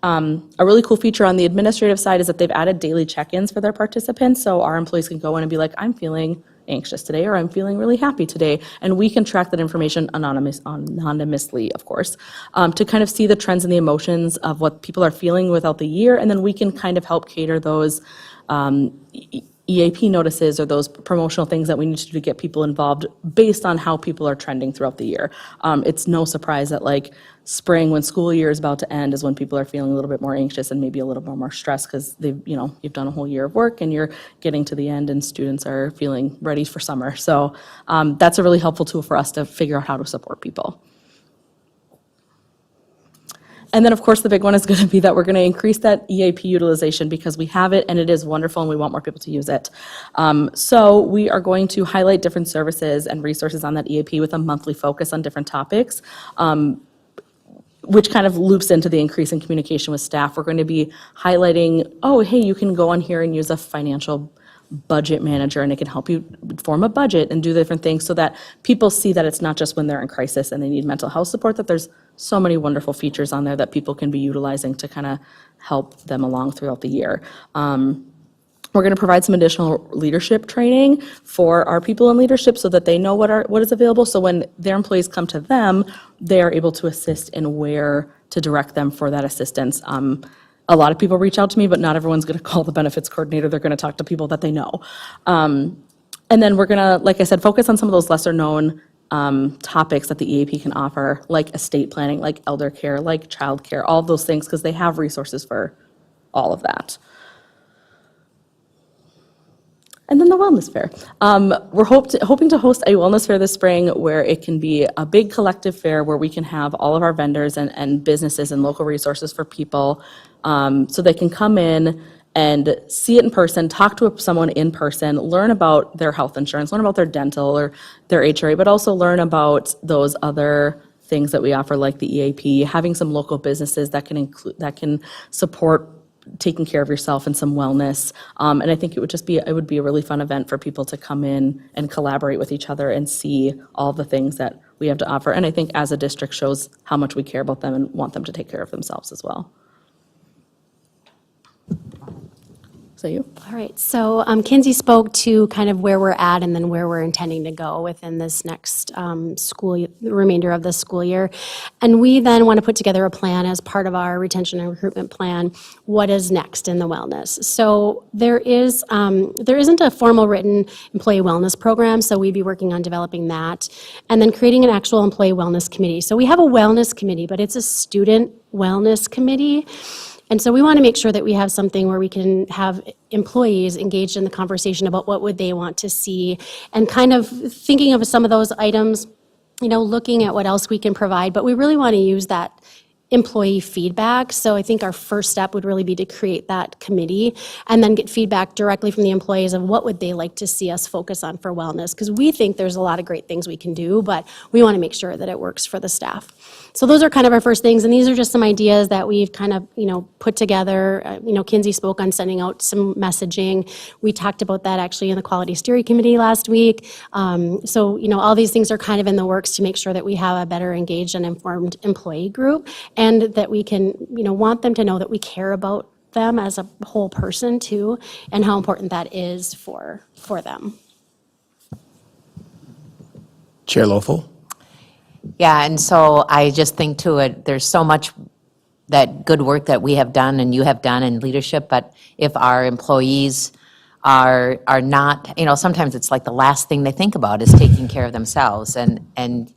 A really cool feature on the administrative side is that they've added daily check-ins for their participants, so our employees can go in and be like, I'm feeling anxious today, or I'm feeling really happy today, and we can track that information anonymously, of course, to kind of see the trends and the emotions of what people are feeling without the year, and then we can kind of help cater those EAP notices or those promotional things that we need to do to get people involved based on how people are trending throughout the year. It's no surprise that like spring, when school year is about to end, is when people are feeling a little bit more anxious and maybe a little bit more stressed because you've done a whole year of work and you're getting to the end and students are feeling ready for summer. So that's a really helpful tool for us to figure out how to support people. And then, of course, the big one is going to be that we're going to increase that EAP utilization because we have it and it is wonderful and we want more people to use it. So we are going to highlight different services and resources on that EAP with a monthly focus on different topics, which kind of loops into the increase in communication with staff. We're going to be highlighting, oh, hey, you can go on here and use a financial budget manager and it can help you form a budget and do different things so that people see that it's not just when they're in crisis and they need mental health support, that there's so many wonderful features on there that people can be utilizing to kind of help them along throughout the year. We're going to provide some additional leadership training for our people in leadership so that they know what is available. So when their employees come to them, they are able to assist in where to direct them for that assistance. A lot of people reach out to me, but not everyone's going to call the benefits coordinator. They're going to talk to people that they know. And then we're going to, like I said, focus on some of those lesser known topics that the EAP can offer, like estate planning, like elder care, like child care, all of those things, because they have resources for all of that. And then the wellness fair. We're hoping to host a wellness fair this spring where it can be a big collective fair where we can have all of our vendors and businesses and local resources for people so they can come in and see it in person, talk to someone in person, learn about their health insurance, learn about their dental or their HRA, but also learn about those other things that we offer like the EAP, having some local businesses that can support taking care of yourself and some wellness. And I think it would be a really fun event for people to come in and collaborate with each other and see all the things that we have to offer. And I think as a district shows how much we care about them and want them to take care of themselves as well. So you? All right, so Kinsey spoke to kind of where we're at and then where we're intending to go within this next the remainder of the school year. And we then want to put together a plan as part of our retention and recruitment plan, what is next in the wellness. So there isn't a formal written employee wellness program, so we'd be working on developing that. And then creating an actual employee wellness committee. So we have a wellness committee, but it's a student wellness committee. And so we want to make sure that we have something where we can have employees engaged in the conversation about what would they want to see and kind of thinking of some of those items, looking at what else we can provide. But we really want to use that employee feedback. So I think our first step would really be to create that committee and then get feedback directly from the employees of what would they like to see us focus on for wellness. Because we think there's a lot of great things we can do, but we want to make sure that it works for the staff. So those are kind of our first things. And these are just some ideas that we've kind of, put together. Kinsey spoke on sending out some messaging. We talked about that actually in the Quality Steering Committee last week. So, all these things are kind of in the works to make sure that we have a better engaged and informed employee group. And that we can, want them to know that we care about them as a whole person too, and how important that is for them. Chair Loeffel? Yeah, and so I just think too, there's so much that good work that we have done and you have done in leadership, but if our employees are not, sometimes it's like the last thing they think about is taking care of themselves, and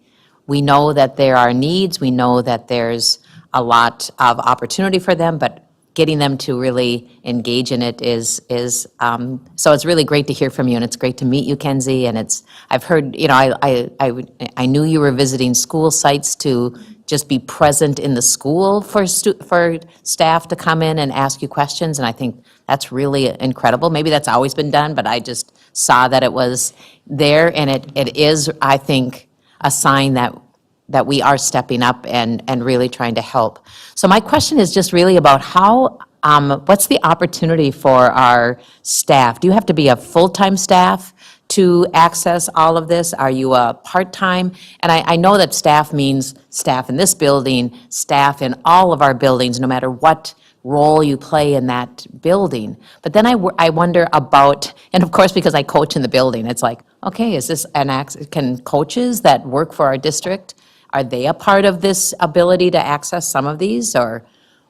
we know that there are needs, we know that there's a lot of opportunity for them, but getting them to really engage in it so it's really great to hear from you, and it's great to meet you, Kenzie, and I've heard, I knew you were visiting school sites to just be present in the school for staff to come in and ask you questions, and I think that's really incredible. Maybe that's always been done, but I just saw that it was there, and it is, I think, a sign that we are stepping up and really trying to help. So my question is just really about what's the opportunity for our staff? Do you have to be a full-time staff to access all of this? Are you a part-time? And I know that staff means staff in this building, staff in all of our buildings, no matter what role you play in that building. But then I wonder about, and of course, because I coach in the building, it's like, okay, is this can coaches that work for our district, are they a part of this ability to access some of these? Or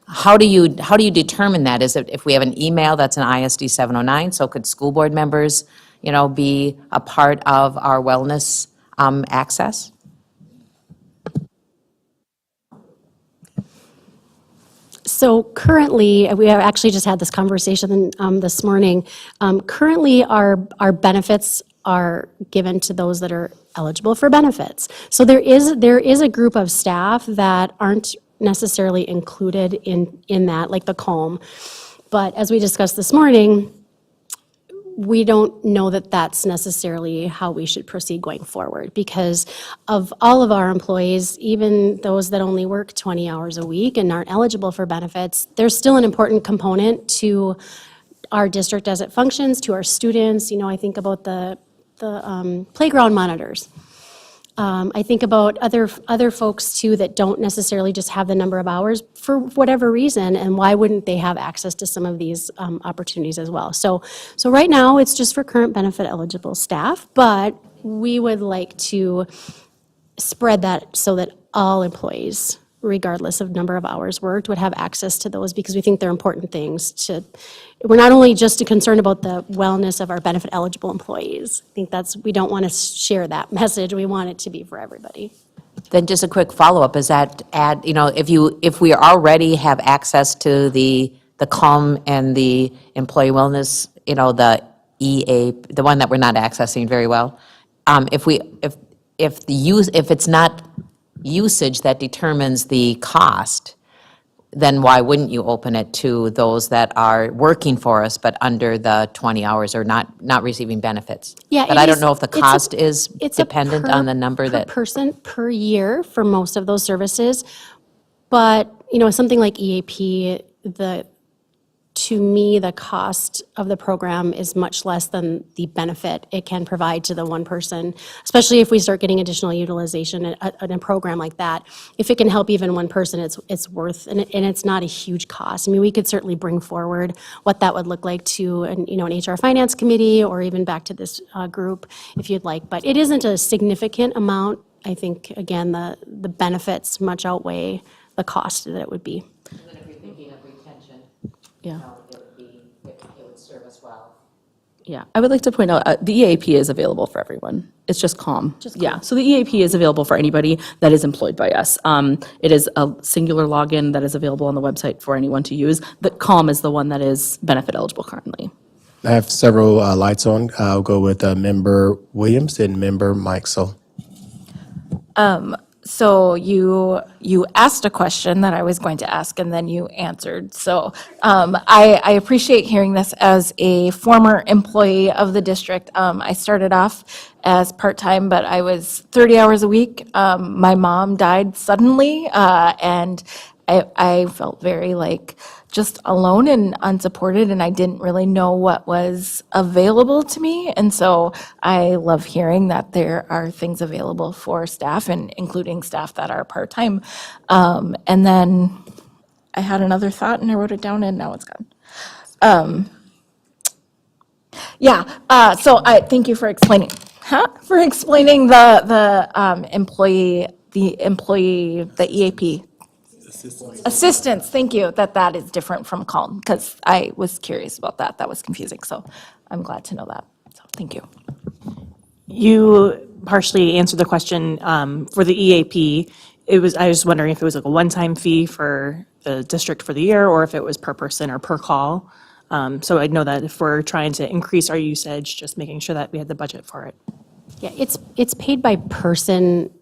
how do you determine that? Is it if we have an email that's an ISD 709, so could school board members, be a part of our wellness access? So currently, we have actually just had this conversation this morning. Currently, our benefits are given to those that are eligible for benefits. So there is a group of staff that aren't necessarily included in that, like the COM. But as we discussed this morning, we don't know that that's necessarily how we should proceed going forward, because of all of our employees, even those that only work 20 hours a week and aren't eligible for benefits, there's still an important component to our district as it functions, to our students. I think about the playground monitors. I think about other folks too that don't necessarily just have the number of hours for whatever reason, and why wouldn't they have access to some of these opportunities as well? So right now, it's just for current benefit eligible staff, but we would like to spread that so that all employees, regardless of number of hours worked, would have access to those, because we think they're important things we're not only just concerned about the wellness of our benefit eligible employees. I think we don't want to share that message. We want it to be for everybody. Then just a quick follow-up, is that if we already have access to the COM and the employee wellness, the EA, the one that we're not accessing very well, if it's not usage that determines the cost, then why wouldn't you open it to those that are working for us but under the 20 hours or not receiving benefits? Yeah, but I don't know if the cost is it's dependent on the number per person per year for most of those services. But something like EAP, to me, the cost of the program is much less than the benefit it can provide to the one person, especially if we start getting additional utilization in a program like that. If it can help even one person, it's worth, and it's not a huge cost. I mean, we could certainly bring forward what that would look like to an HR finance committee, or even back to this group if you'd like. But it isn't a significant amount. I think, again, the benefits much outweigh the cost that it would be. Yeah. It would serve us well. Yeah, I would like to point out, the EAP is available for everyone. It's just COM. Yeah, so the EAP is available for anybody that is employed by us. It is a singular login that is available on the website for anyone to use. The COM is the one that is benefit eligible currently. I have several lights on. I'll go with Member Williams and Member Mikesell. So you asked a question that I was going to ask, and then you answered. So I appreciate hearing this as a former employee of the district. I started off as part-time, but I was 30 hours a week. My mom died suddenly, and I felt very just alone and unsupported, and I didn't really know what was available to me. And so I love hearing that there are things available for staff, and including staff that are part-time. And then I had another thought and I wrote it down and now it's gone. So I thank you for explaining, the EAP. Assistance, thank you, that is different from CALM, because I was curious about that. That was confusing, so I'm glad to know that. So, thank you. You partially answered the question for the EAP. I was wondering if it was like a one-time fee for the district for the year, or if it was per person or per call. So I know that if we're trying to increase our usage, just making sure that we had the budget for it. Yeah, it's paid by person,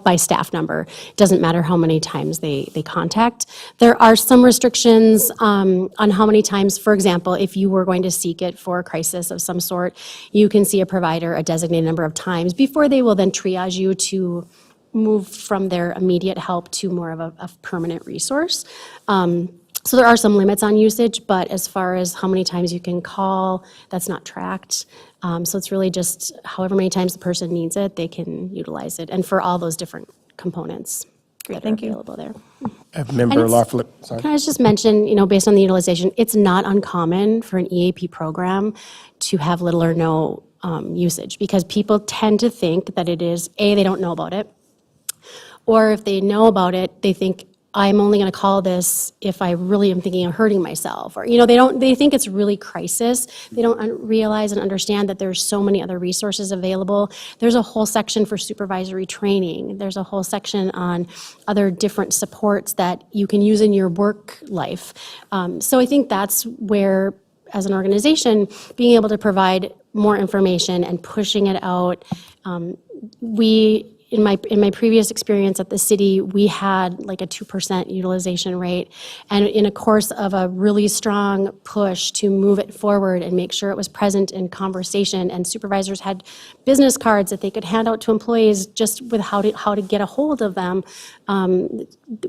by staff number. It doesn't matter how many times they contact. There are some restrictions on how many times, for example, if you were going to seek it for a crisis of some sort, you can see a provider a designated number of times before they will then triage you to move from their immediate help to more of a permanent resource. So there are some limits on usage, but as far as how many times you can call, that's not tracked. So it's really just however many times the person needs it, they can utilize it, and for all those different components that are available there. Member Larflip, sorry. Can I just mention, based on the utilization, it's not uncommon for an EAP program to have little or no usage, because people tend to think that it is, A, they don't know about it, or if they know about it, they think, I'm only going to call this if I really am thinking of hurting myself, or, they think it's really crisis. They don't realize and understand that there's so many other resources available. There's a whole section for supervisory training. There's a whole section on other different supports that you can use in your work life. So I think that's where, as an organization, being able to provide more information and pushing it out, in my previous experience at the city, we had like a 2% utilization rate. And in a course of a really strong push to move it forward and make sure it was present in conversation, and supervisors had business cards that they could hand out to employees just with how to get a hold of them,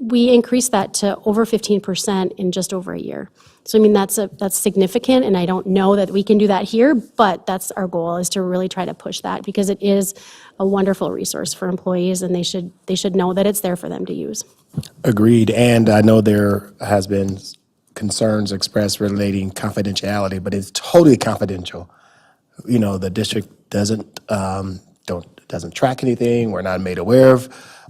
we increased that to over 15% in just over a year. So I mean, that's significant, and I don't know that we can do that here, but that's our goal, is to really try to push that, because it is a wonderful resource for employees, and they should know that it's there for them to use. Agreed, and I know there has been concerns expressed relating confidentiality, but it's totally confidential. The district doesn't track anything. We're not made aware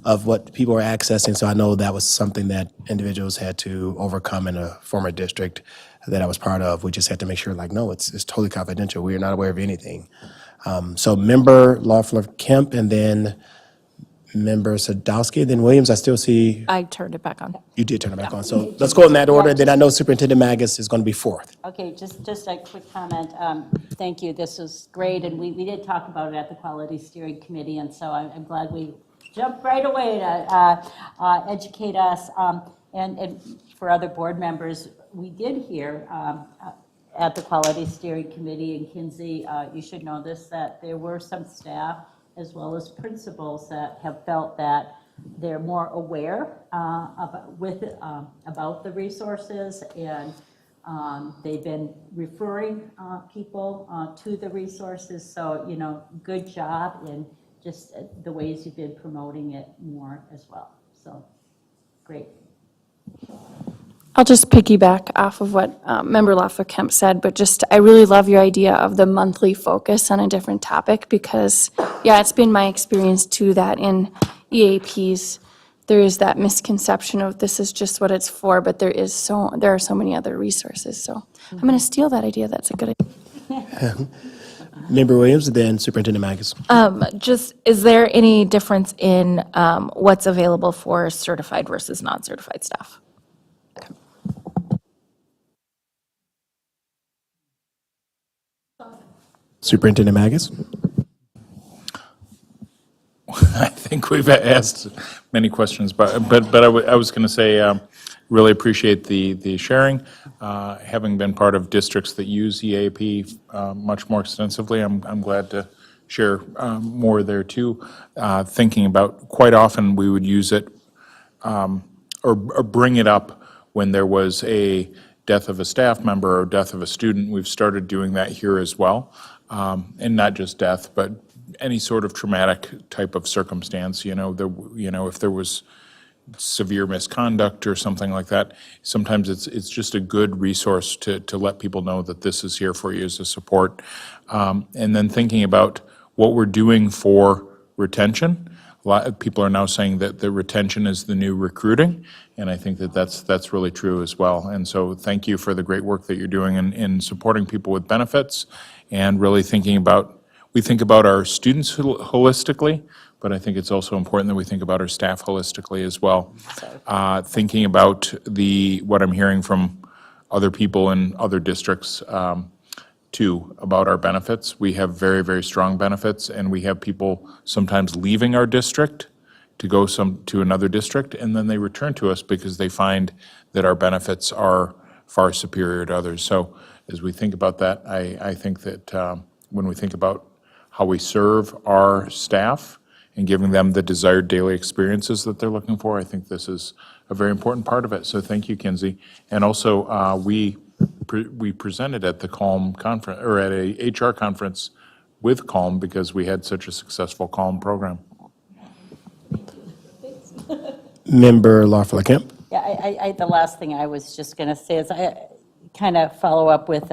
of what people are accessing. So I know that was something that individuals had to overcome in a former district that I was part of. We just had to make sure, no, it's totally confidential. We are not aware of anything. So Member Loeffler Kemp, and then Member Sadowski, then Williams. I still see. I turned it back on. You did turn it back on. So let's go in that order. Then I know Superintendent Magus is going to be fourth. Okay, just a quick comment. Thank you, this is great, and we did talk about it at the Quality Steering Committee, and so I'm glad we jumped right away to educate us. And for other board members, we did hear at the Quality Steering Committee, and Kinsey, you should know this, that there were some staff as well as principals that have felt that they're more aware about the resources, and they've been referring people to the resources. So, good job in just the ways you've been promoting it more as well. So, great. I'll just piggyback off of what Member Loeffler-Kemp said, but I really love your idea of the monthly focus on a different topic, because, it's been my experience too that in EAPs, there is that misconception of this is just what it's for, but there are so many other resources. So I'm going to steal that idea. That's a good idea. Member Williams, and then Superintendent Magus. Is there any difference in what's available for certified versus non-certified staff? Superintendent Magus. I think we've asked many questions, but I was going to say, really appreciate the sharing. Having been part of districts that use EAP much more extensively, I'm glad to share more there too. Thinking about, quite often we would use it or bring it up when there was a death of a staff member or death of a student. We've started doing that here as well, and not just death, but any sort of traumatic type of circumstance. If there was severe misconduct or something like that, sometimes it's just a good resource to let people know that this is here for you as a support. And then thinking about what we're doing for retention. A lot of people are now saying that the retention is the new recruiting, and I think that that's really true as well. And so thank you for the great work that you're doing in supporting people with benefits, and really thinking about we think about our students holistically, but I think it's also important that we think about our staff holistically as well. Thinking about what I'm hearing from other people in other districts, too, about our benefits. We have very, very strong benefits, and we have people sometimes leaving our district to go to another district, and then they return to us because they find that our benefits are far superior to others. So as we think about that, I think that when we think about how we serve our staff and giving them the desired daily experiences that they're looking for, I think this is a very important part of it. So thank you, Kinsey. And also, we presented at the CALM conference, or at a HR conference with CALM because we had such a successful CALM program. Member Lawful Kemp. Yeah, the last thing I was just going to say is I kind of follow up with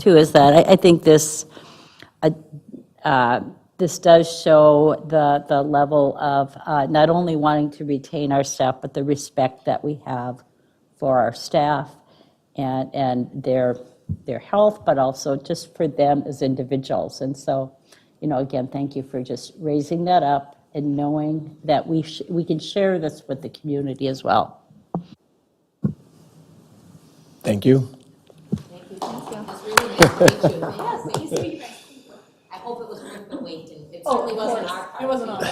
too, is that I think this does show the level of not only wanting to retain our staff, but the respect that we have for our staff and their health, but also just for them as individuals. And so, again, thank you for just raising that up and knowing that we can share this with the community as well. Thank you. Thank you. It was really nice to meet you. I hope it was worth the wait, and it certainly wasn't our part. It wasn't ours.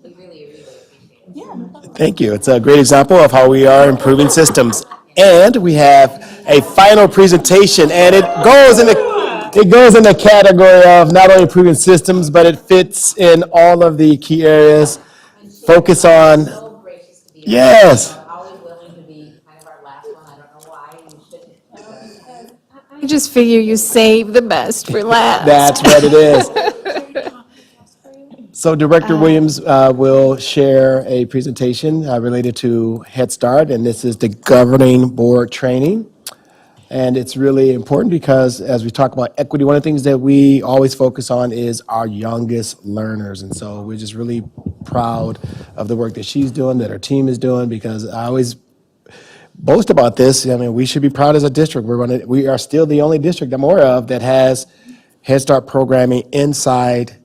We really, really appreciate it. Yeah. Thank you. It's a great example of how we are improving systems. And we have a final presentation, and it goes in the category of not only improving systems, but it fits in all of the key areas. Focus on, yes. Always willing to be kind of our last one. I don't know why you shouldn't. I just figure you save the best for last. That's what it is. So Director Williams will share a presentation related to Head Start, and this is the governing board training. And it's really important because as we talk about equity, one of the things that we always focus on is our youngest learners. And so we're just really proud of the work that she's doing, that her team is doing, because I always boast about this. I mean, we should be proud as a district. We are still the only district I'm aware of that has Head Start programming inside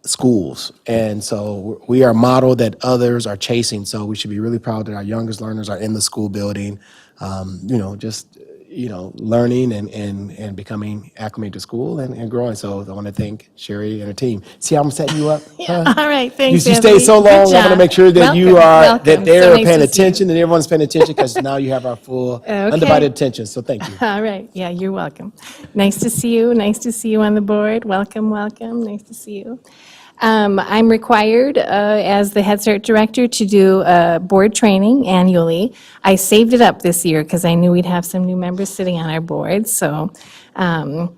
schools. And so we are a model that others are chasing. So we should be really proud that our youngest learners are in the school building, learning and becoming acclimated to school and growing. So I want to thank Sherry and her team. See how I'm setting you up? Yeah. All right, thanks, You Anthony. stay so Good long. I want to job. make sure that that Welcome. they're So nice paying to see you. attention and everyone's paying attention, because now you have our full undivided attention. So thank you. All right, yeah, you're welcome. Nice to see you, nice to see you on the board. Welcome, welcome, nice to see you. I'm required, as the Head Start Director, to do board training annually. I saved it up this year because I knew we'd have some new members sitting on our board, and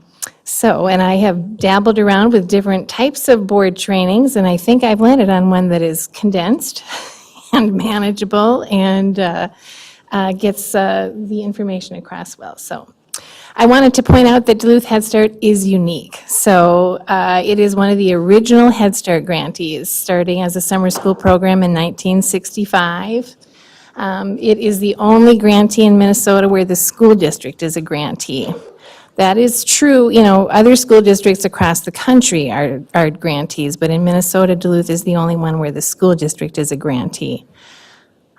I have dabbled around with different types of board trainings, and I think I've landed on one that is condensed and manageable and gets the information across well. So I wanted to point out that Duluth Head Start is unique. So it is one of the original Head Start grantees, starting as a summer school program in 1965. It is the only grantee in Minnesota where the school district is a grantee. That is true, other school districts across the country are grantees, but in Minnesota, Duluth is the only one where the school district is a grantee.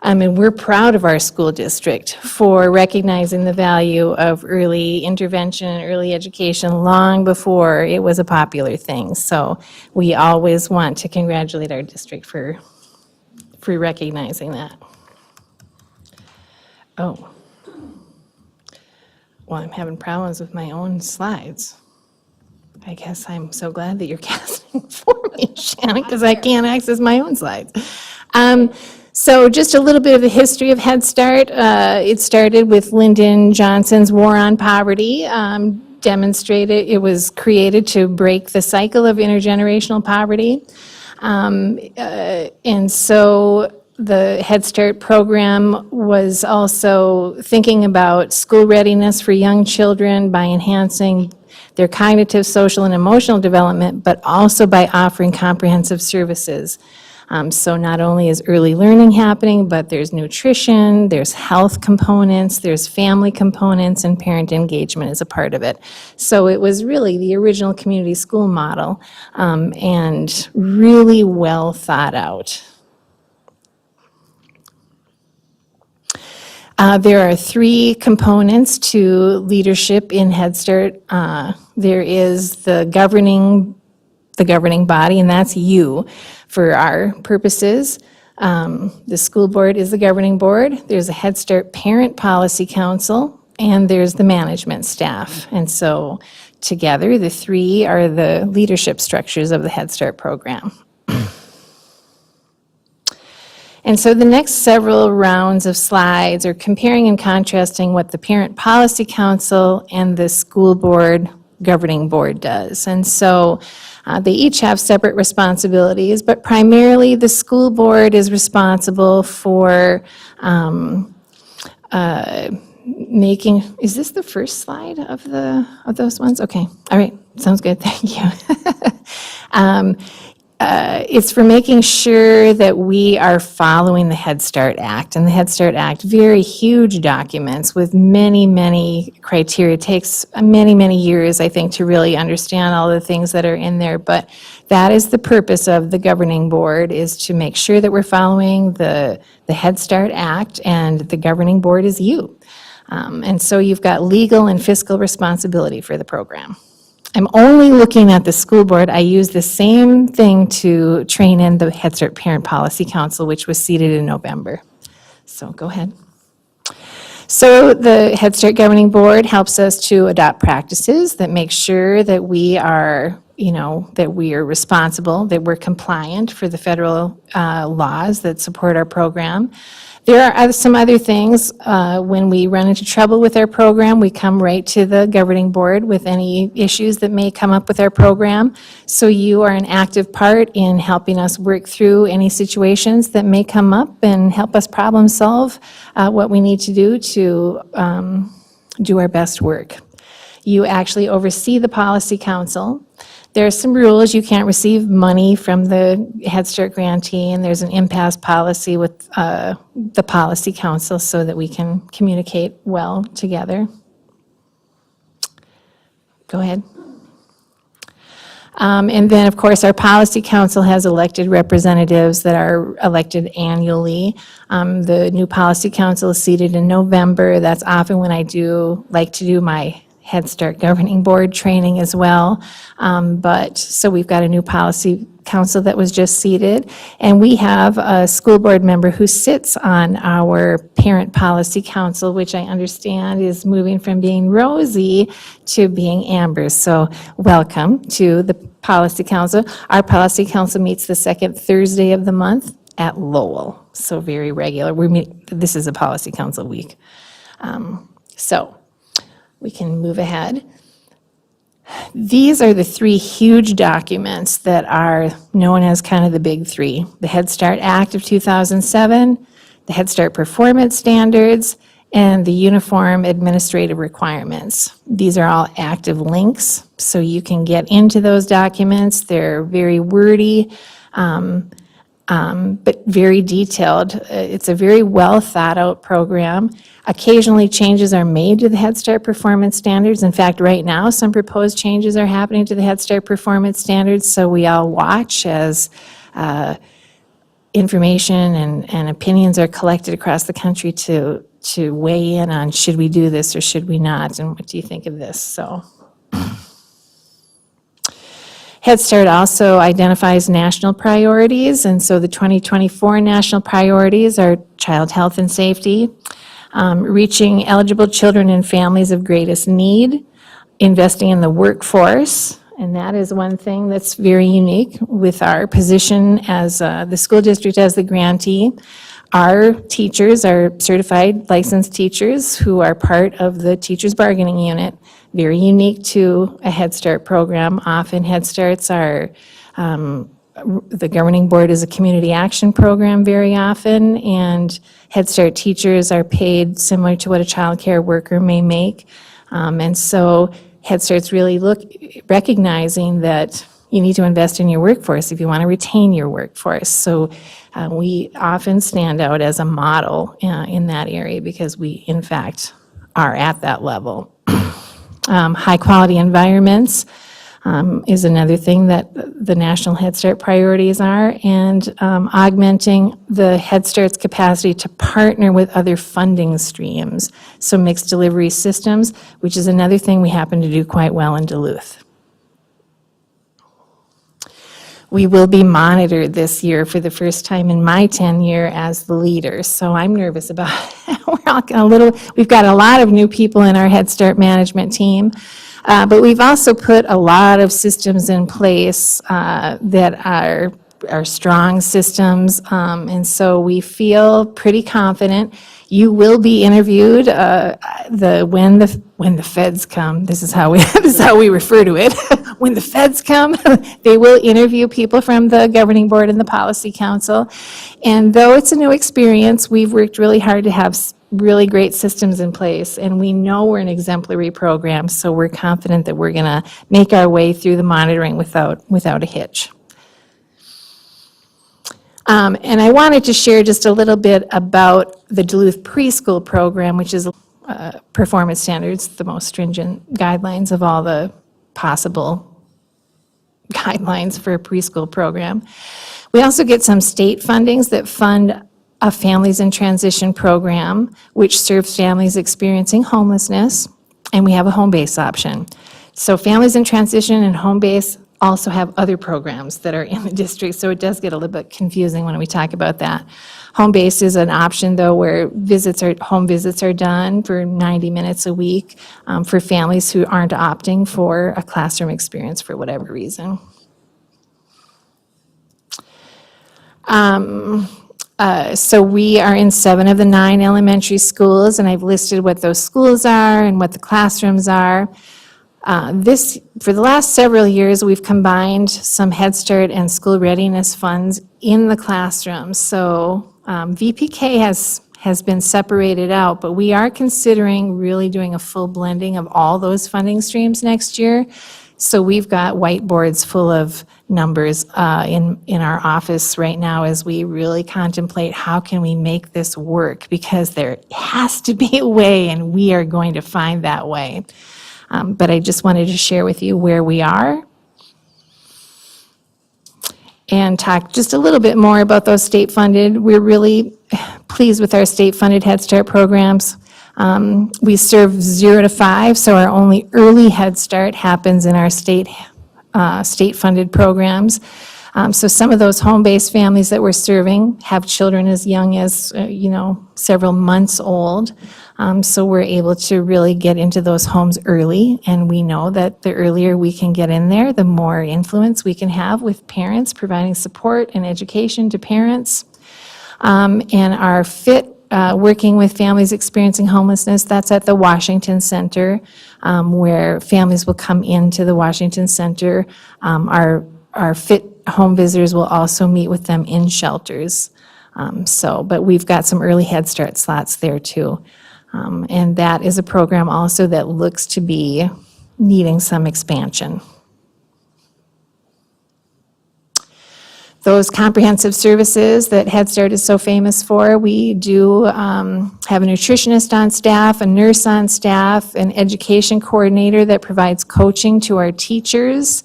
We're proud of our school district for recognizing the value of early intervention and early education long before it was a popular thing. So we always want to congratulate our district for recognizing that. Oh. Well, I'm having problems with my own slides. I guess I'm so glad that you're casting for me, Shannon, because I can't access my own slides. So just a little bit of the history of Head Start. It started with Lyndon Johnson's War on Poverty. It was created to break the cycle of intergenerational poverty. And so the Head Start program was also thinking about school readiness for young children by enhancing their cognitive, social, and emotional development, but also by offering comprehensive services. So not only is early learning happening, but there's nutrition, there's health components, there's family components, and parent engagement is a part of it. So it was really the original community school model, and really well thought out. There are 3 components to leadership in Head Start. There is the governing body, and that's you for our purposes. The school board is the governing board. There's a Head Start Parent Policy Council, and there's the management staff. And so together, the 3 are the leadership structures of the Head Start program. And so the next several rounds of slides are comparing and contrasting what the Parent Policy Council and the school board governing board does. And so they each have separate responsibilities, but primarily the school board is responsible for making, is this the first slide of those ones? Okay, all right, sounds good, thank you. It's for making sure that we are following the Head Start Act. And the Head Start Act, very huge documents with many, many criteria. It takes many, many years, I think, to really understand all the things that are in there. But that is the purpose of the governing board, is to make sure that we're following the Head Start Act, and the governing board is you. And so you've got legal and fiscal responsibility for the program. I'm only looking at the school board. I use the same thing to train in the Head Start Parent Policy Council, which was seated in November. So go ahead. So the Head Start Governing Board helps us to adopt practices that make sure that we are, that we are responsible, that we're compliant for the federal laws that support our program. There are some other things. When we run into trouble with our program, we come right to the governing board with any issues that may come up with our program. So you are an active part in helping us work through any situations that may come up and help us problem solve what we need to do our best work. You actually oversee the policy council. There are some rules. You can't receive money from the Head Start grantee, and there's an impasse policy with the policy council so that we can communicate well together. Go ahead. And then, of course, our policy council has elected representatives that are elected annually. The new policy council is seated in November. That's often when I like to do my Head Start Governing Board training as well. So we've got a new policy council that was just seated, and we have a school board member who sits on our Parent Policy Council, which I understand is moving from being Rosie to being Amber. So welcome to the Policy Council. Our Policy Council meets the second Thursday of the month at Lowell, so very regular. This is a Policy Council week. So we can move ahead. These are the 3 huge documents that are known as kind of the big 3. The Head Start Act of 2007, the Head Start Performance Standards, and the Uniform Administrative Requirements. These are all active links, so you can get into those documents. They're very wordy, but very detailed. It's a very well thought out program. Occasionally changes are made to the Head Start Performance Standards. In fact, right now, some proposed changes are happening to the Head Start Performance Standards, so we all watch as information and opinions are collected across the country to weigh in on should we do this or should we not, and what do you think of this? So Head Start also identifies national priorities, and so the 2024 national priorities are child health and safety, reaching eligible children and families of greatest need, investing in the workforce, and that is one thing that's very unique with our position as the school district as the grantee. Our teachers are certified licensed teachers who are part of the teachers bargaining unit, very unique to a Head Start program. Often Head Starts are, the governing board is a community action program very often, and Head Start teachers are paid similar to what a child care worker may make. And so Head Start's really recognizing that you need to invest in your workforce if you want to retain your workforce. So we often stand out as a model in that area because we, in fact, are at that level. High-quality environments is another thing that the National Head Start priorities are, and augmenting the Head Start's capacity to partner with other funding streams, so mixed delivery systems, which is another thing we happen to do quite well in Duluth. We will be monitored this year for the first time in my tenure as the leader, so I'm nervous about it. We've got a lot of new people in our Head Start management team, but we've also put a lot of systems in place that are strong systems, and so we feel pretty confident. You will be interviewed when the feds come. This is how we refer to it. When the feds come, they will interview people from the governing board and the policy council. And though it's a new experience, we've worked really hard to have really great systems in place, and we know we're an exemplary program, so we're confident that we're going to make our way through the monitoring without a hitch. And I wanted to share just a little bit about the Duluth preschool program, which is performance standards, the most stringent guidelines of all the possible guidelines for a preschool program. We also get some state fundings that fund a Families in Transition program, which serves families experiencing homelessness, and we have a home base option. So Families in Transition and home base also have other programs that are in the district, so it does get a little bit confusing when we talk about that. Home base is an option, though, where home visits are done for 90 minutes a week for families who aren't opting for a classroom experience for whatever reason. So we are in 7 of the 9 elementary schools, and I've listed what those schools are and what the classrooms are. For the last several years, we've combined some Head Start and school readiness funds in the classroom. So VPK has been separated out, but we are considering really doing a full blending of all those funding streams next year. So we've got whiteboards full of numbers in our office right now as we really contemplate how can we make this work, because there has to be a way, and we are going to find that way. But I just wanted to share with you where we are and talk just a little bit more about those state-funded. We're really pleased with our state-funded Head Start programs. We serve 0 to 5, so our only early Head Start happens in our state-funded programs. So some of those home-based families that we're serving have children as young as, several months old. So we're able to really get into those homes early, and we know that the earlier we can get in there, the more influence we can have with parents, providing support and education to parents. And our FIT, working with families experiencing homelessness, that's at the Washington Center, where families will come into the Washington Center. Our FIT home visitors will also meet with them in shelters. But we've got some early Head Start slots there too. And that is a program also that looks to be needing some expansion. Those comprehensive services that Head Start is so famous for, we do have a nutritionist on staff, a nurse on staff, an education coordinator that provides coaching to our teachers.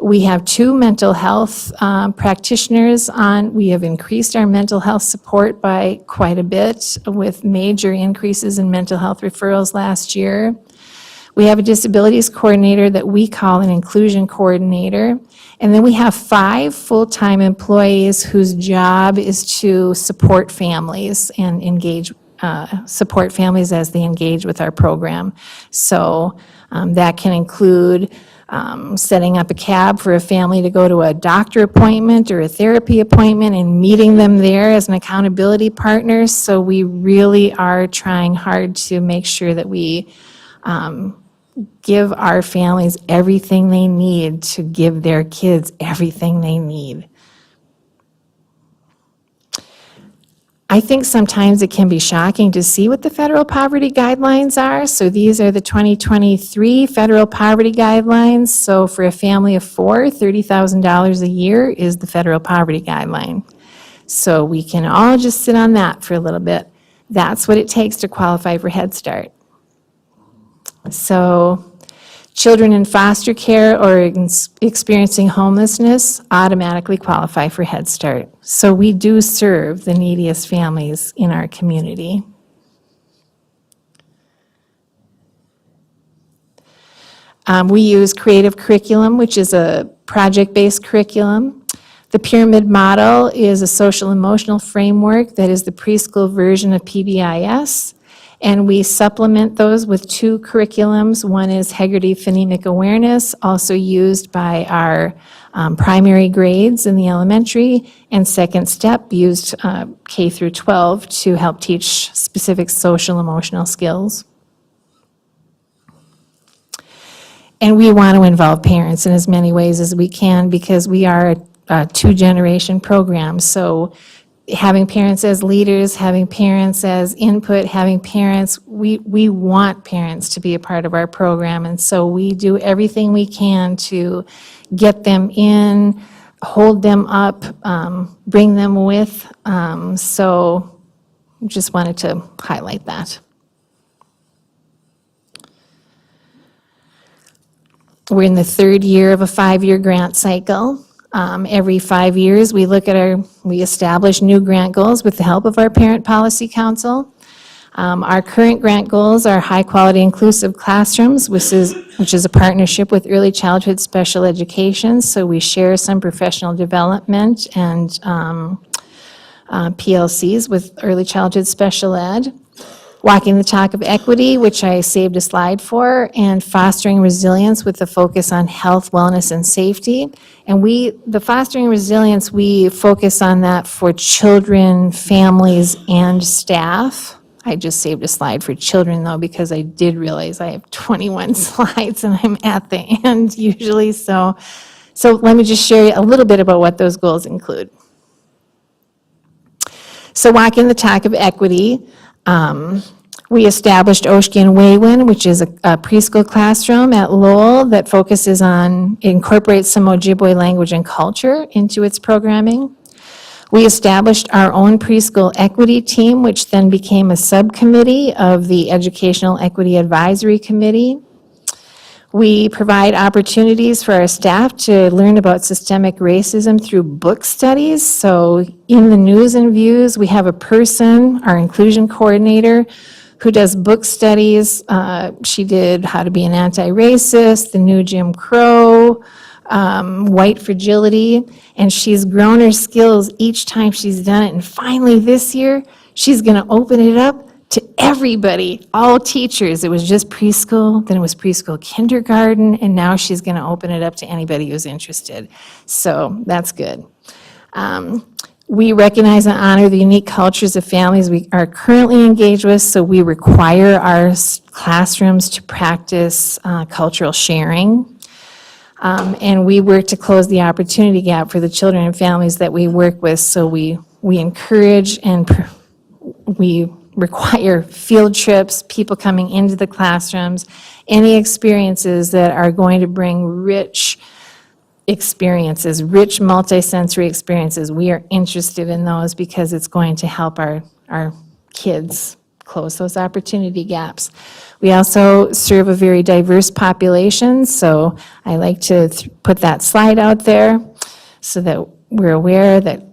We have 2 mental health practitioners on. We have increased our mental health support by quite a bit, with major increases in mental health referrals last year. We have a disabilities coordinator that we call an inclusion coordinator. And then we have 5 full-time employees whose job is to support families and support families as they engage with our program. So that can include setting up a cab for a family to go to a doctor appointment or a therapy appointment and meeting them there as an accountability partner. So we really are trying hard to make sure that we give our families everything they need to give their kids everything they need. I think sometimes it can be shocking to see what the federal poverty guidelines are. So these are the 2023 federal poverty guidelines. So for a family of 4, $30,000 a year is the federal poverty guideline. So we can all just sit on that for a little bit. That's what it takes to qualify for Head Start. So children in foster care or experiencing homelessness automatically qualify for Head Start. So we do serve the neediest families in our community. We use creative curriculum, which is a project-based curriculum. The pyramid model is a social emotional framework that is the preschool version of PBIS. And we supplement those with 2 curriculums. One is Heggerty Phonemic Awareness, also used by our primary grades in the elementary, and Second Step, used K through 12 to help teach specific social emotional skills. And we want to involve parents in as many ways as we can because we are a 2-generation program. So having parents as leaders, having parents as input, having parents, we want parents to be a part of our program. And so we do everything we can to get them in, hold them up, bring them with. So just wanted to highlight that. We're in the 3rd year of a 5-year grant cycle. Every 5 years, we establish new grant goals with the help of our Parent Policy Council. Our current grant goals are high-quality inclusive classrooms, which is a partnership with Early Childhood Special Education. So we share some professional development and PLCs with Early Childhood Special Ed. Walking the Talk of Equity, which I saved a slide for, and Fostering Resilience with a focus on health, wellness, and safety. And the Fostering Resilience, we focus on that for children, families, and staff. I just saved a slide for children, though, because I did realize I have 21 slides, and I'm at the end usually. So let me just share a little bit about what those goals include. So Walking the Talk of Equity, we established Oshki and Waywin, which is a preschool classroom at Lowell that focuses on, incorporates some Ojibwe language and culture into its programming. We established our own preschool equity team, which then became a subcommittee of the Educational Equity Advisory Committee. We provide opportunities for our staff to learn about systemic racism through book studies. So in the news and views, we have a person, our inclusion coordinator, who does book studies. She did How to Be an Anti-Racist, The New Jim Crow, White Fragility, and she's grown her skills each time she's done it. And finally this year, she's going to open it up to everybody, all teachers. It was just preschool, then it was preschool kindergarten, and now she's going to open it up to anybody who's interested. So that's good. We recognize and honor the unique cultures of families we are currently engaged with, so we require our classrooms to practice cultural sharing. And we work to close the opportunity gap for the children and families that we work with, so we encourage and we require field trips, people coming into the classrooms, any experiences that are going to bring rich experiences, rich multisensory experiences. We are interested in those because it's going to help our kids close those opportunity gaps. We also serve a very diverse population, so I like to put that slide out there so that we're aware that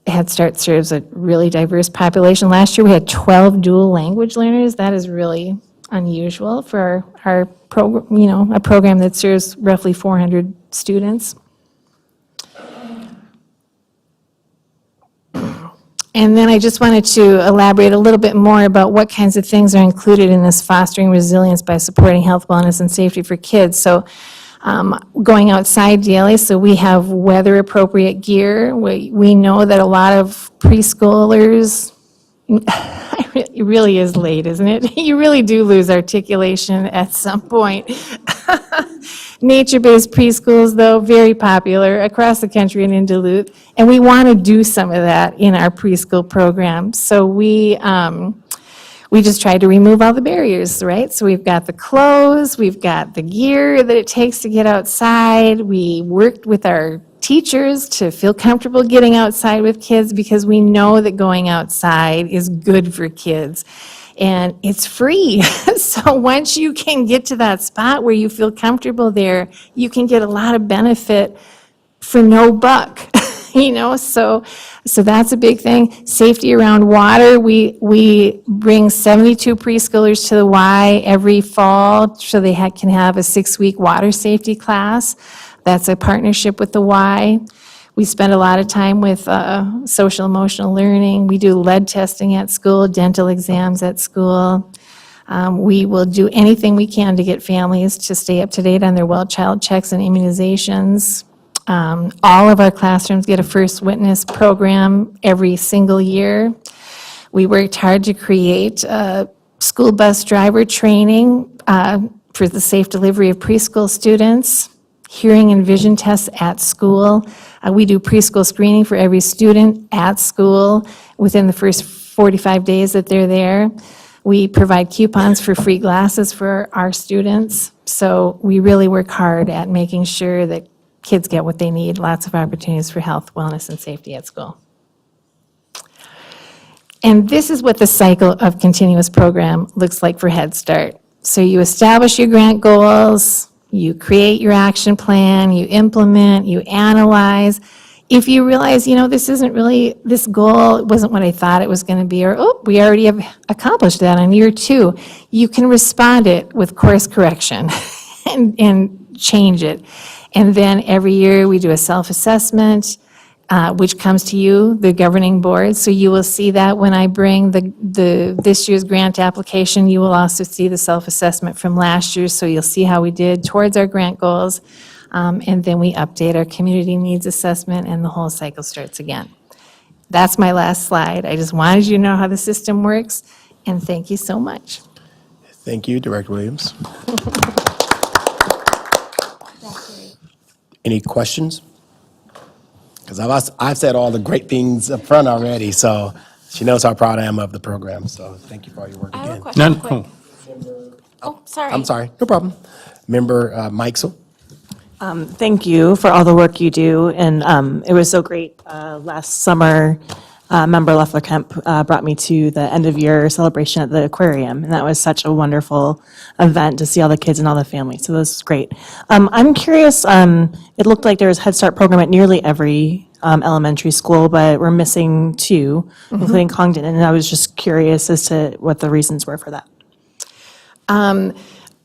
Head Start serves a really diverse population. Last year, we had 12 dual language learners. That is really unusual for our program, a program that serves roughly 400 students. And then I just wanted to elaborate a little bit more about what kinds of things are included in this Fostering Resilience by supporting health, wellness, and safety for kids. So going outside daily, so we have weather-appropriate gear. We know that a lot of preschoolers, it really is late, isn't it? You really do lose articulation at some point. Nature-based preschools, though, very popular across the country and in Duluth, and we want to do some of that in our preschool program. So we just tried to remove all the barriers, right? So we've got the clothes, we've got the gear that it takes to get outside. We worked with our teachers to feel comfortable getting outside with kids because we know that going outside is good for kids. And it's free. So once you can get to that spot where you feel comfortable there, you can get a lot of benefit for no buck. So that's a big thing. Safety around water, we bring 72 preschoolers to the Y every fall, so they can have a 6-week water safety class. That's a partnership with the Y. We spend a lot of time with social emotional learning. We do lead testing at school, dental exams at school. We will do anything we can to get families to stay up to date on their well child checks and immunizations. All of our classrooms get a First Witness program every single year. We worked hard to create school bus driver training for the safe delivery of preschool students, hearing and vision tests at school. We do preschool screening for every student at school within the first 45 days that they're there. We provide coupons for free glasses for our students. So we really work hard at making sure that kids get what they need, lots of opportunities for health, wellness, and safety at school. And this is what the cycle of continuous program looks like for Head Start. So you establish your grant goals, you create your action plan, you implement, you analyze. If you realize, this goal wasn't what I thought it was going to be, or, we already have accomplished that on year 2, you can respond it with course correction and change it. And then every year, we do a self-assessment, which comes to you, the governing board. So you will see that when I bring this year's grant application, you will also see the self-assessment from last year. So you'll see how we did towards our grant goals. And then we update our community needs assessment, and the whole cycle starts again. That's my last slide. I just wanted you to know how the system works, and thank you so much. Thank you, Director Williams. Any questions? Because I've said all the great things up front already, so she knows how proud I am of the program. So thank you for all your work I have a again. question None, quick. oh, Sorry. I'm sorry, no problem. Member Mikesell. Thank you for all the work you do, and it was so great. Last summer, Member Leffler-Kemp brought me to the end-of-year celebration at the aquarium, and that was such a wonderful event to see all the kids and all the families, so this was great. I'm curious, it looked like there was a Head Start program at nearly every elementary school, but we're missing 2, including Congdon, and I was just curious as to what the reasons were for that.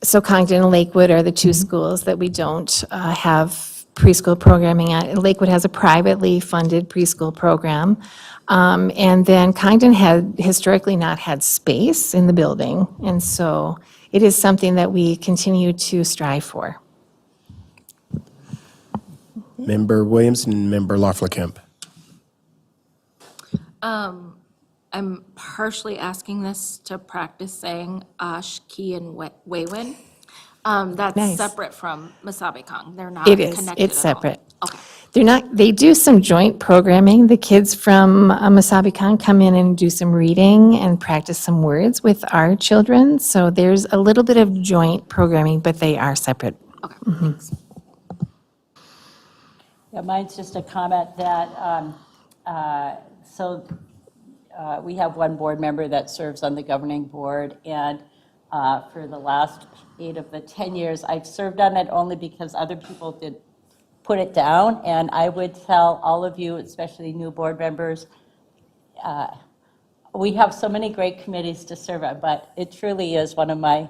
So Congdon and Lakewood are the 2 schools that we don't have preschool programming at. And Lakewood has a privately funded preschool program. And then Congdon had historically not had space in the building. And so it is something that we continue to strive for. Member Williams and Member Leffler-Kemp. I'm partially asking this to practice saying Ash, Key, and Waywin. That's Nice. separate from Masabikang. They're not It is, connected it's at all. separate. Okay. They do some joint programming. The kids from Masabikang come in and do some reading and practice some words with our children. So there's a little bit of joint programming, but they are separate. Okay, thanks. Yeah, mine's just a comment that, we have one board member that serves on the governing board, and for the last 8 of the 10 years, I've served on it only because other people did put it down, and I would tell all of you, especially new board members, we have so many great committees to serve on, but it truly is one of my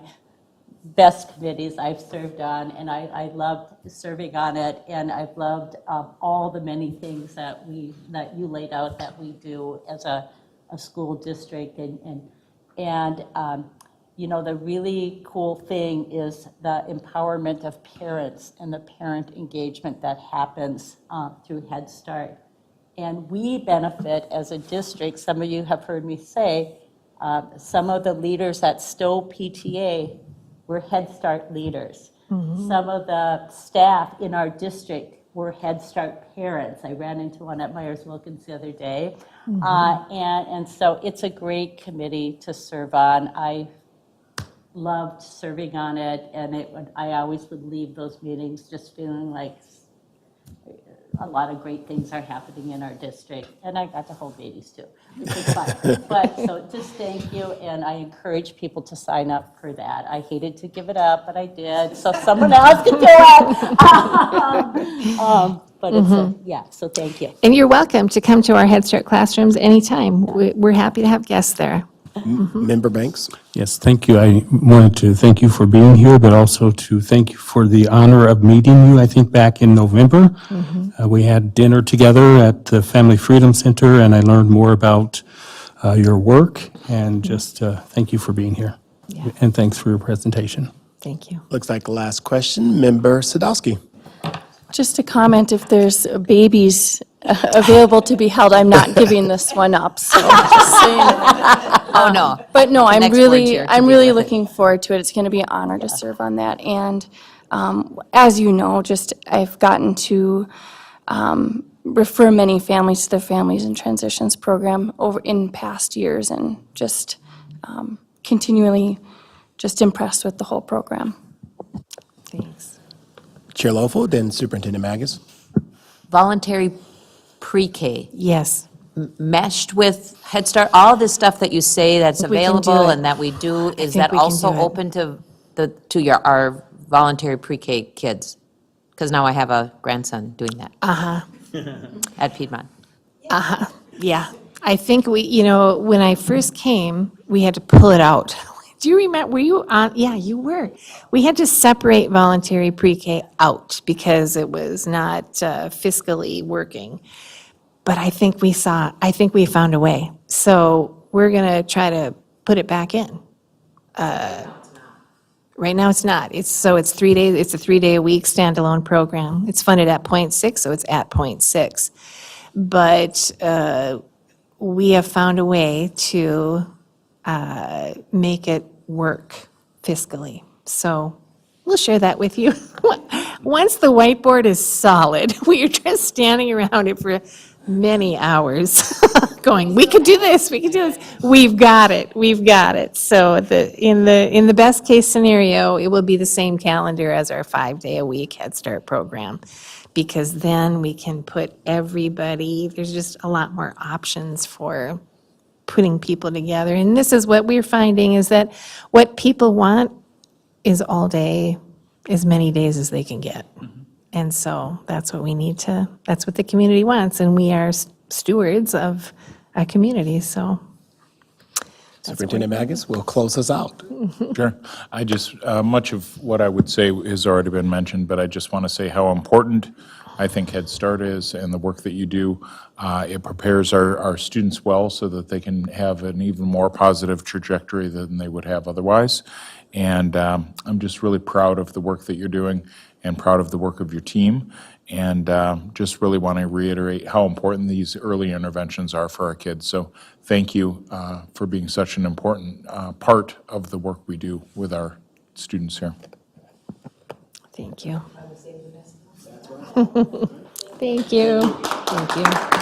best committees I've served on, and I loved serving on it, and I've loved all the many things that you laid out that we do as a school district, and the really cool thing is the empowerment of parents and the parent engagement that happens through Head Start. And we benefit as a district. Some of you have heard me say, some of the leaders at Stowe PTA were Head Start leaders. Some of the staff in our district were Head Start parents. I ran into one at Myers Wilkins the other day. And so it's a great committee to serve on. I loved serving on it, and I always would leave those meetings just feeling like a lot of great things are happening in our district, and I got to hold babies too, which was fun. But so just thank you, and I encourage people to sign up for that. I hated to give it up, but I did, so someone else can do it. But it's yeah, so thank you. And you're welcome to come to our Head Start classrooms anytime. We're happy to have guests there. Member Banks? Yes, thank you. I wanted to thank you for being here, but also to thank you for the honor of meeting you, I think, back in November. We had dinner together at the Family Freedom Center, and I learned more about your work, and just thank you for being here. And thanks for your presentation. Thank you. Looks like the last question, Member Sadowski. Just a comment, if there's babies available to be held, I'm not giving this one up, so just saying. Oh, no. But no, The I'm next board chair can really deal with it. looking forward to it. It's going to be an honor to serve on that. And as you know, just I've gotten to refer many families to the Families and Transitions program over in past years, and just continually just impressed with the whole program. Thanks. Chair Lofo, then Superintendent Magus. Voluntary pre-K, Yes. meshed with Head Start, all this stuff that you say that's We can do available it. and that we do, is think that we can also do it. open to our voluntary pre-K kids? Because now I have a grandson doing that. At Piedmont. Yeah. I think when I first came, we had to pull it out. Do you remember, were you on? Yeah, you were. We had to separate voluntary pre-K out because it was not fiscally working. But I think we found a way. So we're going to try to put it back in. Right now, it's not. It's 3 days. It's a 3-day-a-week standalone program. It's funded at 0.6, so it's at 0.6. But we have found a way to make it work fiscally. So we'll share that with you. Once the whiteboard is solid, we are just standing around it for many hours going, we could do this, we could do this. We've got it. So in the best case scenario, it will be the same calendar as our 5-day-a-week Head Start program, because then we can put everybody, there's just a lot more options for putting people together. And this is what we're finding, is that what people want is all day, as many days as they can get. And so that's what that's what the community wants, and we are stewards of a community, so. Superintendent Magus will close us out. Sure. I just, much of what I would say has already been mentioned, but I just want to say how important I think Head Start is and the work that you do. It prepares our students well so that they can have an even more positive trajectory than they would have otherwise. And I'm just really proud of the work that you're doing and proud of the work of your team. And just really want to reiterate how important these early interventions are for our kids. So thank you for being such an important part of the work we do with our students here. Thank you. Thank you. Thank you.